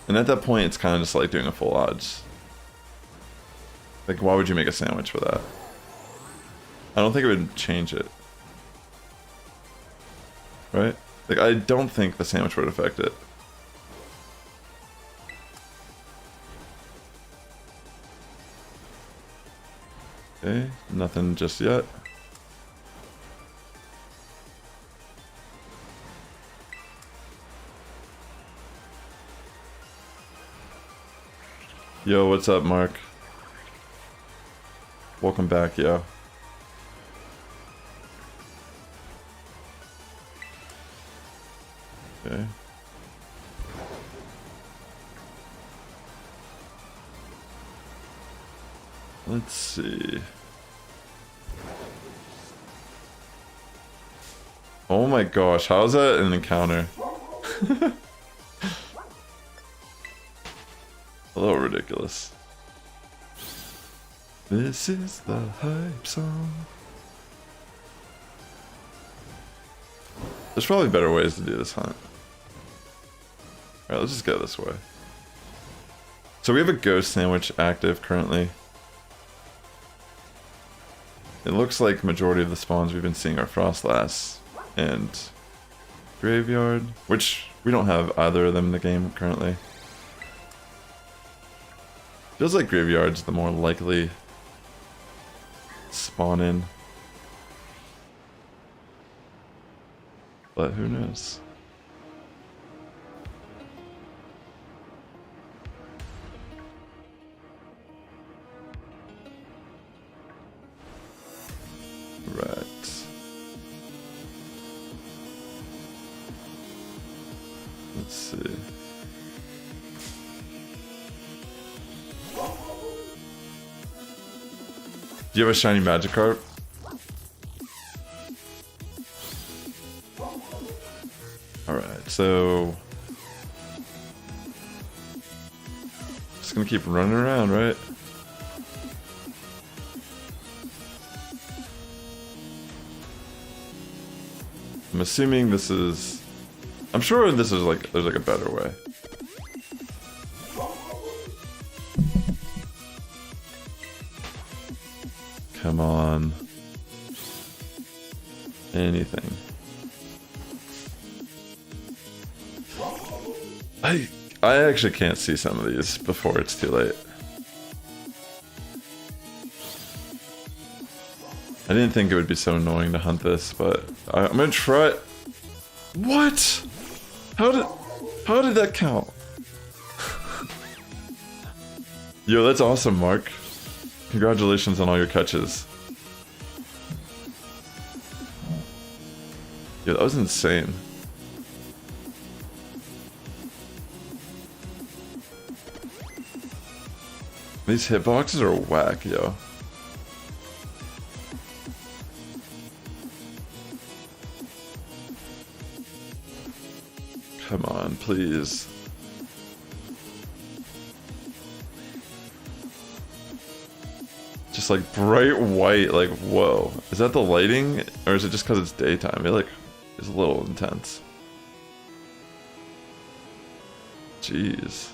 [SPEAKER 1] And at that point it's kind of just like doing a full odds. Like, why would you make a sandwich for that? I don't think it would change it. Right? Like, I don't think the sandwich would affect it. Okay, nothing just yet. Yo, what's up, Mark? Welcome back, yo. Okay. Let's see. Oh my gosh, how is that an encounter? A little ridiculous. This is the hype song. There's probably better ways to do this hunt. Alright, let's just go this way. So we have a ghost sandwich active currently. It looks like majority of the spawns we've been seeing are Froslass and Graveyard, which we don't have either of them in the game currently. Feels like Graveyard's the more likely spawn in. But who knows? Right. Let's see. Do you have a shiny Magikarp? Alright, so... just gonna keep running around, right? I'm assuming this is... I'm sure this is like... there's like a better way. Come on. Anything. I actually can't see some of these before it's too late. I didn't think it would be so annoying to hunt this, but I'm gonna try it. What? How did that count? Yo, that's awesome, Mark. Congratulations on all your catches. Yeah, that was insane. These hitboxes are whack, yo. Come on, please. Just like bright white, like whoa. Is that the lighting? Or is it just because it's daytime? It like is a little intense. Jeez.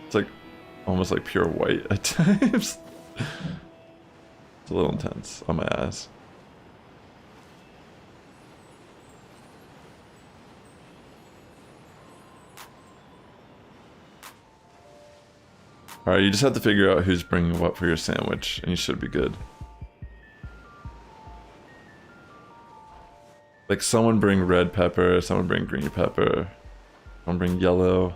[SPEAKER 1] It's like almost like pure white at times. It's a little intense on my eyes. Alright, you just have to figure out who's bringing what for your sandwich, and you should be good. Like, someone bring red pepper, someone bring green pepper, someone bring yellow.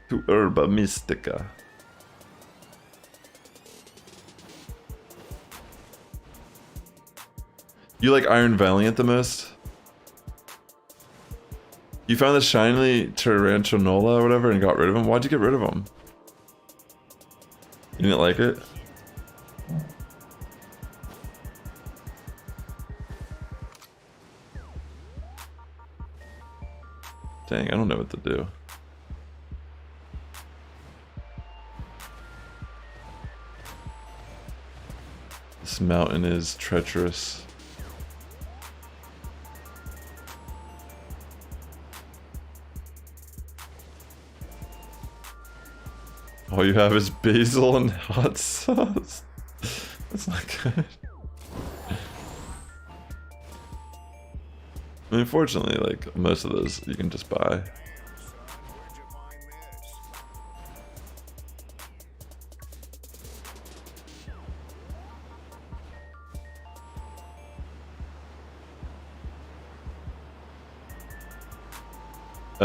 [SPEAKER 1] To Herba Mystica. You like Iron Valiant the most? You found the shiny Tarantanola or whatever and got rid of him? Why'd you get rid of him? You didn't like it? Dang, I don't know what to do. This mountain is treacherous. All you have is basil and hot sauce. That's not good. I mean, unfortunately, like, most of those you can just buy.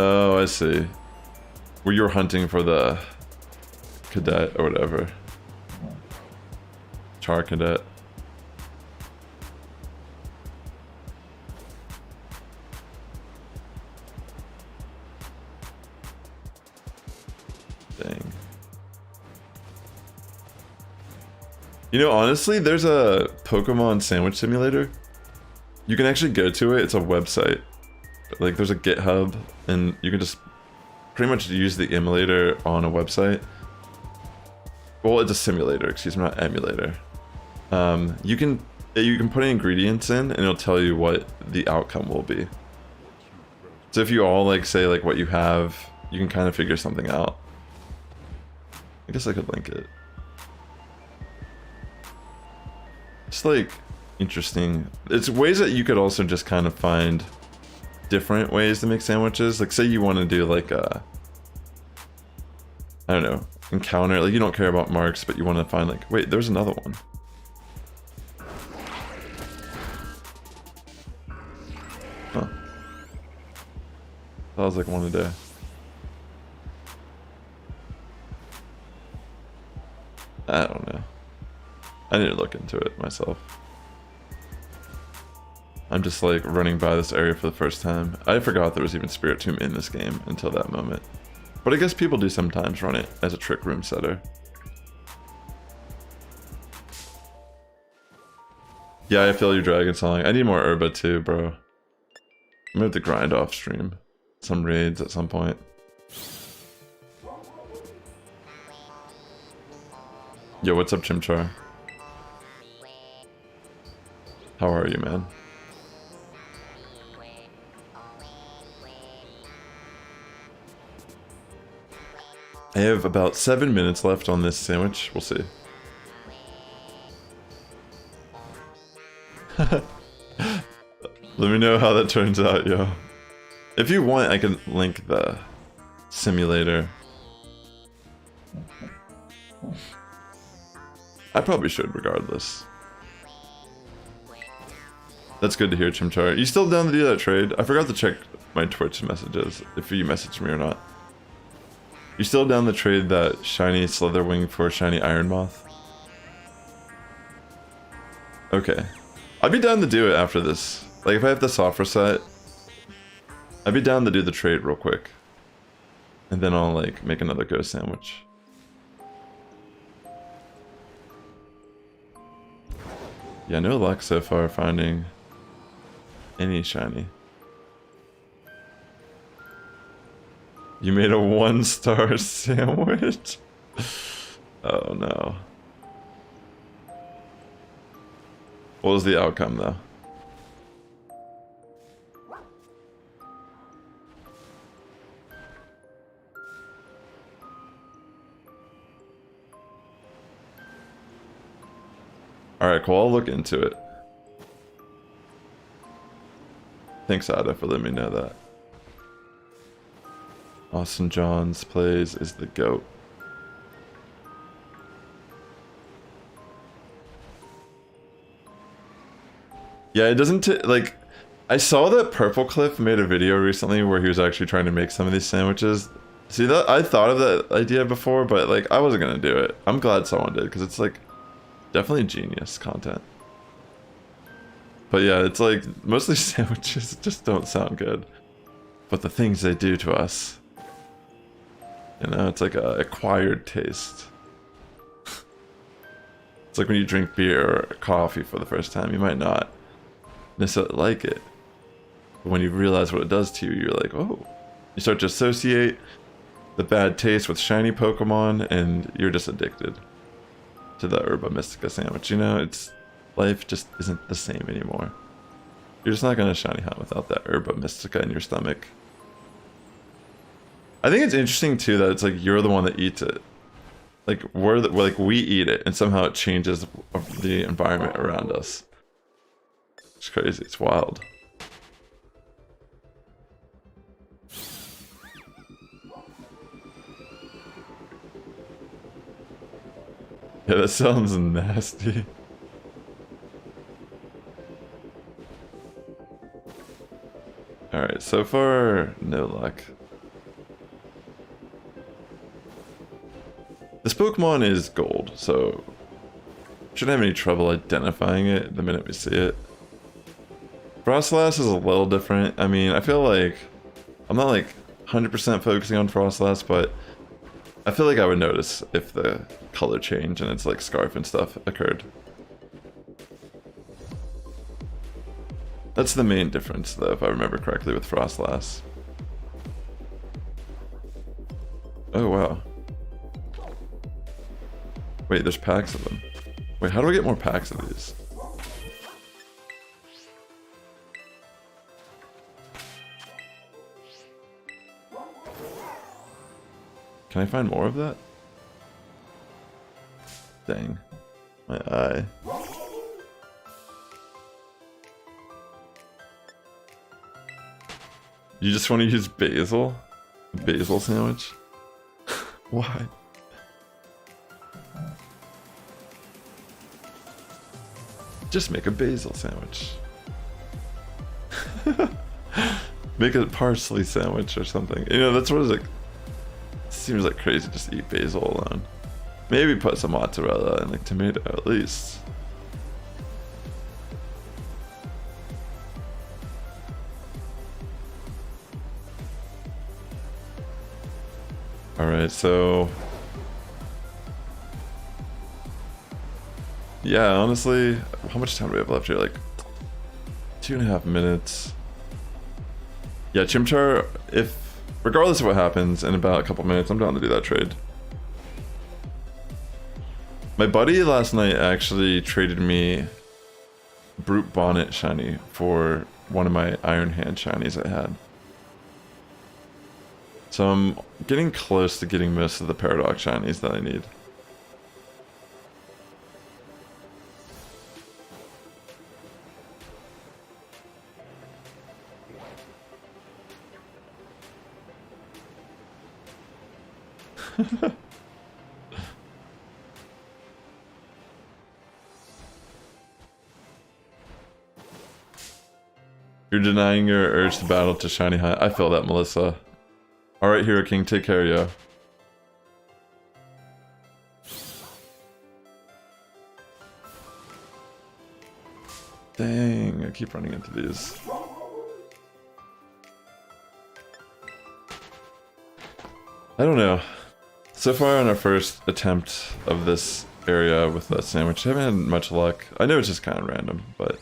[SPEAKER 1] Oh, I see. Where you were hunting for the cadet or whatever. Char cadet. Dang. You know, honestly, there's a Pokemon sandwich simulator. You can actually go to it. It's a website. Like, there's a GitHub, and you can just pretty much use the emulator on a website. Well, it's a simulator, excuse me, not emulator. You can put ingredients in, and it'll tell you what the outcome will be. So if you all like say like what you have, you can kind of figure something out. I guess I could link it. It's like interesting. It's ways that you could also just kind of find different ways to make sandwiches. Like say you want to do like a, I don't know, encounter. Like you don't care about marks, but you want to find like, wait, there's another one. Huh. That was like one a day. I don't know. I need to look into it myself. I'm just like running by this area for the first time. I forgot there was even Spiritomb in this game until that moment. But I guess people do sometimes run it as a trick room setter. Yeah, I feel you, Dragon Song. I need more Herba too, bro. I'm gonna have to grind off stream. Some raids at some point. Yo, what's up, Chimchar? How are you, man? I have about 7 minutes left on this sandwich. We'll see. Let me know how that turns out, yo. If you want, I can link the simulator. I probably should, regardless. That's good to hear, Chimchar. You still down to do that trade? I forgot to check my Twitch messages, if you messaged me or not. You still down the trade that shiny Slitherwing for shiny Iron Moth? Okay. I'd be down to do it after this. Like, if I have the Sassifrass set, I'd be down to do the trade real quick. And then I'll, like, make another ghost sandwich. Yeah, no luck so far finding any shiny. You made a 1-star sandwich? Oh no. What was the outcome though? Alright, cool. I'll look into it. Thanks, Ada, for letting me know that. Austin Johns plays is the GOAT. Yeah, it doesn't like, I saw that Purple Cliff made a video recently where he was actually trying to make some of these sandwiches. See, that I thought of that idea before, but like I wasn't gonna do it. I'm glad someone did because it's like definitely genius content. But yeah, it's like mostly sandwiches just don't sound good. But the things they do to us, you know, it's like a acquired taste. It's like when you drink beer or coffee for the first time, you might not necessarily like it. But when you realize what it does to you, you're like, oh. You start to associate the bad taste with shiny Pokemon, and you're just addicted to the Herba Mystica sandwich. You know, it's life just isn't the same anymore. You're just not gonna shiny hunt without that Herba Mystica in your stomach. I think it's interesting too that it's like you're the one that eats it. Like we eat it, and somehow it changes the environment around us. It's crazy. It's wild. Yeah, that sounds nasty. Alright, so far, no luck. This Pokemon is gold, so shouldn't have any trouble identifying it the minute we see it. Froslass is a little different. I mean, I feel like I'm not like 100% focusing on Froslass, but I feel like I would notice if the color change and its like scarf and stuff occurred. That's the main difference, though, if I remember correctly, with Froslass. Oh, wow. Wait, there's packs of them. Wait, how do I get more packs of these? Can I find more of that? Dang. My eye. You just want to use basil? Basil sandwich? Why? Just make a basil sandwich. Make a parsley sandwich or something. You know, that's what it's like. Seems like crazy just to eat basil alone. Maybe put some mozzarella and like tomato at least. Alright, so yeah, honestly, how much time do we have left here? Like 2.5 minutes. Yeah, Chimchar, regardless of what happens in about a couple minutes, I'm down to do that trade. My buddy last night actually traded me Brute Bonnet shiny for one of my Iron Hand shinies I had. So I'm getting close to getting most of the Paradox shinies that I need. You're denying your urge to battle to shiny high. I feel that, Melissa. Alright, Hero King, take care, yo. Dang, I keep running into these. I don't know. So far on our first attempt of this area with that sandwich, I haven't had much luck. I know it's just kind of random, but...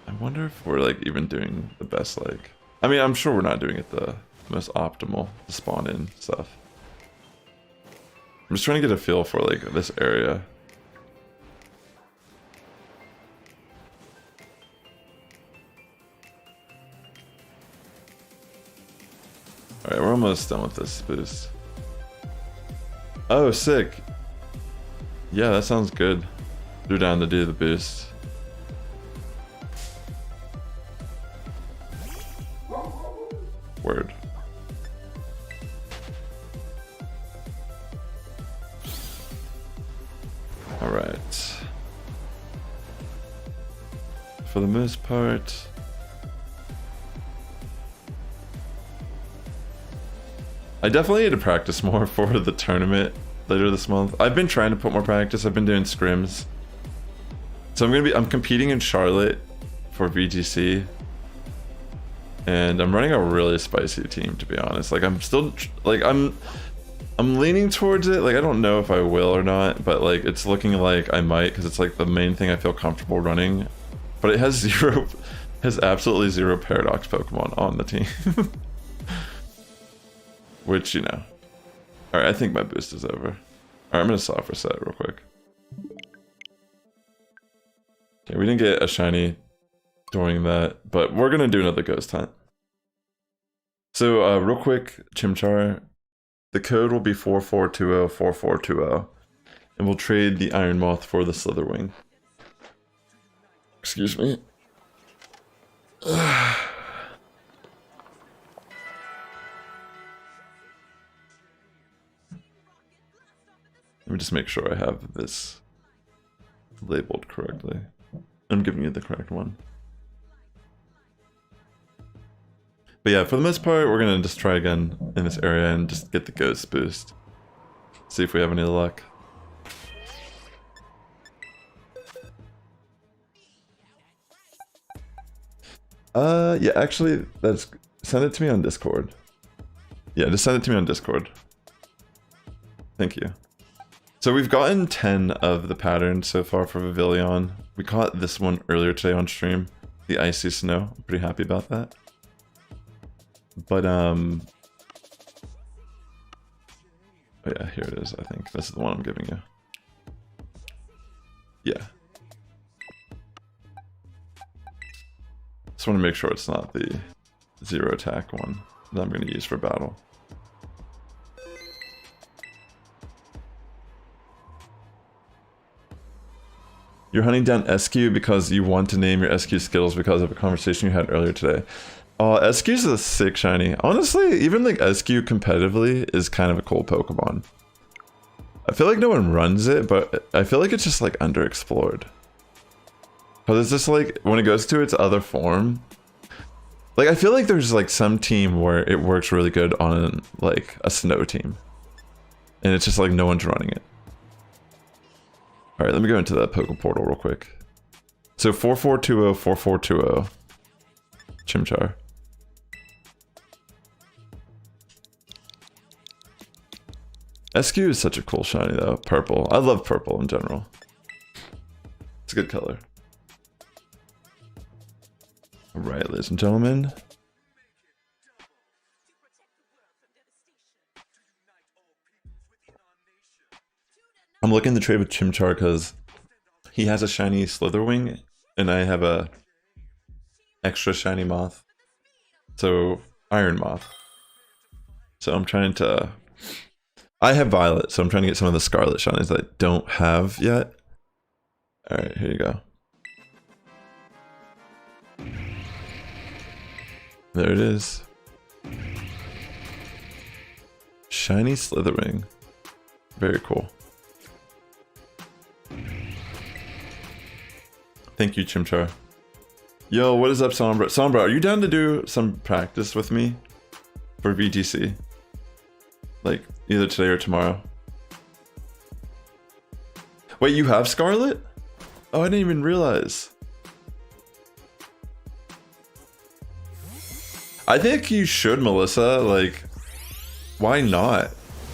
[SPEAKER 1] I wonder if we're like even doing the best, like... I mean, I'm sure we're not doing it the most optimal to spawn in stuff. I'm just trying to get a feel for like this area. Alright, we're almost done with this boost. Oh, sick. Yeah, that sounds good. You're down to do the boost. Word. Alright. For the most part... I definitely need to practice more for the tournament later this month. I've been trying to put more practice. I've been doing scrims. So I'm competing in Charlotte for VGC. And I'm running a really spicy team, to be honest. Like I'm still like I'm leaning towards it. Like I don't know if I will or not, but like it's looking like I might, because it's like the main thing I feel comfortable running. But it has absolutely zero Paradox Pokemon on the team. Which, you know. Alright, I think my boost is over. Alright, I'm gonna soft reset real quick. Okay, we didn't get a shiny during that, but we're gonna do another ghost hunt. So, real quick, Chimchar, the code will be 44204420, and we'll trade the Iron Moth for the Slitherwing. Excuse me. Let me just make sure I have this labeled correctly. I'm giving you the correct one. But yeah, for the most part, we're gonna just try again in this area and just get the ghost boost. See if we have any luck. Yeah, actually, send it to me on Discord. Yeah, just send it to me on Discord. Thank you. So we've gotten 10 of the patterns so far for Vivillon. We caught this one earlier today on stream, the Icy Snow. I'm pretty happy about that. But, oh yeah, here it is, I think. This is the one I'm giving you. Yeah. Just want to make sure it's not the 0 attack one that I'm going to use for battle. You're hunting down SQ because you want to name your SQ skills because of a conversation you had earlier today. SQ's a sick shiny. Honestly, even like SQ competitively is kind of a cool Pokemon. I feel like no one runs it, but I feel like it's just like underexplored. Because it's just like, when it goes to its other form, like I feel like there's like some team where it works really good on like a snow team. And it's just like no one's running it. Alright, let me go into that Poke Portal real quick. So 4420, 4420. Chimchar. SQ is such a cool shiny though. Purple. I love purple in general. It's a good color. Alright, ladies and gentlemen. I'm looking to trade with Chimchar because he has a shiny Slitherwing and I have a extra shiny Moth. So, Iron Moth. So I'm trying to... I have Violet, so I'm trying to get some of the Scarlet shinies that I don't have yet. Alright, here you go. There it is. Shiny Slitherwing. Very cool. Thank you, Chimchar. Yo, what is up, Sombra? Sombra, are you down to do some practice with me for VGC? Like, either today or tomorrow. Wait, you have Scarlet? Oh, I didn't even realize. I think you should, Melissa. Like, why not?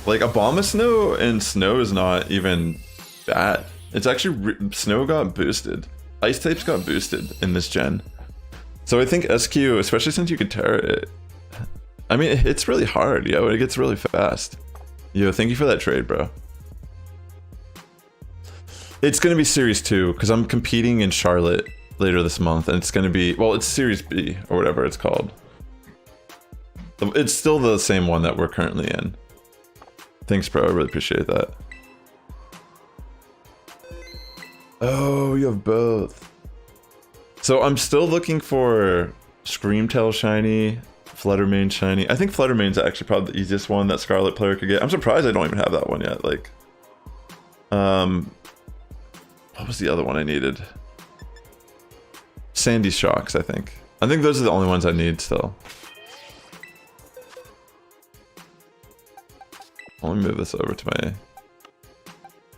[SPEAKER 1] Like, Abomasnow and Snow is not even bad. It's actually, Snow got boosted. Ice types got boosted in this gen. So I think SQ, especially since you could Terra it, I mean, it hits really hard, yo. It gets really fast. Yo, thank you for that trade, bro. It's gonna be Series 2, because I'm competing in Charlotte later this month, and it's gonna be, well, it's Series B, or whatever it's called. It's still the same one that we're currently in. Thanks, bro. I really appreciate that. Oh, you have both. So I'm still looking for Screamtail shiny, Fluttermane shiny. I think Fluttermane's actually probably the easiest one that Scarlet player could get. I'm surprised I don't even have that one yet. Like, what was the other one I needed? Sandy Shocks, I think. I think those are the only ones I need still. Let me move this over to my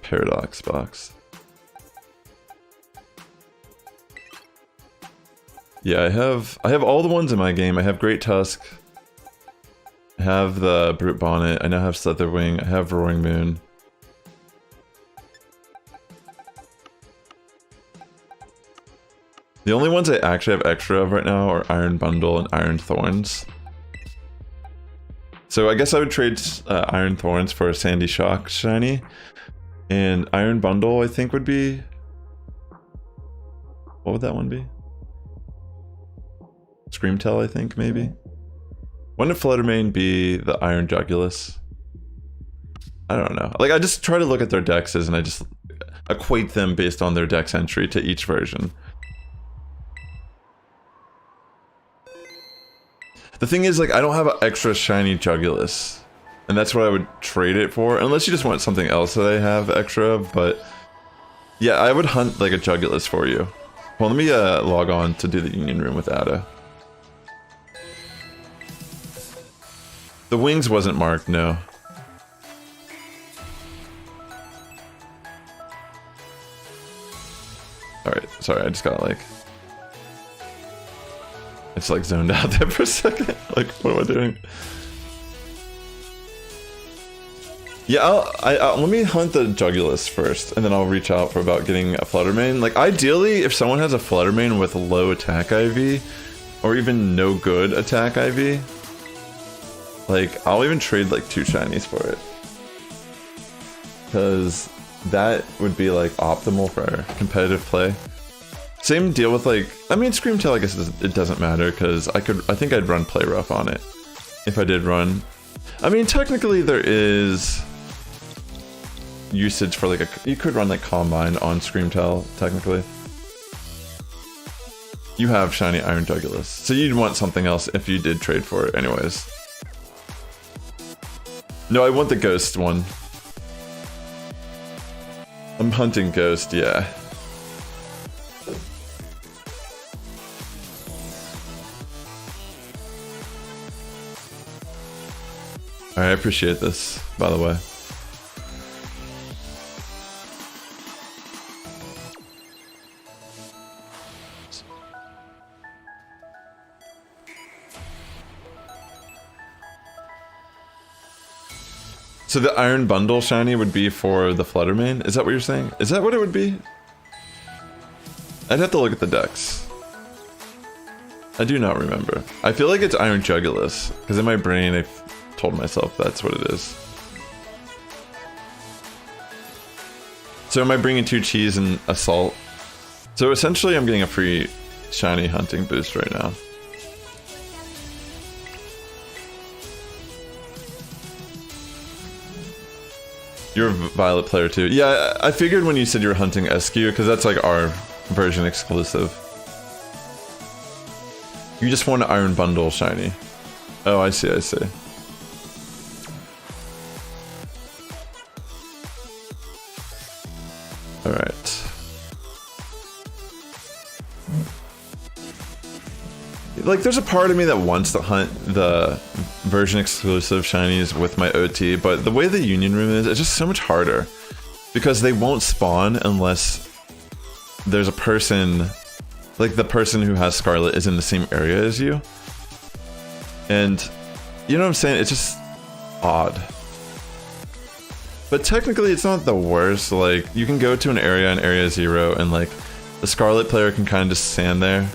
[SPEAKER 1] Paradox box. Yeah, I have all the ones in my game. I have Great Tusk. I have the Brute Bonnet. I now have Slitherwing. I have Roaring Moon. The only ones I actually have extra of right now are Iron Bundle and Iron Thorns. So I guess I would trade Iron Thorns for a Sandy Shock shiny. And Iron Bundle, I think, would be... What would that one be? Screamtail, I think, maybe? Wouldn't Fluttermane be the Iron Jugulus? I don't know. Like, I just try to look at their dexes and I just equate them based on their dex entry to each version. The thing is, like, I don't have an extra shiny Jugulus. And that's what I would trade it for. Unless you just want something else that I have extra of, but... Yeah, I would hunt, like, a Jugulus for you. Well, let me log on to do the Union Room with Ada. The wings wasn't marked, no. Alright, sorry, I just got like... It's like zoned out there for a second. Like, what am I doing? Yeah, let me hunt the Jugulus first, and then I'll reach out for about getting a Fluttermane. Like, ideally, if someone has a Fluttermane with low attack IV, or even no good attack IV, like, I'll even trade like 2 shinies for it. Because that would be like optimal for competitive play. Same deal with like, I mean, Screamtail, I guess it doesn't matter, because I think I'd run Play Rough on it. If I did run. I mean, technically there is usage for like you could run like Calm Mind on Screamtail, technically. You have shiny Iron Jugulus, so you'd want something else if you did trade for it anyways. No, I want the Ghost one. I'm hunting Ghost, yeah. Alright, I appreciate this, by the way. So the Iron Bundle shiny would be for the Fluttermane? Is that what you're saying? Is that what it would be? I'd have to look at the decks. I do not remember. I feel like it's Iron Jugulus, because in my brain I've told myself that's what it is. So am I bringing 2 cheese and Assault? So essentially I'm getting a free shiny hunting boost right now. You're a Violet player too. Yeah, I figured when you said you were hunting SQ, because that's like our version exclusive. You just want an Iron Bundle shiny. Oh, I see, I see. Alright. Like, there's a part of me that wants to hunt the version exclusive shinies with my OT, but the way the Union Room is, it's just so much harder. Because they won't spawn unless there's a person, like the person who has Scarlet is in the same area as you. And, you know what I'm saying? It's just odd. But technically it's not the worst. Like, you can go to an area in Area 0 and like, the Scarlet player can kind of just stand there.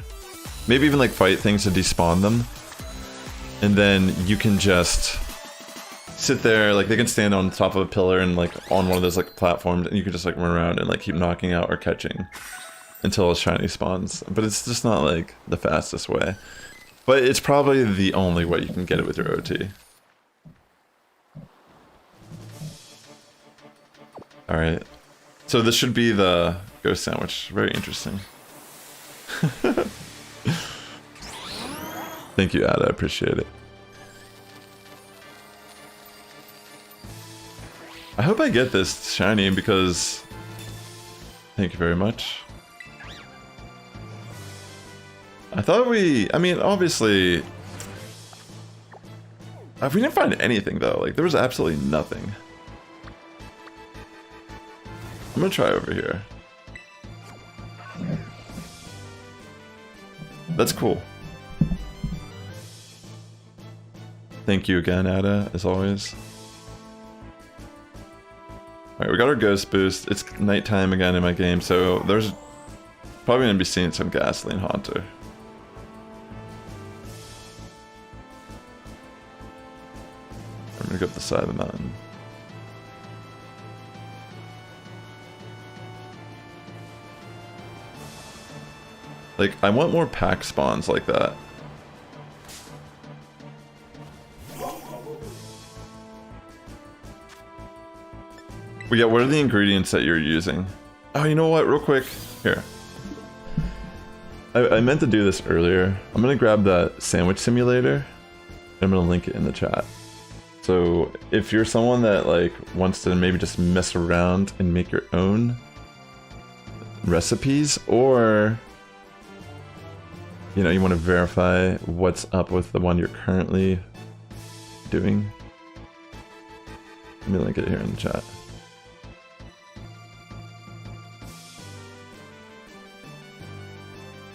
[SPEAKER 1] Maybe even like fight things to despawn them. And then you can just sit there, like they can stand on top of a pillar and like on one of those like platforms, and you can just like run around and like keep knocking out or catching until a shiny spawns. But it's just not like the fastest way. But it's probably the only way you can get it with your OT. Alright. So this should be the Ghost Sandwich. Very interesting. Thank you, Ada. I appreciate it. I hope I get this shiny because... Thank you very much. I thought I mean, obviously... We didn't find anything, though. Like, there was absolutely nothing. I'm gonna try over here. That's cool. Thank you again, Ada, as always. Alright, we got our Ghost Boost. It's nighttime again in my game, so there's probably gonna be seeing some Gasoline Haunter. I'm gonna go up the side of the mountain. Like, I want more pack spawns like that. But yeah, what are the ingredients that you're using? Oh, you know what? Real quick. Here. I meant to do this earlier. I'm gonna grab that sandwich simulator. And I'm gonna link it in the chat. So if you're someone that like wants to maybe just mess around and make your own recipes, or you know, you want to verify what's up with the one you're currently doing. Let me link it here in the chat.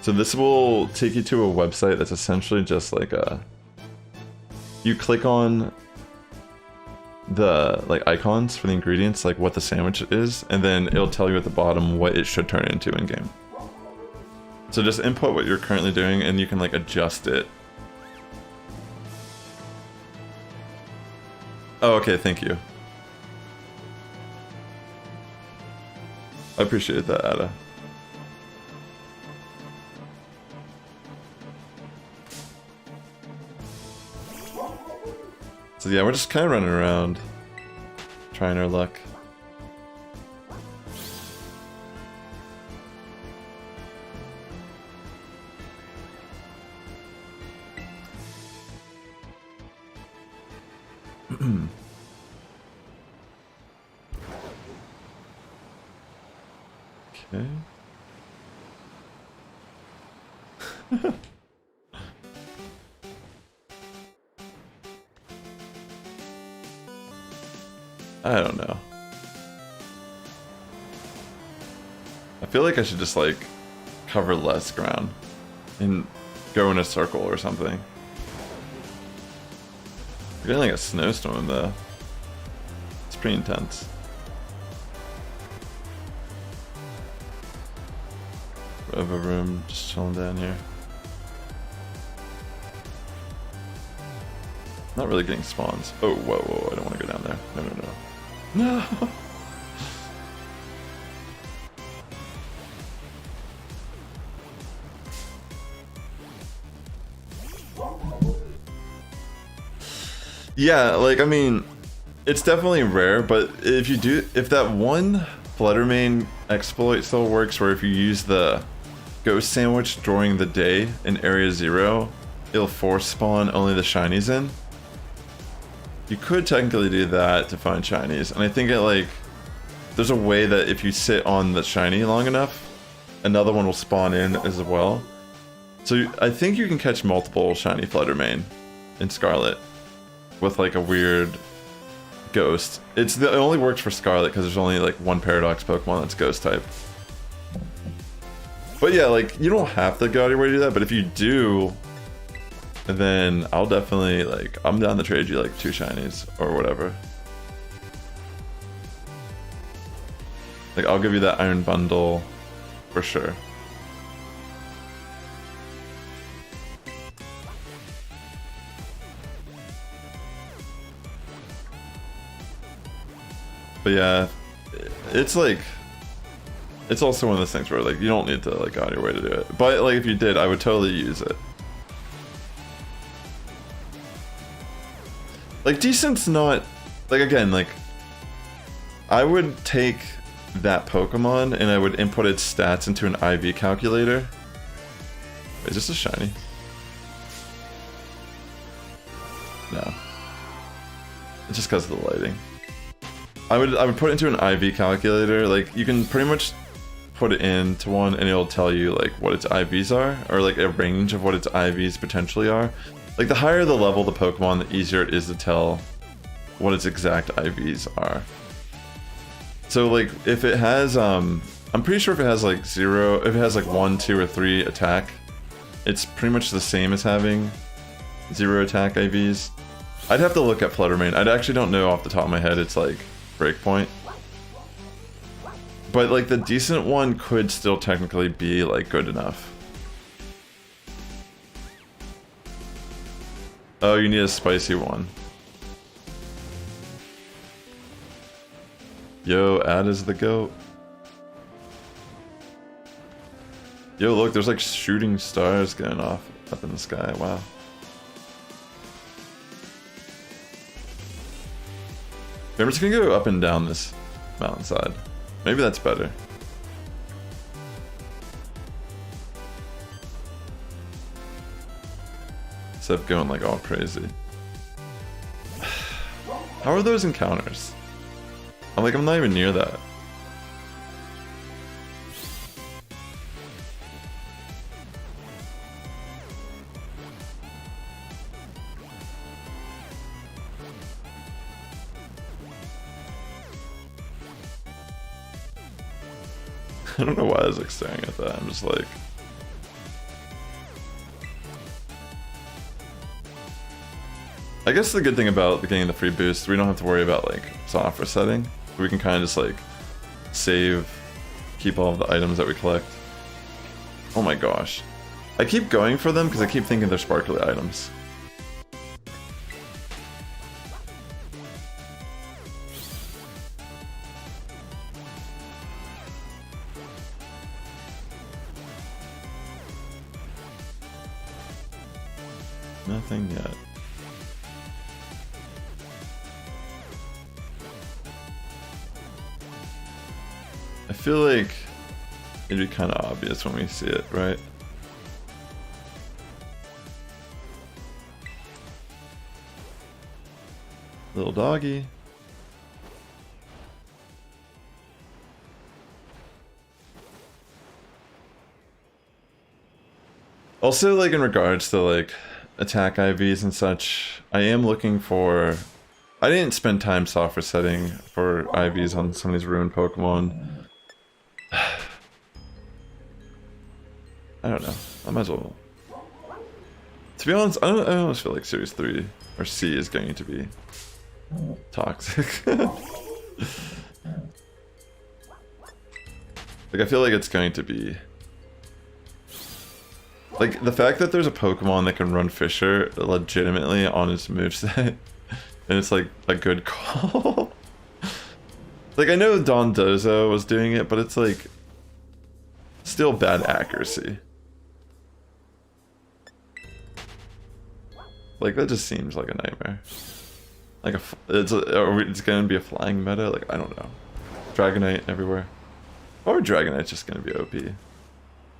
[SPEAKER 1] So this will take you to a website that's essentially just like a... You click on the like icons for the ingredients, like what the sandwich is, and then it'll tell you at the bottom what it should turn into in game. So just input what you're currently doing and you can like adjust it. Oh, okay, thank you. I appreciate that, Ada. So yeah, we're just kind of running around, trying our luck. Okay. I don't know. I feel like I should just like cover less ground and go in a circle or something. We're getting like a snowstorm though. It's pretty intense. Rover room, just chilling down here. Not really getting spawns. Oh, whoa, whoa, I don't want to go down there. No, no, no. No! Yeah, like, I mean, it's definitely rare, but if that one Fluttermane exploit still works, where if you use the Ghost Sandwich during the day in Area 0, it'll force spawn only the shinies in. You could technically do that to find shinies, and I think it like there's a way that if you sit on the shiny long enough, another one will spawn in as well. So I think you can catch multiple shiny Fluttermane in Scarlet with like a weird ghost. It only works for Scarlet because there's only like one Paradox Pokemon that's ghost type. But yeah, like you don't have to go out of your way to do that, but if you do, then I'll definitely like I'm down to trade you like 2 shinies or whatever. Like I'll give you that iron bundle for sure. But yeah, it's like it's also one of those things where like you don't need to like go out of your way to do it. But like if you did, I would totally use it. Like decent's not like again like I would take that Pokemon and I would input its stats into an IV calculator. Is this a shiny? No. It's just because of the lighting. I would put it into an IV calculator. Like you can pretty much put it into one and it'll tell you like what its IVs are, or like a range of what its IVs potentially are. Like the higher the level the Pokemon, the easier it is to tell what its exact IVs are. So like if it has I'm pretty sure if it has like 0, if it has like 1, 2, or 3 attack, it's pretty much the same as having 0 attack IVs. I'd have to look at Fluttermane. I actually don't know off the top of my head its like breakpoint. But like the decent one could still technically be like good enough. Oh, you need a spicy one. Yo, Ad is the goat. Yo, look, there's like shooting stars going off up in the sky. Wow. I'm just gonna go up and down this mountainside. Maybe that's better. Instead of going like all crazy. How are those encounters? I'm not even near that. I don't know why I was like staring at that. I'm just like, I guess the good thing about getting the free boost, we don't have to worry about like software setting. We can kind of just like save, keep all of the items that we collect. Oh my gosh. I keep going for them because I keep thinking they're sparkly items. Nothing yet. I feel like it'd be kind of obvious when we see it, right? Little doggy. Also, like in regards to like attack IVs and such, I am looking for... I didn't spend time software setting for IVs on some of these ruined Pokemon. I don't know. I might as well. To be honest, I almost feel like Series 3 or C is going to be toxic. Like, I feel like it's going to be... Like, the fact that there's a Pokemon that can run Fisher legitimately on its moveset, and it's like a good call. Like, I know Dondozo was doing it, but it's like still bad accuracy. Like, that just seems like a nightmare. Like, it's gonna be a flying meta? Like, I don't know. Dragonite everywhere. Or Dragonite's just gonna be OP.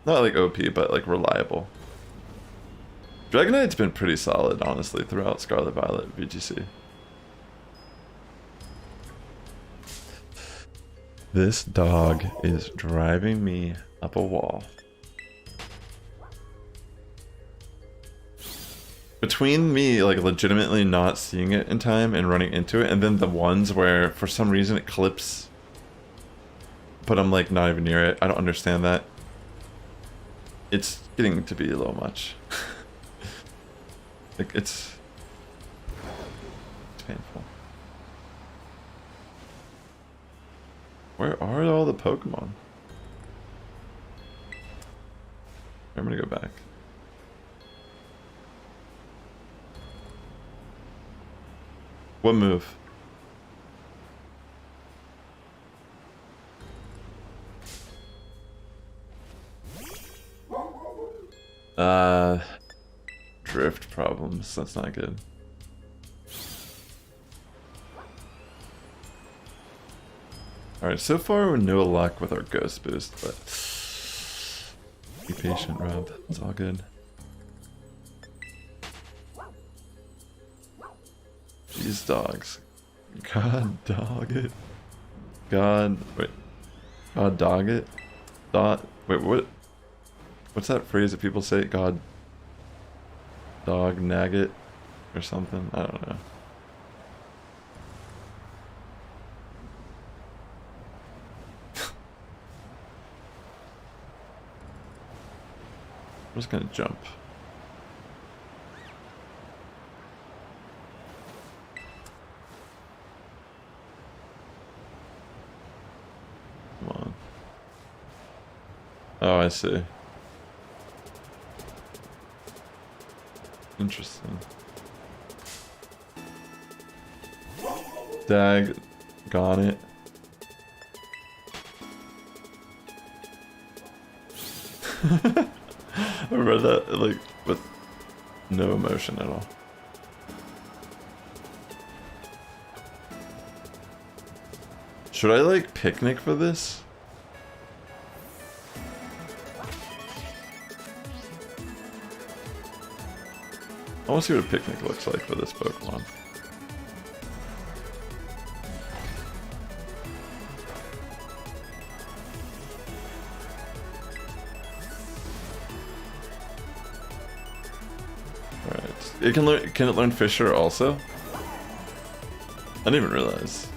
[SPEAKER 1] Not like OP, but like reliable. Dragonite's been pretty solid, honestly, throughout Scarlet Violet VGC. This dog is driving me up a wall. Between me like legitimately not seeing it in time and running into it, and then the ones where for some reason it clips, but I'm like not even near it. I don't understand that. It's getting to be a little much. Like it's painful. Where are all the Pokemon? I'm gonna go back. What move? Drift problems. That's not good. Alright, so far we're no luck with our Ghost Boost, but be patient, Rob. It's all good. These dogs. God dog it. God, wait. God dog it? Wait, what? What's that phrase that people say? God dog nag it? Or something? I don't know. I'm just gonna jump. Come on. Oh, I see. Interesting. Dag, got it. I read that like with no emotion at all. Should I like picnic for this? I want to see what a picnic looks like for this Pokemon. Alright. It can learn. Can it learn Fisher also? I didn't even realize.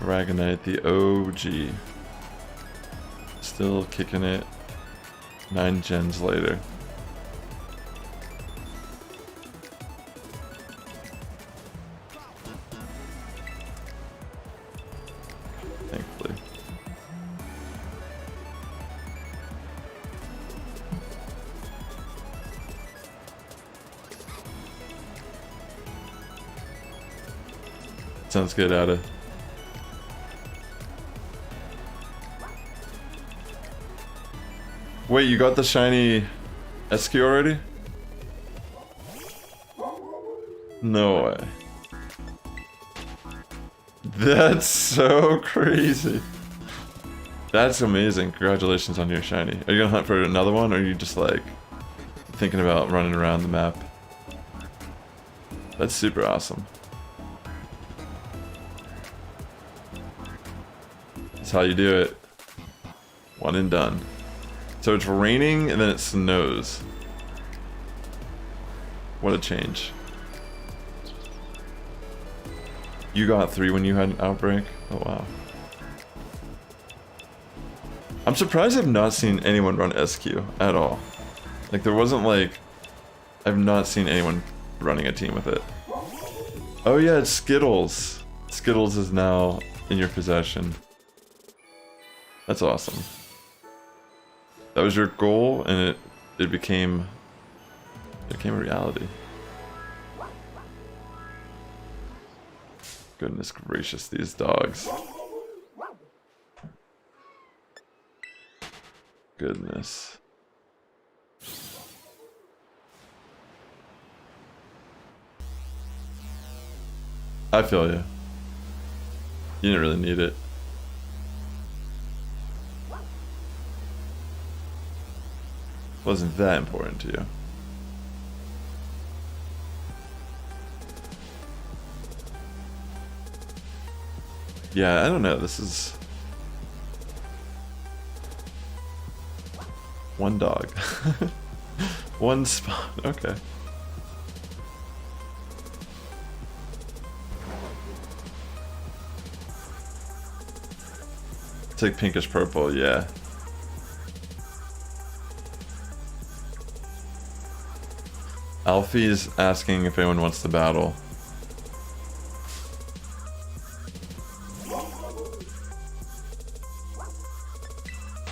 [SPEAKER 1] Dragonite, the OG. Still kicking it 9 gens later. Thankfully. Sounds good, Ada. Wait, you got the shiny SQ already? No way. That's so crazy. That's amazing. Congratulations on your shiny. Are you gonna hunt for another one, or are you just like thinking about running around the map? That's super awesome. That's how you do it. One and done. So it's raining and then it snows. What a change. You got 3 when you had an outbreak? Oh wow. I'm surprised I've not seen anyone run SQ at all. Like there wasn't like... I've not seen anyone running a team with it. Oh yeah, it's Skittles. Skittles is now in your possession. That's awesome. That was your goal, and it became a reality. Goodness gracious, these dogs. Goodness. I feel you. You didn't really need it. Wasn't that important to you. Yeah, I don't know. This is one dog. One spot. Okay. It's like pinkish purple, yeah. Alfie's asking if anyone wants to battle.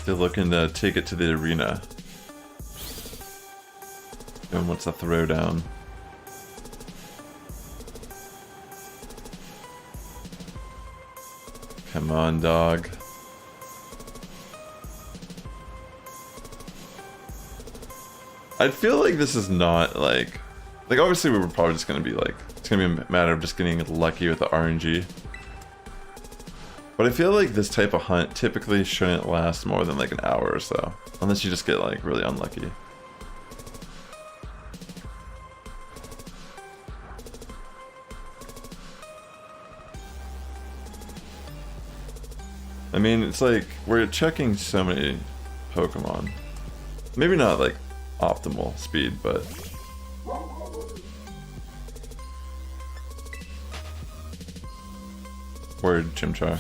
[SPEAKER 1] They're looking to take it to the arena. Anyone wants a throwdown. Come on, dog. I feel like this is not like obviously we were probably just gonna be like, it's gonna be a matter of just getting lucky with the RNG. But I feel like this type of hunt typically shouldn't last more than like an hour or so, unless you just get like really unlucky. I mean, it's like we're checking so many Pokemon. Maybe not like optimal speed, but word, Chimchar.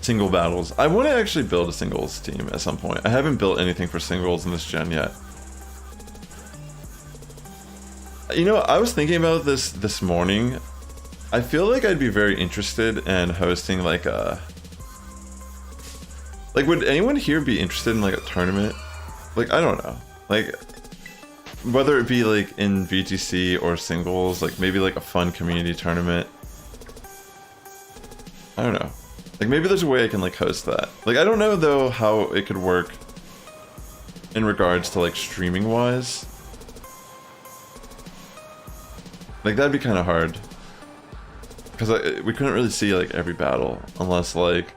[SPEAKER 1] Single battles. I want to actually build a singles team at some point. I haven't built anything for singles in this gen yet. You know, I was thinking about this morning. I feel like I'd be very interested in hosting like a... Like, would anyone here be interested in like a tournament? Like, I don't know. Like, whether it be like in VGC or singles, like maybe like a fun community tournament. I don't know. Like maybe there's a way I can like host that. Like, I don't know though how it could work in regards to like streaming wise. Like that'd be kind of hard. Because we couldn't really see like every battle unless like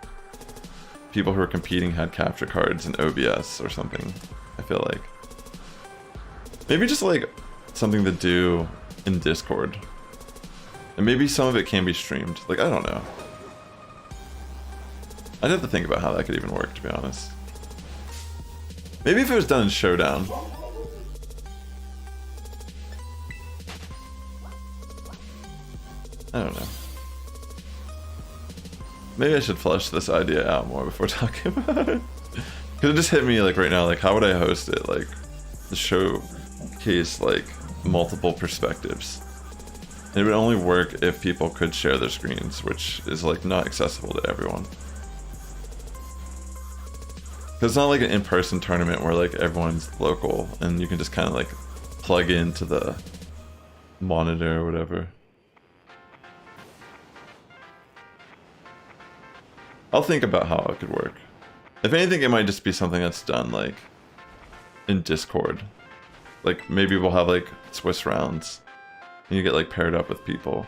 [SPEAKER 1] people who are competing had capture cards in OBS or something, I feel like. Maybe just like something to do in Discord. And maybe some of it can be streamed. Like, I don't know. I'd have to think about how that could even work, to be honest. Maybe if it was done in Showdown. I don't know. Maybe I should flesh this idea out more before talking about it. Because it just hit me like right now, like how would I host it? Like the showcase like multiple perspectives. And it would only work if people could share their screens, which is like not accessible to everyone. Because it's not like an in-person tournament where like everyone's local and you can just kind of like plug into the monitor or whatever. I'll think about how it could work. If anything, it might just be something that's done like in Discord. Like maybe we'll have like Swiss rounds and you get like paired up with people.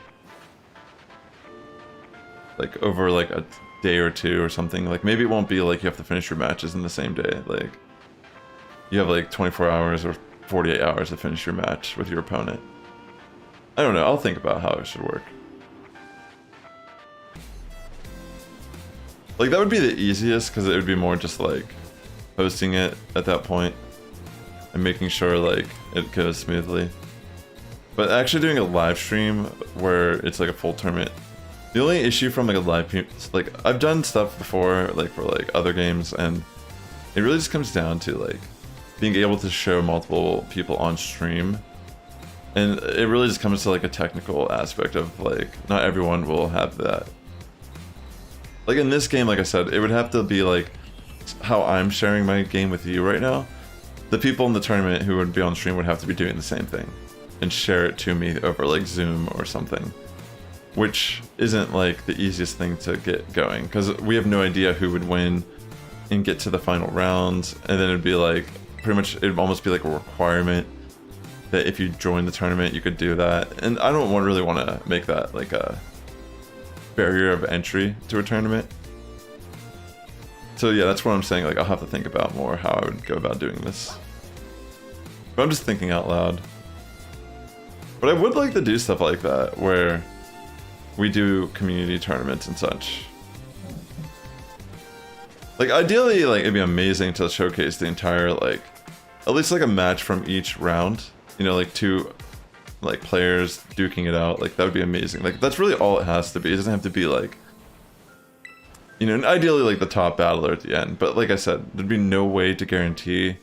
[SPEAKER 1] Like over like a day or two or something. Like maybe it won't be like you have to finish your matches in the same day. Like you have like 24 hours or 48 hours to finish your match with your opponent. I don't know, I'll think about how it should work. Like that would be the easiest because it would be more just like hosting it at that point and making sure like it goes smoothly. But actually doing a live stream where it's like a full tournament. The only issue from like a live, like I've done stuff before like for like other games, and it really just comes down to like being able to show multiple people on stream. And it really just comes to like a technical aspect of like not everyone will have that. Like in this game, like I said, it would have to be like how I'm sharing my game with you right now. The people in the tournament who would be on stream would have to be doing the same thing and share it to me over like Zoom or something, which isn't like the easiest thing to get going because we have no idea who would win and get to the final rounds. And then it'd be like pretty much, it'd almost be like a requirement that if you join the tournament, you could do that. And I don't really want to make that like a barrier of entry to a tournament. So yeah, that's what I'm saying. Like I'll have to think about more how I would go about doing this. But I'm just thinking out loud. But I would like to do stuff like that where we do community tournaments and such. Like ideally, like it'd be amazing to showcase the entire like, at least like a match from each round. You know, like two like players duking it out. Like that would be amazing. Like that's really all it has to be. It doesn't have to be like, you know, and ideally like the top battler at the end. But like I said, there'd be no way to guarantee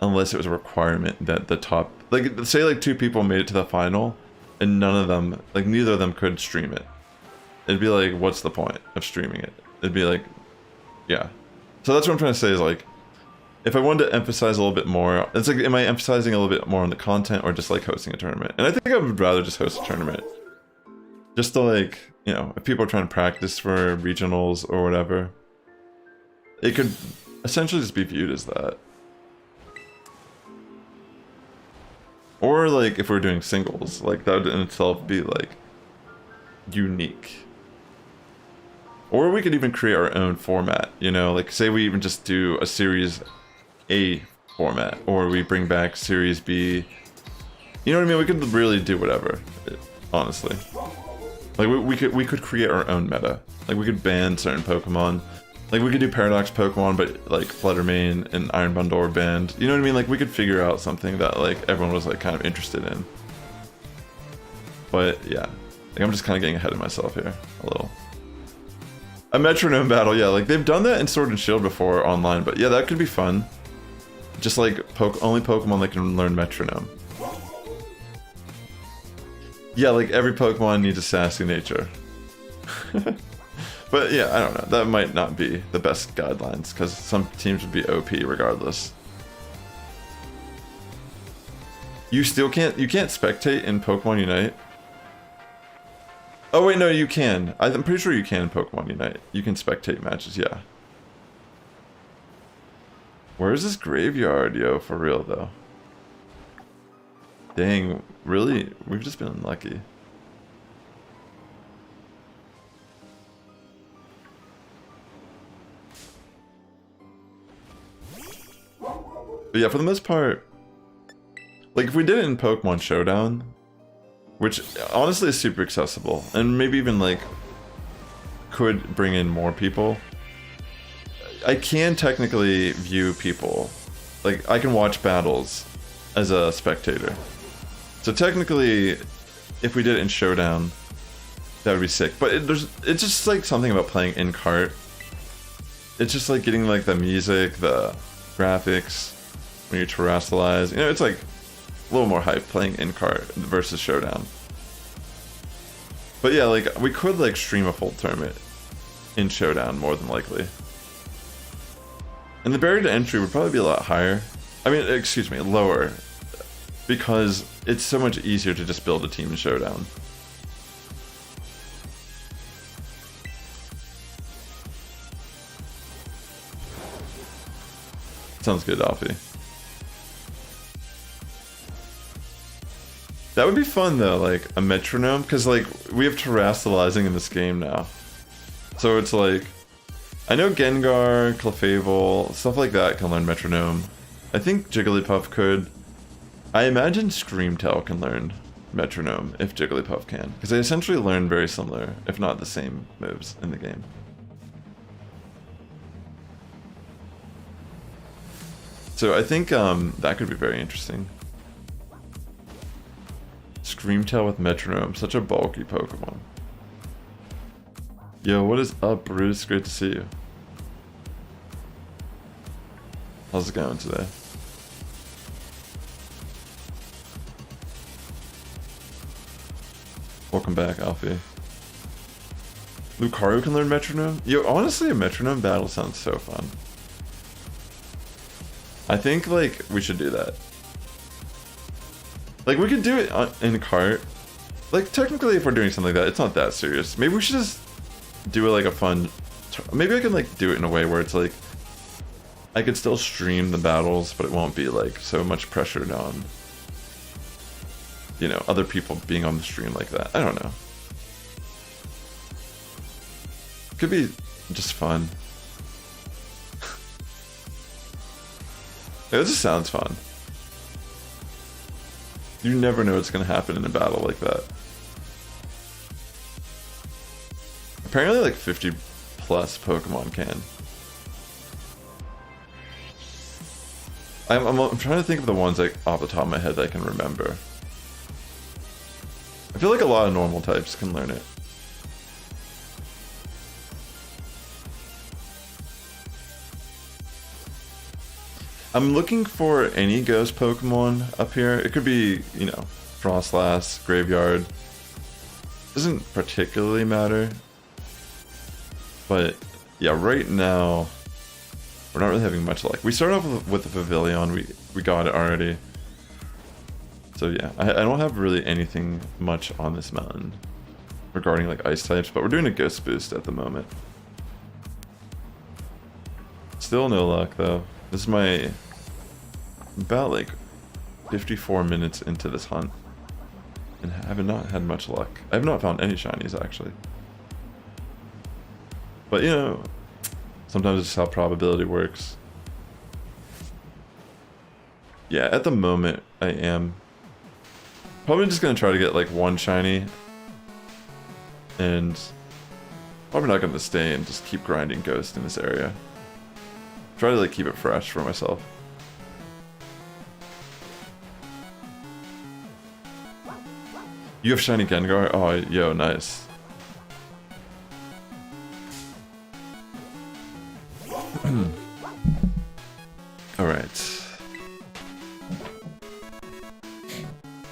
[SPEAKER 1] unless it was a requirement that the top, like say like two people made it to the final and none of them, like neither of them could stream it. It'd be like, what's the point of streaming it? It'd be like, yeah. So that's what I'm trying to say is like, if I wanted to emphasize a little bit more, it's like, am I emphasizing a little bit more on the content or just like hosting a tournament? And I think I would rather just host a tournament. Just to like, you know, if people are trying to practice for regionals or whatever, it could essentially just be viewed as that. Or like if we're doing singles, like that would in itself be like unique. Or we could even create our own format, you know, like say we even just do a Series A format, or we bring back Series B. You know what I mean? We could really do whatever, honestly. Like we could create our own meta. Like we could ban certain Pokemon. Like we could do Paradox Pokemon, but like Fluttermane and Iron Bundle were banned. You know what I mean? Like we could figure out something that like everyone was like kind of interested in. But yeah, like I'm just kind of getting ahead of myself here a little. A metronome battle, yeah, like they've done that in Sword and Shield before online, but yeah, that could be fun. Just like only Pokemon that can learn metronome. Yeah, like every Pokemon needs a sassy nature. But yeah, I don't know, that might not be the best guidelines, because some teams would be OP regardless. You can't spectate in Pokemon Unite? Oh wait, no, you can. I'm pretty sure you can in Pokemon Unite. You can spectate matches, yeah. Where's this graveyard, yo, for real though? Dang, really? We've just been unlucky. But yeah, for the most part, like if we did it in Pokemon Showdown, which honestly is super accessible, and maybe even like could bring in more people. I can technically view people, like I can watch battles as a spectator. So technically, if we did it in Showdown, That would be sick. But it's just like something about playing in cart. It's just like getting like the music, the graphics, when you terrestrialize. You know, it's like a little more hype playing in cart versus showdown. But yeah, like we could like stream a full tournament in showdown more than likely. And the barrier to entry would probably be a lot higher. I mean, excuse me, lower. Because it's so much easier to just build a team in showdown. Sounds good, Alfie. That would be fun though, like a metronome, because like we have terrestrializing in this game now. So it's like, I know Gengar, Clefable, stuff like that can learn metronome. I think Jigglypuff could. I imagine Screamtail can learn metronome if Jigglypuff can, because they essentially learn very similar, if not the same moves in the game. So I think that could be very interesting. Screamtail with metronome, such a bulky Pokemon. Yo, what is up, Bruce? Great to see you. How's it going today? Welcome back, Alfie. Lucario can learn metronome? Yo, honestly, a metronome battle sounds so fun. I think, like, we should do that. Like, we could do it in cart. Like, technically, if we're doing something like that, it's not that serious. Maybe we should just do it like a fun... Maybe I can, like, do it in a way where it's, like... I could still stream the battles, but it won't be, like, so much pressured on... You know, other people being on the stream like that. I don't know. Could be just fun. It just sounds fun. You never know what's gonna happen in a battle like that. Apparently like 50 plus Pokemon can. I'm trying to think of the ones like off the top of my head that I can remember. I feel like a lot of normal types can learn it. I'm looking for any ghost Pokemon up here. It could be, you know, Froslass, Graveyard. Doesn't particularly matter. But yeah, right now we're not really having much luck. We started off with the Vivillon. We got it already. So yeah, I don't have really anything much on this mountain regarding like ice types, but we're doing a ghost boost at the moment. Still no luck though. This is my about like 54 minutes into this hunt and I have not had much luck. I have not found any shinies actually. But you know, sometimes it's how probability works. Yeah, at the moment I am probably just gonna try to get like one shiny and probably not gonna stay and just keep grinding ghost in this area. Try to like keep it fresh for myself. You have shiny Gengar? Oh, yo, nice. Alright.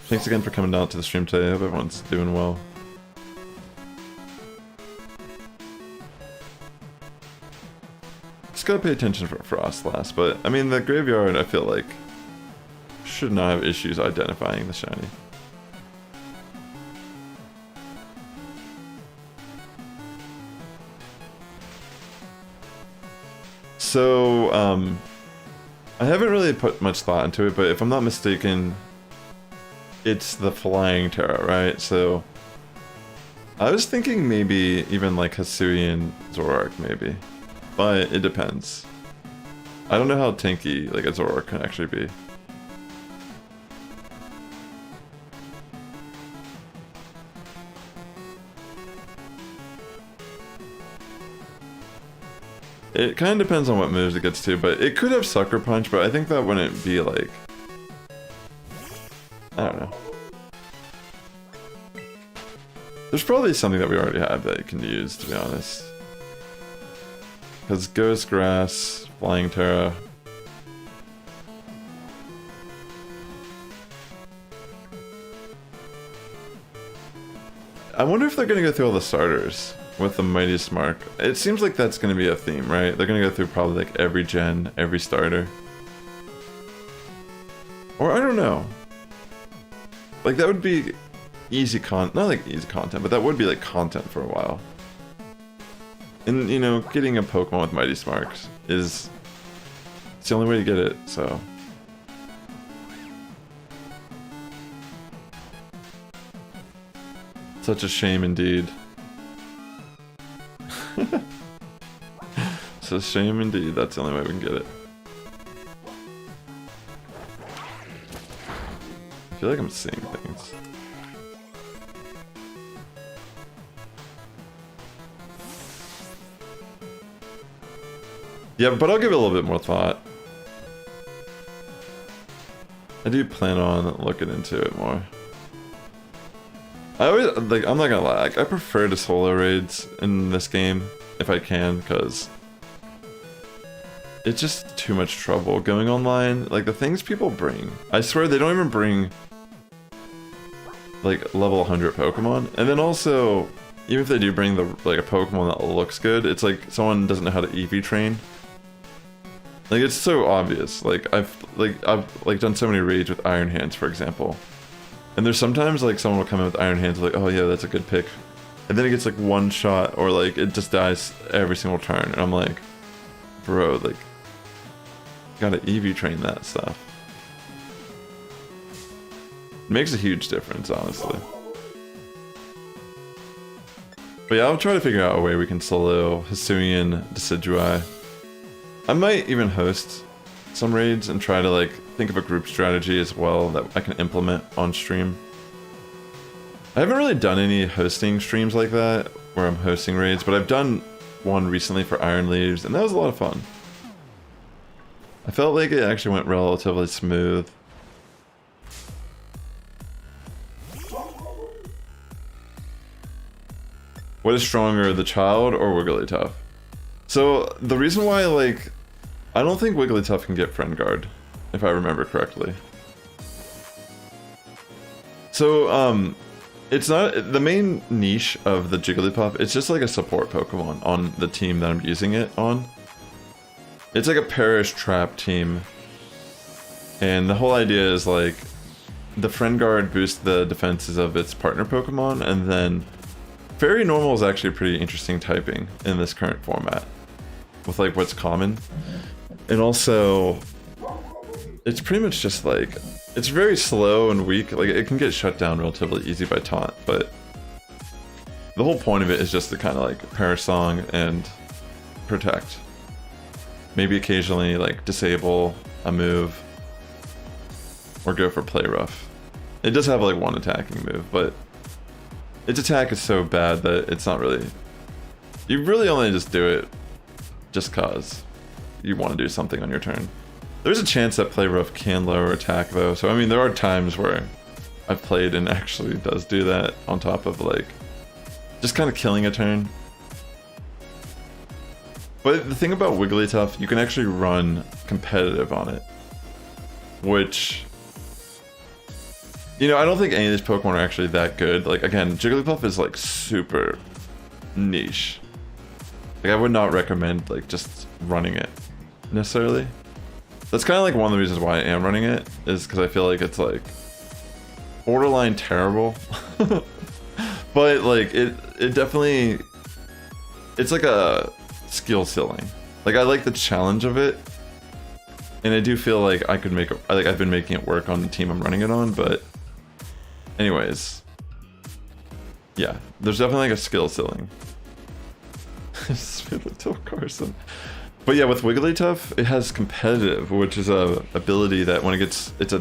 [SPEAKER 1] Thanks again for coming down to the stream today. I hope everyone's doing well. Just gotta pay attention for Froslass, but I mean the Graveyard I feel like should not have issues identifying the shiny. So, I haven't really put much thought into it, but if I'm not mistaken, it's the Flying Terra, right? So, I was thinking maybe even like Hisuian Zoroark, maybe. But it depends. I don't know how tanky like a Zoroark can actually be. It kind of depends on what moves it gets to, but it could have Sucker Punch, but I think that wouldn't be like... I don't know. There's probably something that we already have that you can use, to be honest. Because Ghost Grass, Flying Terra. I wonder if they're going to go through all the starters with the Mightiest Mark. It seems like that's going to be a theme, right? They're going to go through probably like every gen, every starter. Or I don't know. Like that would be easy not like easy content, but that would be like content for a while. And you know, getting a Pokemon with Mightiest Marks is it's the only way to get it, so. Such a shame indeed. It's a shame indeed, that's the only way we can get it. I feel like I'm seeing things. Yeah, but I'll give it a little bit more thought. I do plan on looking into it more. I always, like, I'm not gonna lie, I prefer to solo raids in this game, if I can, because it's just too much trouble going online. Like, the things people bring, I swear they don't even bring, like, level 100 Pokemon. And then also, even if they do bring, like, a Pokemon that looks good, it's like someone doesn't know how to EV train. Like, it's so obvious. Like, I've done so many raids with Iron Hands, for example. And there's sometimes, like, someone will come in with Iron Hands, like, oh yeah, that's a good pick. And then it gets, like, one shot, or, like, it just dies every single turn. And I'm like, bro, like, gotta EV train that stuff. It makes a huge difference, honestly. But yeah, I'll try to figure out a way we can solo Hisuian Decidueye. I might even host some raids and try to, like, think of a group strategy as well that I can implement on stream. I haven't really done any hosting streams like that, where I'm hosting raids, but I've done one recently for Iron Leaves, and that was a lot of fun. I felt like it actually went relatively smooth. What is stronger, the child or Wigglytuff? So, the reason why, like, I don't think Wigglytuff can get Friend Guard, if I remember correctly. So, it's not, the main niche of the Jigglypuff, it's just like a support Pokemon on the team that I'm using it on. It's like a Perish Trap team. And the whole idea is, like, the Friend Guard boosts the defenses of its partner Pokemon, and then Fairy Normal is actually a pretty interesting typing in this current format, with, like, what's common. And also, it's pretty much just, like, it's very slow and weak. Like, it can get shut down relatively easy by taunt, but the whole point of it is just to kind of, like, Perish Song and protect. Maybe occasionally, like, disable a move, or go for Play Rough. It does have, like, one attacking move, but its attack is so bad that it's not really... You really only just do it just cause you want to do something on your turn. There's a chance that Play Rough can lower attack, though, so I mean, there are times where I've played and actually does do that on top of, like, just kind of killing a turn. But the thing about Wigglytuff, you can actually run competitive on it, which, you know, I don't think any of these Pokemon are actually that good. Like, again, Jigglypuff is, like, super niche. Like, I would not recommend, like, just running it necessarily. That's kind of like one of the reasons why I am running it, is because I feel like it's, like, borderline terrible. But, like, it definitely, it's like a skill ceiling. Like, I like the challenge of it, and I do feel like I could make it, like, I've been making it work on the team I'm running it on, but anyways, yeah, there's definitely, like, a skill ceiling. Smooth Carson. But yeah, with Wigglytuff, it has competitive, which is a ability that when it gets its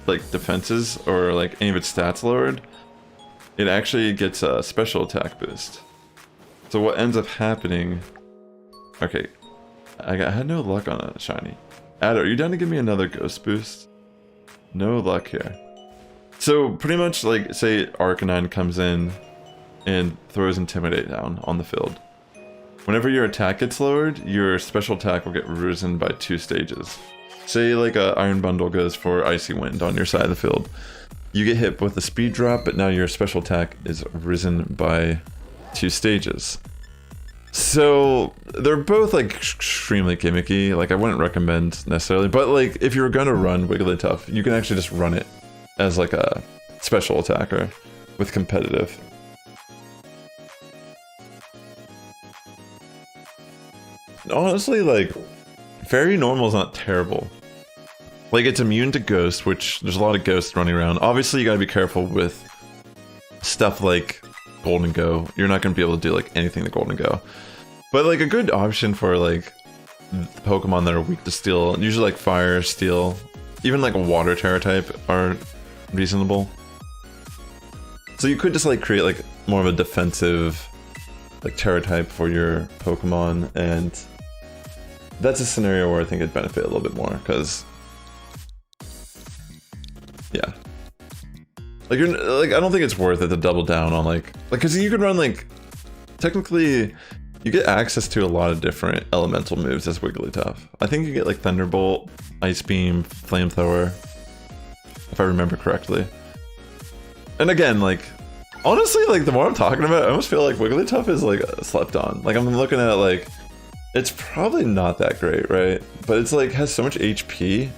[SPEAKER 1] like defenses or like any of its stats lowered, it actually gets a special attack boost. So what ends up happening? Okay, I had no luck on a shiny. Adder, are you down to give me another ghost boost? No luck here. So pretty much, like, say Arcanine comes in, and throws Intimidate down on the field. Whenever your attack gets lowered, your special attack will get risen by 2 stages. Say like a Iron Bundle goes for Icy Wind on your side of the field. You get hit with a speed drop, but now your special attack is risen by 2 stages. So they're both like extremely gimmicky. Like I wouldn't recommend necessarily, but like if you're gonna run Wigglytuff, you can actually just run it as like a special attacker with competitive. Honestly, like, Fairy Normal is not terrible. Like, it's immune to Ghost, which there's a lot of Ghosts running around. Obviously, you gotta be careful with stuff like Golden Go. You're not gonna be able to do, like, anything to Golden Go. But, like, a good option for, like, the Pokemon that are weak to Steel, usually, like, Fire, Steel, even, like, a Water Terra type are reasonable. So you could just, like, create, like, more of a defensive, like, Terra type for your Pokemon, and that's a scenario where I think it'd benefit a little bit more, because yeah, like I don't think it's worth it to double down on like because you can run like technically you get access to a lot of different elemental moves as Wigglytuff. I think you get like Thunderbolt, Ice Beam, Flamethrower, if I remember correctly. And again, like honestly, like the more I'm talking about it, I almost feel like Wigglytuff is like slept on. Like I'm looking at it like it's probably not that great, right? But it's like has so much HP.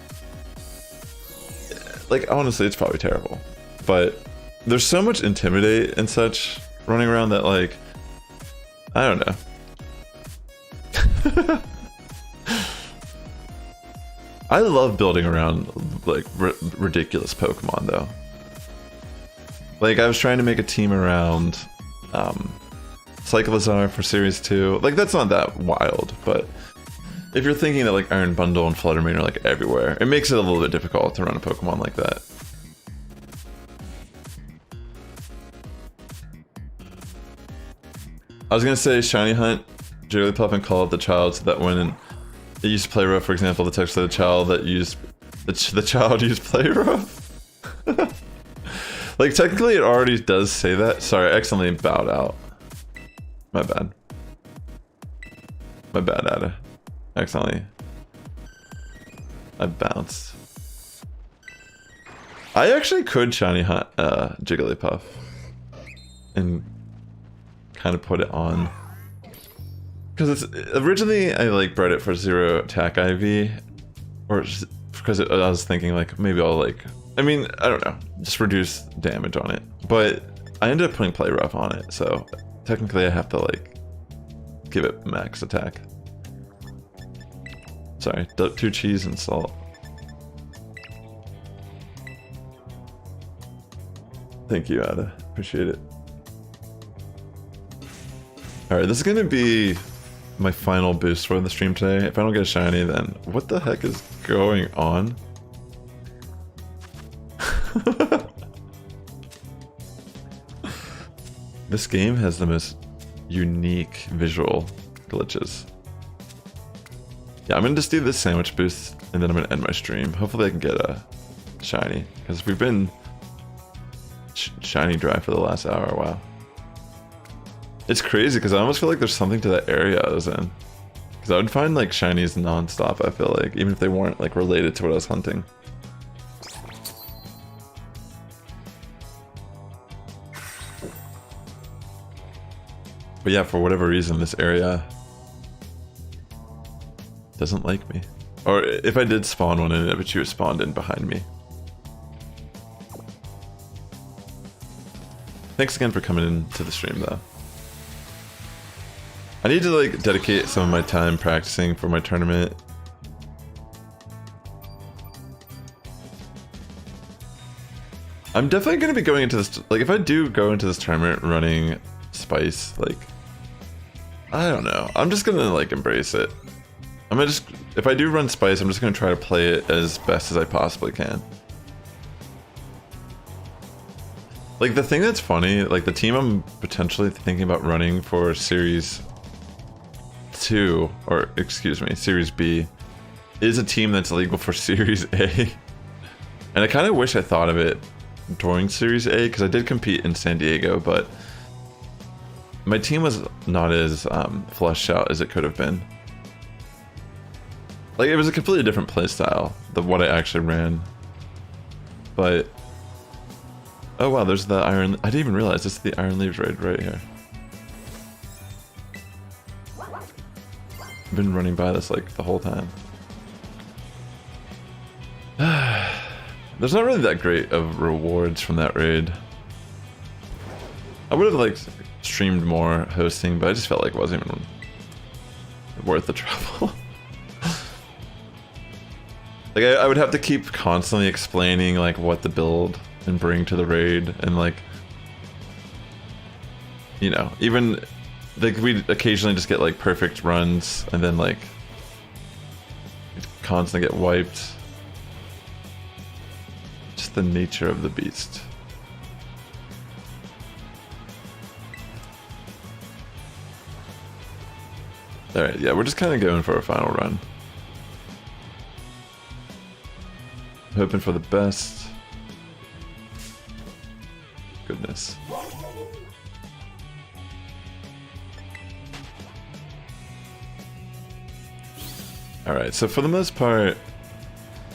[SPEAKER 1] Like honestly, it's probably terrible. But there's so much Intimidate and such running around that like I don't know. I love building around like ridiculous Pokemon though. Like I was trying to make a team around Cyclizar for Series 2. Like that's not that wild, but if you're thinking that like Iron Bundle and Fluttermane are like everywhere, it makes it a little bit difficult to run a Pokemon like that. I was gonna say Shiny Hunt, Jigglypuff, and Call Up the Child, so that when it used Play Rough, for example, the text of the child that used the child used Play Rough. Like technically, it already does say that. Sorry, I accidentally bowed out. My bad. My bad, Ada. Accidentally. I bounced. I actually could Shiny Hunt Jigglypuff and kind of put it on. Because it's originally I like bred it for 0 attack IV, or because I was thinking like maybe I'll like, I mean I don't know, just reduce damage on it. But I ended up putting Play Rough on it, so technically I have to like give it max attack. Sorry, 2 cheese and salt. Thank you, Ada. Appreciate it. Alright, this is gonna be my final boost for the stream today. If I don't get a shiny, then what the heck is going on? This game has the most unique visual glitches. Yeah, I'm gonna just do this sandwich boost and then I'm gonna end my stream. Hopefully I can get a shiny, because we've been shiny dry for the last hour. Wow. It's crazy because I almost feel like there's something to that area I was in. Because I would find like shinies non-stop, I feel like, even if they weren't like related to what I was hunting. But yeah, for whatever reason, this area doesn't like me. Or if I did spawn one in it, but she was spawned in behind me. Thanks again for coming into the stream though. I need to like dedicate some of my time practicing for my tournament. I'm definitely going to be going into this, like if I do go into this tournament running Spice, like, I don't know. I'm just going to like embrace it. I'm gonna just, if I do run Spice, I'm just going to try to play it as best as I possibly can. Like the thing that's funny, like the team I'm potentially thinking about running for Series 2, or excuse me, Series B, is a team that's legal for Series A. And I kind of wish I thought of it during Series A, because I did compete in San Diego, but my team was not as fleshed out as it could have been. Like, it was a completely different playstyle than what I actually ran. But... oh wow, there's the Iron... I didn't even realize this is the Iron Leaves raid right here. I've been running by this like the whole time. There's not really that great of rewards from that raid. I would have like streamed more hosting, but I just felt like it wasn't even worth the trouble. Like I would have to keep constantly explaining like what to build and bring to the raid, and like, you know, even like we'd occasionally just get like perfect runs and then like constantly get wiped. Just the nature of the beast. Alright, yeah, we're just kind of going for a final run. Hoping for the best. Goodness. Alright, so for the most part,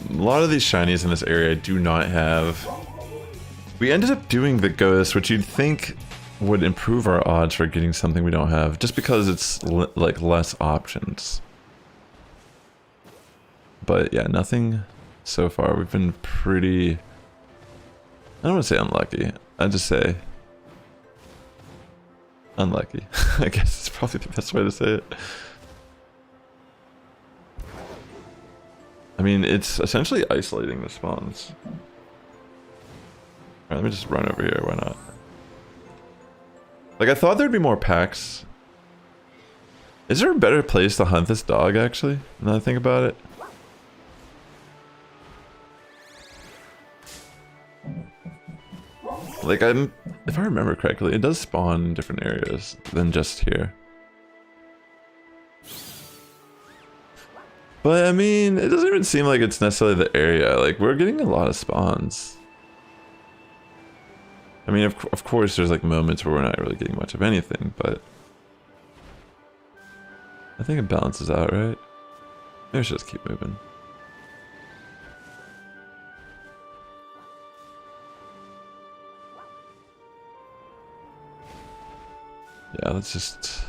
[SPEAKER 1] a lot of these shinies in this area do not have... We ended up doing the Ghost, which you'd think would improve our odds for getting something we don't have, just because it's like less options. But yeah, nothing so far. We've been pretty... I don't want to say unlucky. I'd just say unlucky. I guess it's probably the best way to say it. I mean, it's essentially isolating the spawns. Alright, let me just run over here, why not? Like, I thought there'd be more packs. Is there a better place to hunt this dog, actually? Now that I think about it. Like, if I remember correctly, it does spawn in different areas than just here. But, I mean, it doesn't even seem like it's necessarily the area. Like, we're getting a lot of spawns. I mean, of course, there's like moments where we're not really getting much of anything, but... I think it balances out, right? Maybe we should just keep moving. Yeah, let's just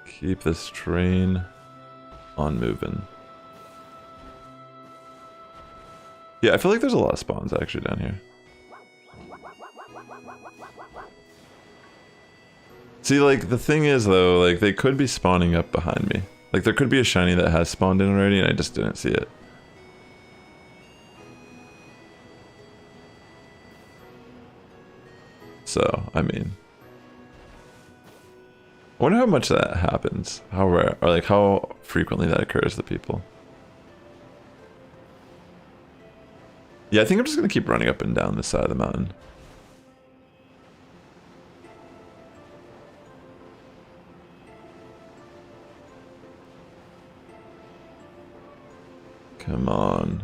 [SPEAKER 1] keep this train on moving. Yeah, I feel like there's a lot of spawns actually down here. See, like, the thing is though, like, they could be spawning up behind me. Like, there could be a shiny that has spawned in already and I just didn't see it. So, I mean... I wonder how much that happens. How rare, or like how frequently that occurs to people. Yeah, I think I'm just gonna keep running up and down this side of the mountain. Come on.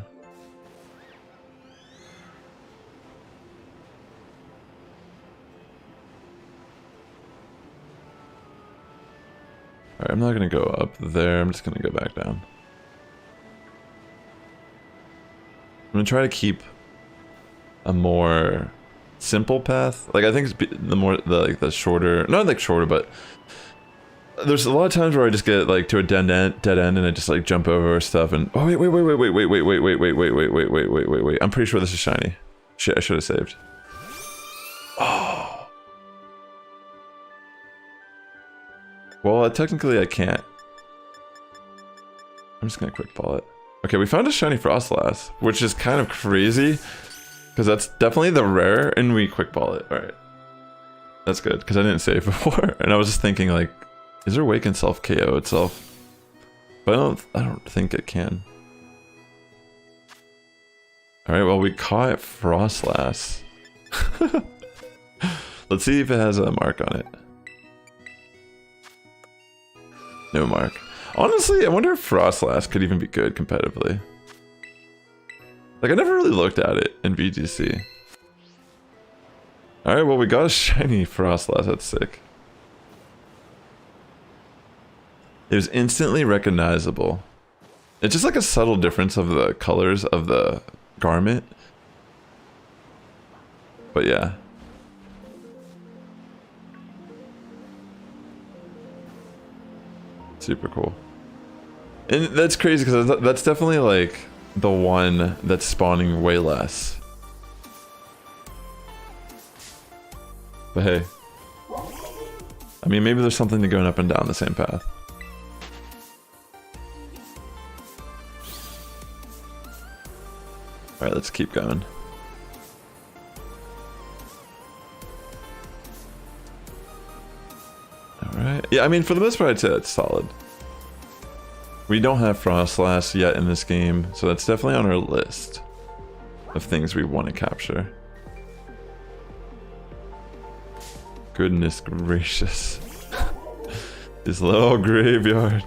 [SPEAKER 1] Alright, I'm not gonna go up there, I'm just gonna go back down. I'm gonna try to keep a more simple path. Like, I think it's the shorter, not like shorter, but there's a lot of times where I just get like to a dead end and I just like jump over stuff and oh wait. I'm pretty sure this is shiny. Shit, I should have saved. Oh. Well, technically I can't. I'm just gonna quick ball it. Okay, we found a shiny Froslass, which is kind of crazy because that's definitely the rare, and we quick ball it. All right, that's good because I didn't save before, and I was just thinking like, is there a way it can self KO itself? But I don't think it can. All right, well we caught Froslass. Let's see if it has a mark on it. No mark. Honestly, I wonder if Froslass could even be good competitively. Like, I never really looked at it in VGC. Alright, well, we got a shiny Froslass. That's sick. It was instantly recognizable. It's just like a subtle difference of the colors of the garment. But yeah. Super cool. And that's crazy because that's definitely like the one that's spawning way less. But hey. I mean, maybe there's something to going up and down the same path. Alright, let's keep going. Alright. Yeah, I mean, for the most part, I'd say that's solid. We don't have Froslass yet in this game, so that's definitely on our list of things we want to capture. Goodness gracious. This little graveyard.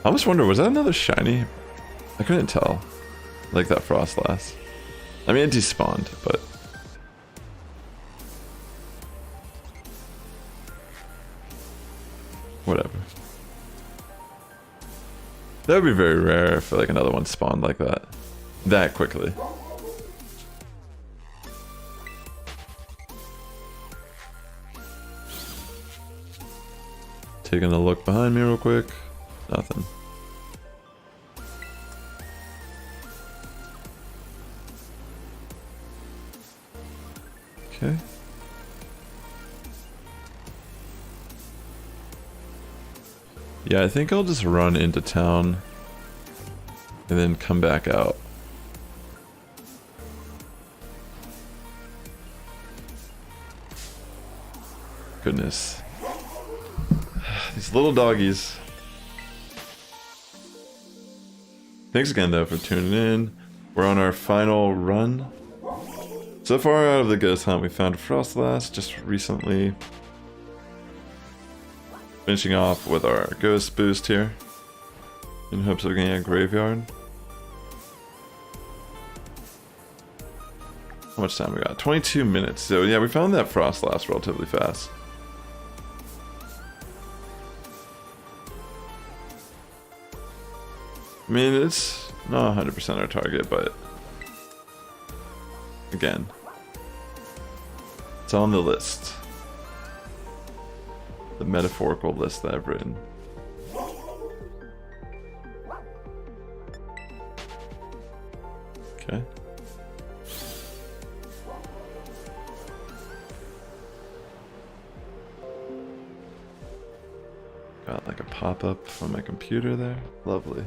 [SPEAKER 1] I almost wonder, was that another shiny? I couldn't tell. Like that Froslass. I mean, it despawned, but... whatever. That would be very rare if like another one spawned like that. That quickly. Taking a look behind me real quick. Nothing. Okay. Yeah, I think I'll just run into town and then come back out. Goodness. These little doggies. Thanks again though for tuning in. We're on our final run. So far out of the ghost hunt, we found a Froslass just recently. Finishing off with our ghost boost here. In hopes of getting a graveyard. How much time we got? 22 minutes. So yeah, we found that Froslass relatively fast. I mean, it's not 100% our target, but again, it's on the list. The metaphorical list that I've written. Okay. Got like a pop-up on my computer there. Lovely.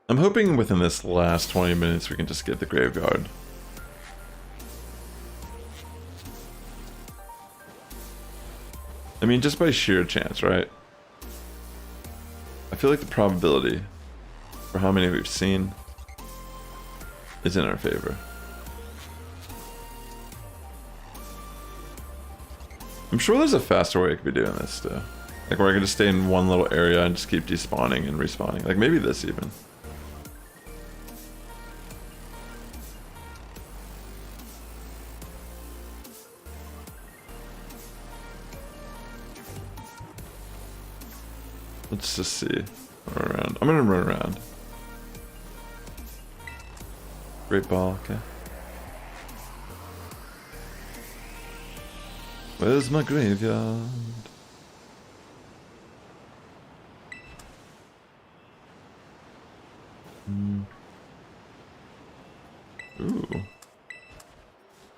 [SPEAKER 1] I'm hoping within this last 20 minutes we can just get the graveyard. I mean, just by sheer chance, right? I feel like the probability for how many we've seen is in our favor. I'm sure there's a faster way I could be doing this too. Like where I could just stay in one little area and just keep despawning and respawning. Like maybe this even. Let's just see. Run around. I'm gonna run around. Great ball, okay. Where's my graveyard? Ooh.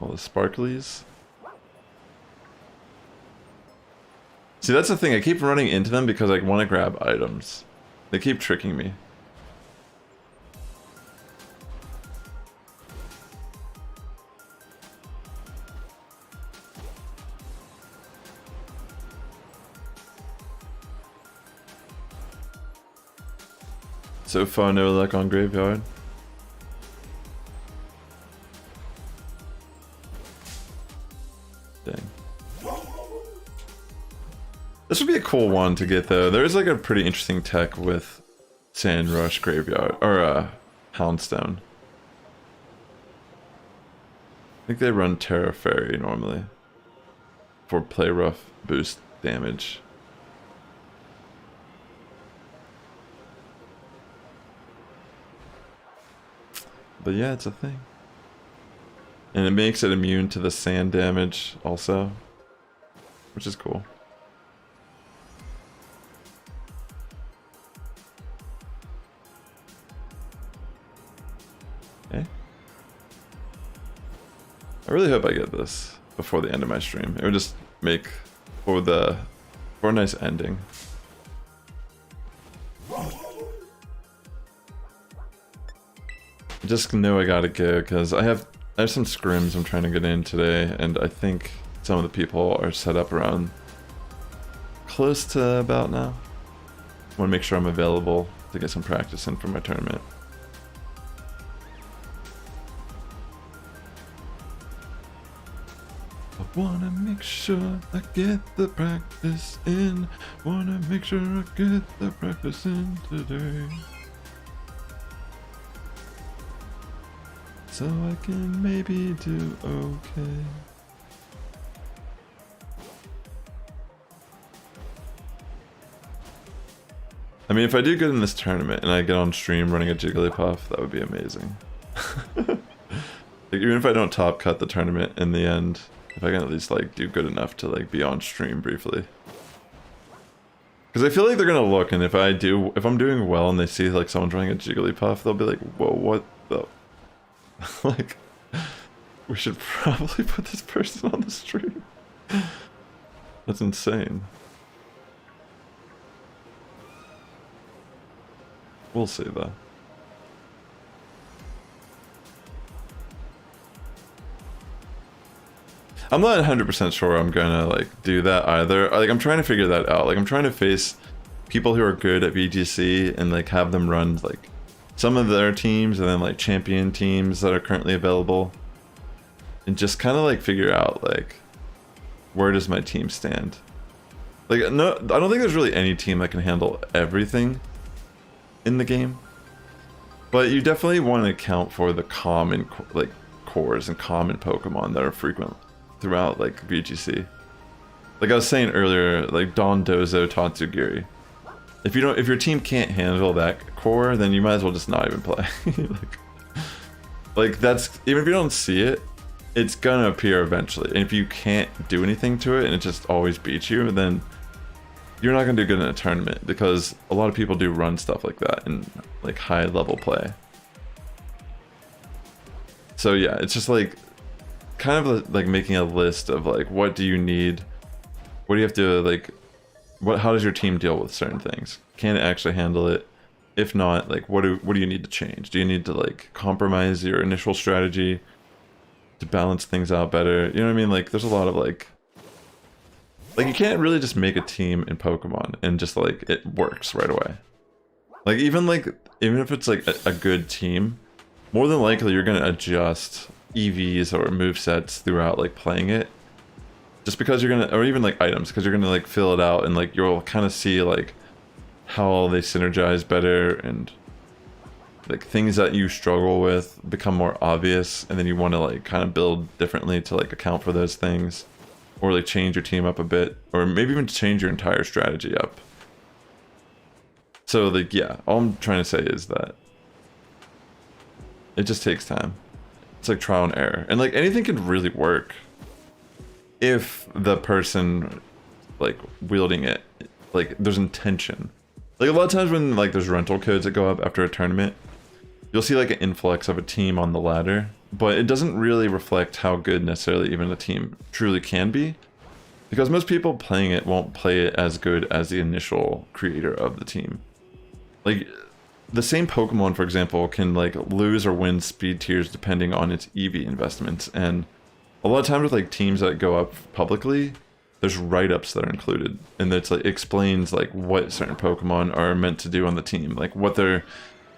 [SPEAKER 1] All the sparklies. See, that's the thing. I keep running into them because I want to grab items. They keep tricking me. So far, no luck on graveyard. Dang. This would be a cool one to get though. There's like a pretty interesting tech with Sand Rush Graveyard, or Houndstone. think they run Terra Fairy normally for play rough boost damage. But yeah, it's a thing. And it makes it immune to the sand damage also, which is cool. Okay. I really hope I get this before the end of my stream. It would just make for a nice ending. Just know I gotta go because I have some scrims I'm trying to get in today, and I think some of the people are set up around close to about now. Want to make sure I'm available to get some practice in for my tournament. I wanna make sure I get the practice in. Wanna make sure I get the practice in today. So I can maybe do okay. I mean, if I do good in this tournament and I get on stream running a Jigglypuff, that would be amazing. Like, even if I don't top cut the tournament in the end, if I can at least like do good enough to like be on stream briefly. Because I feel like they're gonna look, and if I'm doing well and they see like someone's running a Jigglypuff, they'll be like, whoa, what the? Like, we should probably put this person on the stream. That's insane. We'll see though. I'm not 100% sure I'm gonna like do that either. Like, I'm trying to figure that out. Like, I'm trying to face people who are good at VGC and like have them run like some of their teams and then like champion teams that are currently available, and just kind of like figure out like where does my team stand. Like, no, I don't think there's really any team that can handle everything in the game, but you definitely want to account for the common like cores and common Pokemon that are frequent throughout like VGC. Like I was saying earlier, like Dondozo, Tatsugiri. If your team can't handle that core, then you might as well just not even play. like that's, even if you don't see it, it's gonna appear eventually. And if you can't do anything to it and it just always beats you, then you're not gonna do good in a tournament, because a lot of people do run stuff like that in like high level play. So yeah, it's just like kind of like making a list of like, what do you need? What do you have to like, how does your team deal with certain things? Can it actually handle it? If not, like what do you need to change? Do you need to like compromise your initial strategy to balance things out better? You know what I mean? Like there's a lot of like you can't really just make a team in Pokemon and just like it works right away. Like even if it's like a good team, more than likely you're gonna adjust EVs or movesets throughout like playing it. Just because you're gonna, or even like items, because you're gonna like fill it out and like you'll kind of see like how they synergize better, and like things that you struggle with become more obvious, and then you want to like kind of build differently to like account for those things, or like change your team up a bit, or maybe even change your entire strategy up. So like yeah, all I'm trying to say is that it just takes time. It's like trial and error, and like anything can really work if the person like wielding it, like there's intention. Like a lot of times when like there's rental codes that go up after a tournament, you'll see like an influx of a team on the ladder, but it doesn't really reflect how good necessarily even a team truly can be, because most people playing it won't play it as good as the initial creator of the team. Like the same Pokemon, for example, can like lose or win speed tiers depending on its EV investments, and a lot of times with like teams that go up publicly, there's write-ups that are included, and it's like explains like what certain Pokemon are meant to do on the team, like what their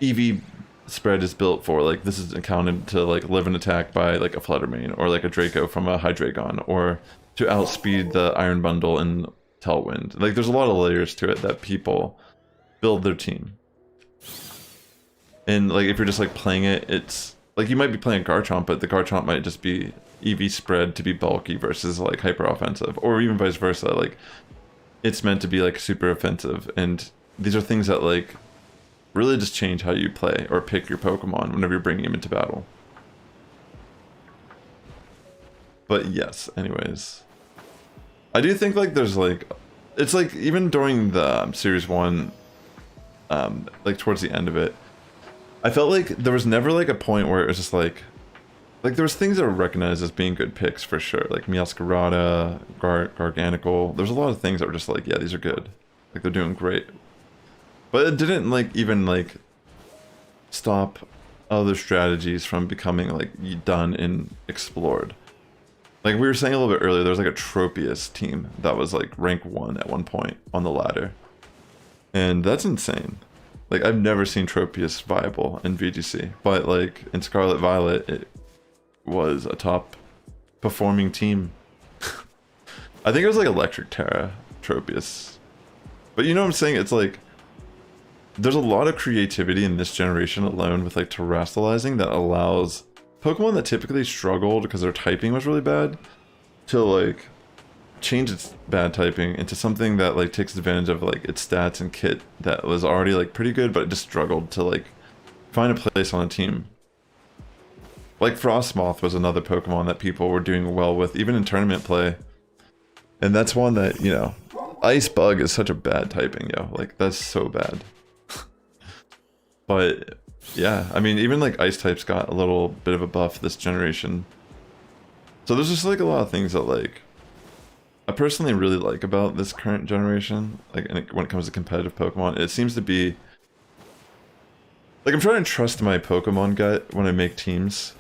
[SPEAKER 1] EV spread is built for. Like this is accounted to like live an attack by like a Fluttermane, or like a Draco from a Hydreigon, or to outspeed the Iron Bundle in Tailwind. Like there's a lot of layers to it that people build their team. And like if you're just like playing it, it's like you might be playing Garchomp, but the Garchomp might just be EV spread to be bulky versus like hyper offensive, or even vice versa. Like it's meant to be like super offensive, and these are things that like really just change how you play or pick your Pokemon whenever you're bringing them into battle. But yes, anyways, I do think like there's like, it's like even during the Series 1, like towards the end of it, I felt like there was never like a point where it was just like there was things that were recognized as being good picks for sure, like Meowscarada, Garganical. There's a lot of things that were just like, yeah, these are good, like they're doing great. But it didn't like even like stop other strategies from becoming like done and explored. Like we were saying a little bit earlier, there was like a Tropius team that was like rank 1 at one point on the ladder. And that's insane. Like I've never seen Tropius viable in VGC, but like in Scarlet Violet, it was a top performing team. I think it was like Electric Terra Tropius. But you know what I'm saying? It's like there's a lot of creativity in this generation alone with like terrestrializing that allows Pokemon that typically struggled because their typing was really bad to like change its bad typing into something that like takes advantage of like its stats and kit that was already like pretty good, but it just struggled to like find a place on a team. Like Frostmoth was another Pokemon that people were doing well with even in tournament play, and that's one that, you know, Ice Bug is such a bad typing, yo, like that's so bad. But yeah, I mean, even like ice types got a little bit of a buff this generation. So there's just like a lot of things that like I personally really like about this current generation, like when it comes to competitive Pokemon. It seems to be like I'm trying to trust my Pokemon gut when I make teams,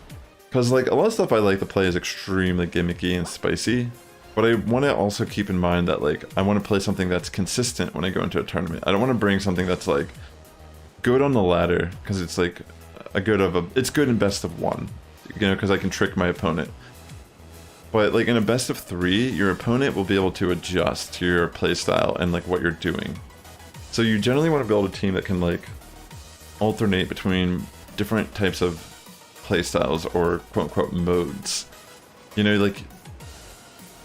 [SPEAKER 1] because like a lot of stuff I like to play is extremely gimmicky and spicy, but I want to also keep in mind that like I want to play something that's consistent when I go into a tournament. I don't want to bring something that's like good on the ladder because it's like it's good in best of 1, you know, because I can trick my opponent. But like in a best of 3, your opponent will be able to adjust to your playstyle and like what you're doing. So you generally want to build a team that can like alternate between different types of playstyles or quote unquote modes. You know, like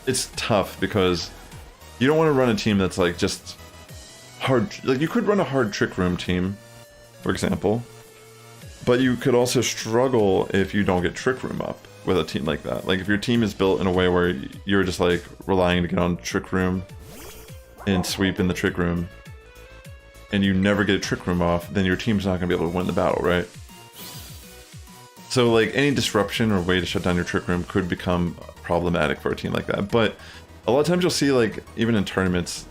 [SPEAKER 1] it's tough because you don't want to run a team that's like just hard. Like you could run a hard Trick Room team, for example, but you could also struggle if you don't get Trick Room up with a team like that. Like if your team is built in a way where you're just like relying to get on Trick Room and sweep in the Trick Room, and you never get a Trick Room off, then your team's not going to be able to win the battle, right? So like any disruption or way to shut down your Trick Room could become problematic for a team like that. But a lot of times you'll see like even in tournaments,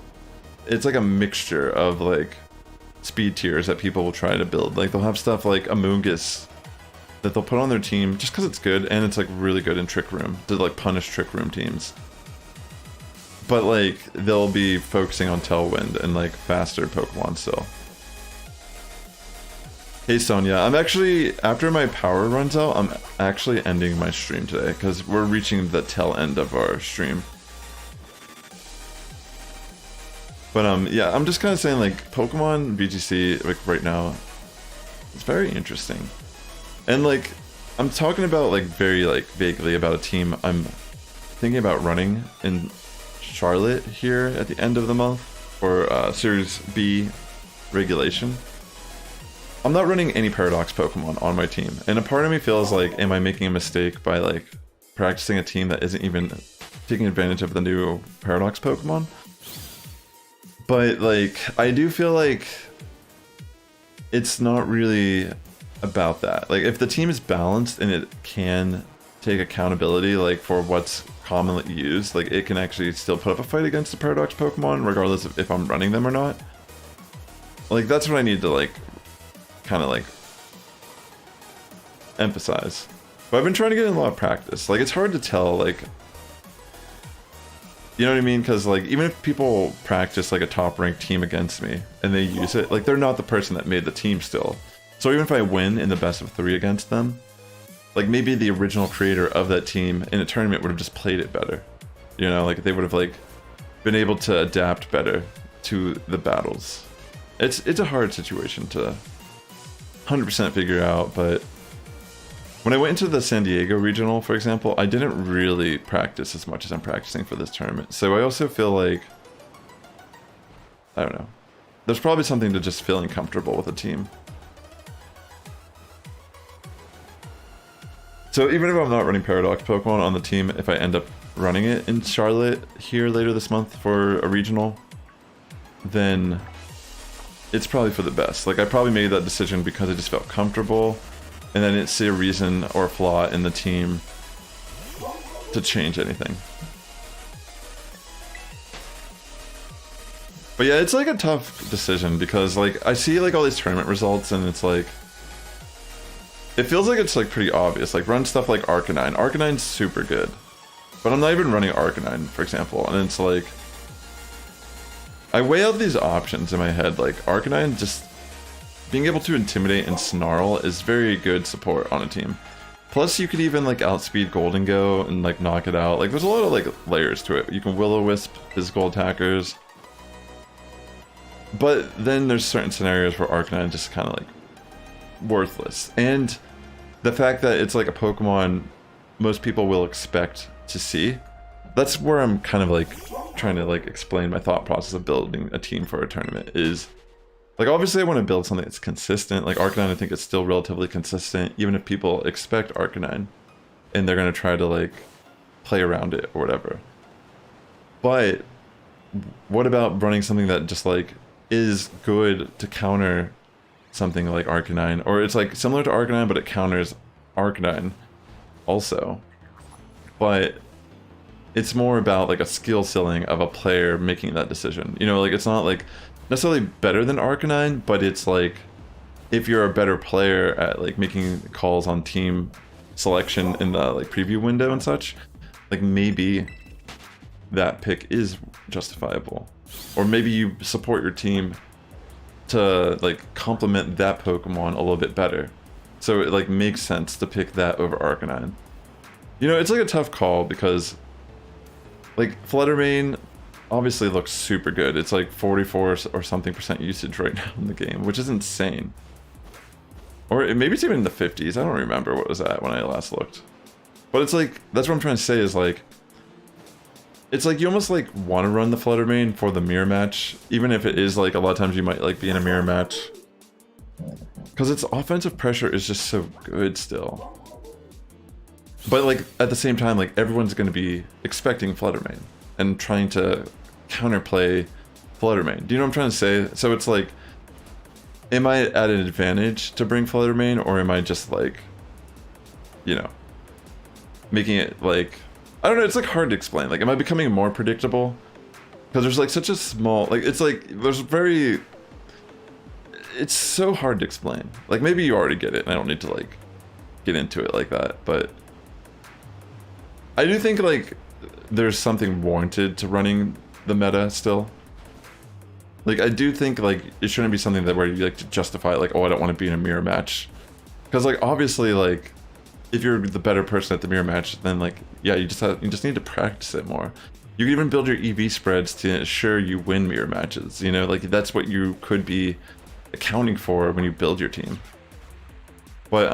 [SPEAKER 1] it's like a mixture of like speed tiers that people will try to build. Like they'll have stuff like Amoonguss that they'll put on their team just because it's good, and it's like really good in Trick Room to like punish Trick Room teams. But like they'll be focusing on Tailwind and like faster Pokemon still. Hey Sonia, I'm actually, after my power runs out, I'm actually ending my stream today because we're reaching the tail end of our stream. But yeah, I'm just kind of saying like Pokemon VGC like right now, it's very interesting. And like I'm talking about like very like vaguely about a team I'm thinking about running in Charlotte here at the end of the month for Series B regulation. I'm not running any Paradox Pokemon on my team, and a part of me feels like, am I making a mistake by like practicing a team that isn't even taking advantage of the new Paradox Pokemon? But like I do feel like it's not really about that. Like if the team is balanced and it can take accountability like for what's commonly used, like it can actually still put up a fight against the Paradox Pokemon regardless of if I'm running them or not. Like that's what I need to like kind of like emphasize. But I've been trying to get in a lot of practice. Like it's hard to tell, like, you know what I mean? Because like even if people practice like a top ranked team against me and they use it, like they're not the person that made the team still. So even if I win in the best of 3 against them, like maybe the original creator of that team in a tournament would have just played it better. You know, like they would have like been able to adapt better to the battles. It's a hard situation to 100% figure out, but When I went into the San Diego regional, for example, I didn't really practice as much as I'm practicing for this tournament. So I also feel like, I don't know, there's probably something to just feeling comfortable with a team. So even if I'm not running Paradox Pokemon on the team, if I end up running it in Charlotte here later this month for a regional, then it's probably for the best. Like, I probably made that decision because I just felt comfortable, and I didn't see a reason or a flaw in the team to change anything. But yeah, it's like a tough decision because like I see like all these tournament results and it's like, it feels like it's like pretty obvious. Like run stuff like Arcanine. Arcanine's super good, but I'm not even running Arcanine, for example. And it's like, I weigh out these options in my head. Like Arcanine, just being able to intimidate and snarl is very good support on a team. Plus you could even like outspeed Golden Go and like knock it out. Like there's a lot of like layers to it. You can Will-O-Wisp physical attackers. But then there's certain scenarios where Arcanine just kind of like worthless. And the fact that it's like a Pokemon most people will expect to see, that's where I'm kind of like trying to like explain my thought process of building a team for a tournament is like, obviously I want to build something that's consistent. Like Arcanine, I think it's still relatively consistent, even if people expect Arcanine and they're going to try to like play around it or whatever. But what about running something that just like is good to counter something like Arcanine, or it's like similar to Arcanine but it counters Arcanine also, but it's more about like a skill ceiling of a player making that decision, you know? Like it's not like necessarily better than Arcanine, but it's like if you're a better player at like making calls on team selection in the like preview window and such, like maybe that pick is justifiable, or maybe you support your team to like complement that Pokemon a little bit better, so it like makes sense to pick that over Arcanine. You know, it's like a tough call because like Fluttermane obviously looks super good. It's like 44 or something % usage right now in the game, which is insane. Or maybe it's even in the 50s. I don't remember what it was at when I last looked. But it's like, that's what I'm trying to say is like, it's like you almost like want to run the Fluttermane for the mirror match, even if it is like a lot of times you might like be in a mirror match, because its offensive pressure is just so good still. But like at the same time, like everyone's going to be expecting Fluttermane and trying to counterplay Fluttermane. Do you know what I'm trying to say? So it's like, am I at an advantage to bring Fluttermane, or am I just like, you know, making it like, I don't know, it's like hard to explain. Like, am I becoming more predictable? Because there's like such a small, like, it's like, there's very, it's so hard to explain. Like, maybe you already get it and I don't need to like get into it like that, but I do think like there's something warranted to running the meta still. Like, I do think like it shouldn't be something that where you like to justify like, oh, I don't want to be in a mirror match. Because like obviously like if you're the better person at the mirror match, then like, yeah, you just need to practice it more. You can even build your EV spreads to ensure you win mirror matches. You know, like that's what you could be accounting for when you build your team. But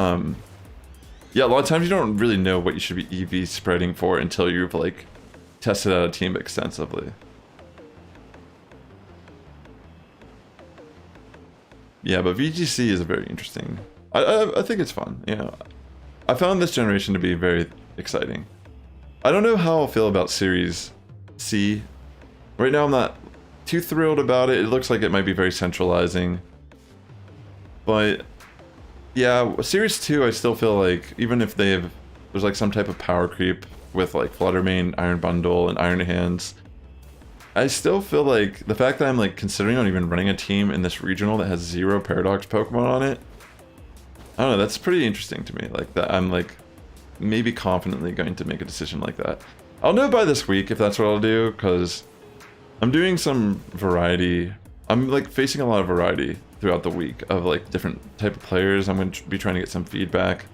[SPEAKER 1] yeah, a lot of times you don't really know what you should be EV spreading for until you've like tested out a team extensively. Yeah, but VGC is very interesting. I think it's fun. You know, I found this generation to be very exciting. I don't know how I'll feel about Series C. Right now I'm not too thrilled about it. It looks like it might be very centralizing. But yeah, Series 2 I still feel like, even if there's like some type of power creep with like Fluttermane, Iron Bundle, and Iron Hands, I still feel like the fact that I'm like considering on even running a team in this regional that has 0 Paradox Pokemon on it, I don't know, that's pretty interesting to me. Like that I'm like maybe confidently going to make a decision like that. I'll know by this week if that's what I'll do, because I'm doing some variety. I'm like facing a lot of variety throughout the week of like different type of players. I'm going to be trying to get some feedback.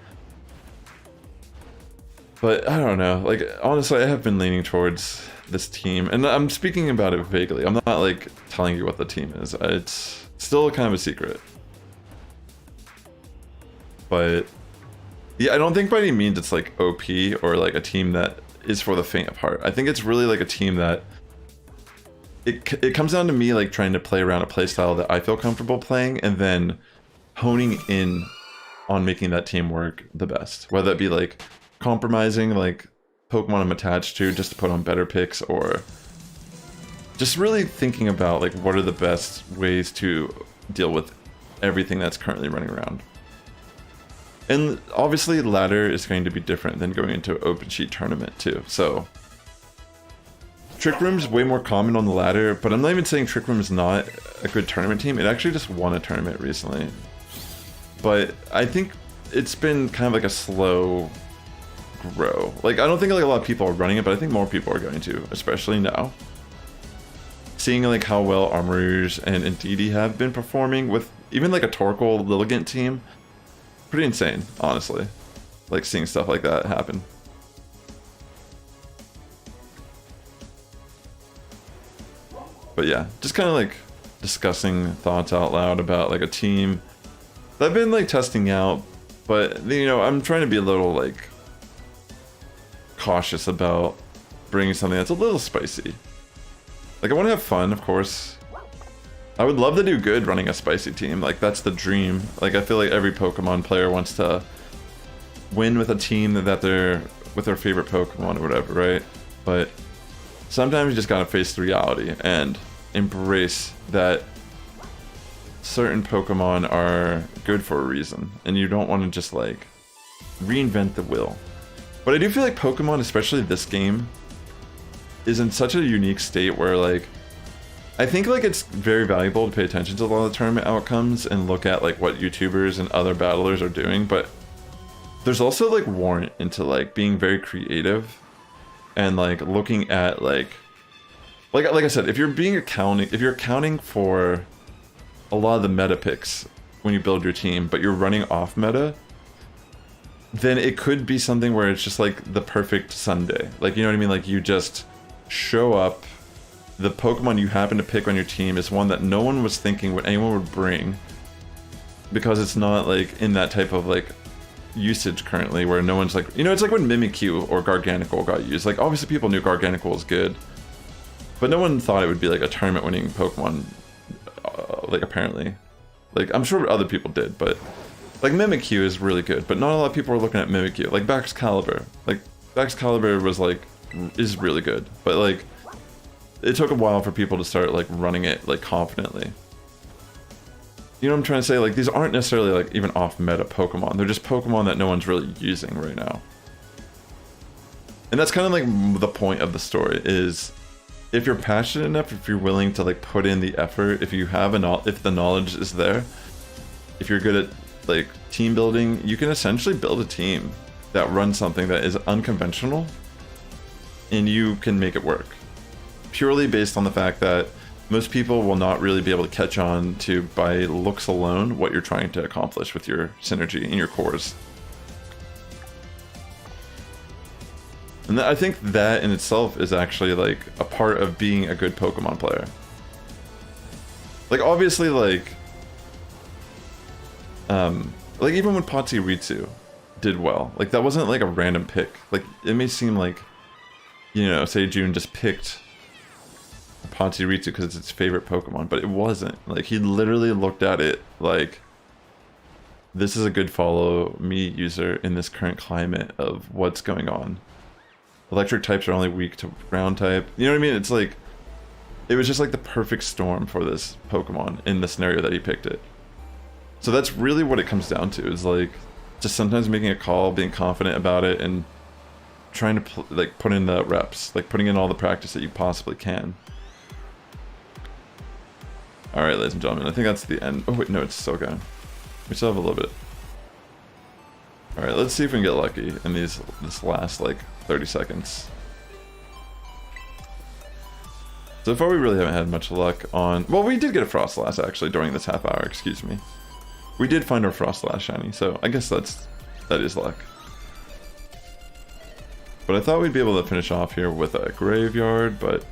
[SPEAKER 1] But I don't know, like honestly I have been leaning towards this team, and I'm speaking about it vaguely. I'm not like telling you what the team is. It's still kind of a secret. But Yeah, I don't think by any means it's like OP or like a team that is for the faint of heart. I think it's really like a team that it comes down to me like trying to play around a playstyle that I feel comfortable playing and then honing in on making that team work the best. Whether it be like compromising like Pokemon I'm attached to just to put on better picks, or just really thinking about like what are the best ways to deal with everything that's currently running around. And obviously ladder is going to be different than going into an open sheet tournament too. So Trick Room is way more common on the ladder, but I'm not even saying Trick Room is not a good tournament team. It actually just won a tournament recently. But I think it's been kind of like a slow grow. Like, I don't think like a lot of people are running it, but I think more people are going to, especially now. Seeing like how well Armorers and Indeedee have been performing with even like a Torkoal Lilligant team. Pretty insane, honestly. Like seeing stuff like that happen. But yeah, just kind of like discussing thoughts out loud about like a team that I've been like testing out, but you know, I'm trying to be a little like cautious about bringing something that's a little spicy. Like I want to have fun, of course. I would love to do good running a spicy team. Like that's the dream. Like I feel like every Pokemon player wants to win with a team that they're with their favorite Pokemon or whatever, right? But sometimes you just gotta face the reality and embrace that certain Pokemon are good for a reason, and you don't want to just like reinvent the wheel. But I do feel like Pokemon, especially this game, is in such a unique state where like I think like it's very valuable to pay attention to a lot of the tournament outcomes and look at like what YouTubers and other battlers are doing, but there's also like warrant into like being very creative and like looking at like I said, if you're accounting for a lot of the meta picks when you build your team, but you're running off meta, then it could be something where it's just like the perfect Sunday. Like, you know what I mean? Like you just show up, the Pokemon you happen to pick on your team is one that no one was thinking what anyone would bring, because it's not like in that type of like usage currently where no one's like, you know, it's like when Mimikyu or Garganacl got used. Like obviously people knew Garganacl was good, but no one thought it would be like a tournament winning Pokemon, like apparently. Like I'm sure other people did, but like Mimikyu is really good, but not a lot of people are looking at Mimikyu. Like Baxcalibur. Like Baxcalibur was like, is really good, but like it took a while for people to start like running it like confidently. You know what I'm trying to say? Like these aren't necessarily like even off meta Pokemon. They're just Pokemon that no one's really using right now. And that's kind of like the point of the story is if you're passionate enough, if you're willing to like put in the effort, if you have if the knowledge is there, if you're good at like team building, you can essentially build a team that runs something that is unconventional and you can make it work. Purely based on the fact that most people will not really be able to catch on to, by looks alone, what you're trying to accomplish with your synergy in your cores. And I think that in itself is actually like a part of being a good Pokemon player. Like obviously like even when Ritsu did well, like that wasn't like a random pick. Like it may seem like, you know, say June just picked Ritsu because it's its favorite Pokemon, but it wasn't. Like he literally looked at it like, this is a good follow me user in this current climate of what's going on. Electric types are only weak to ground type. You know what I mean? It's like, it was just like the perfect storm for this Pokemon in the scenario that he picked it. So that's really what it comes down to, is like just sometimes making a call, being confident about it, and trying to like put in the reps, like putting in all the practice that you possibly can. All right, ladies and gentlemen, I think that's the end. Oh wait, no, it's still going. We still have a little bit. All right, let's see if we can get lucky in this last like 30 seconds. So far we really haven't had much luck on, well, we did get a Froslass actually during this half hour, excuse me. We did find our Froslass shiny, so I guess that is luck. But I thought we'd be able to finish off here with a Graveyard, but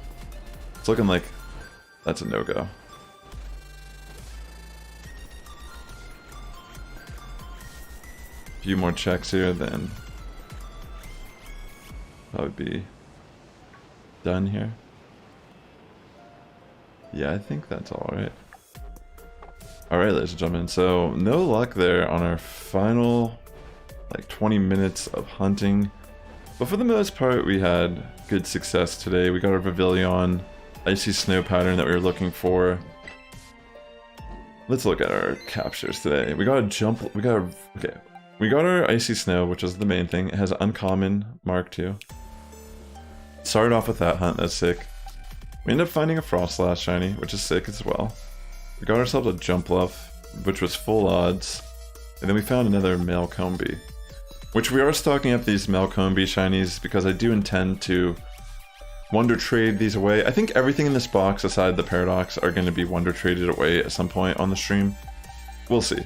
[SPEAKER 1] it's looking like that's a no-go. A few more checks here, then that would be done here. Yeah, I think that's all right. Alright, ladies and gentlemen, so no luck there on our final like 20 minutes of hunting. But for the most part, we had good success today. We got our Vivillon Icy Snow pattern that we were looking for. Let's look at our captures today. We got our Icy Snow, which is the main thing. It has uncommon mark too. Started off with that hunt, that's sick. We ended up finding a Froslass shiny, which is sick as well. We got ourselves a Jumpluff, which was full odds. And then we found another Malcombi, which we are stocking up these Malcombi shinies because I do intend to Wonder Trade these away. I think everything in this box aside the Paradox are going to be Wonder Traded away at some point on the stream. We'll see.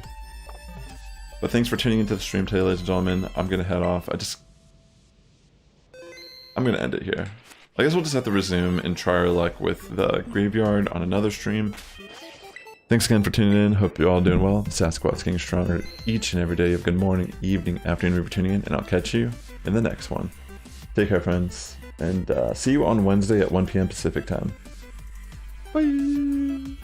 [SPEAKER 1] But thanks for tuning into the stream today, ladies and gentlemen. I'm going to head off. I'm going to end it here. I guess we'll just have to resume and try our luck with the Graveyard on another stream. Thanks again for tuning in. Hope you're all doing well. Sass Squad's getting stronger each and every day. Good morning, evening, afternoon for tuning in, and I'll catch you in the next one. Take care, friends, and see you on Wednesday at 1 p.m. Pacific time. Bye!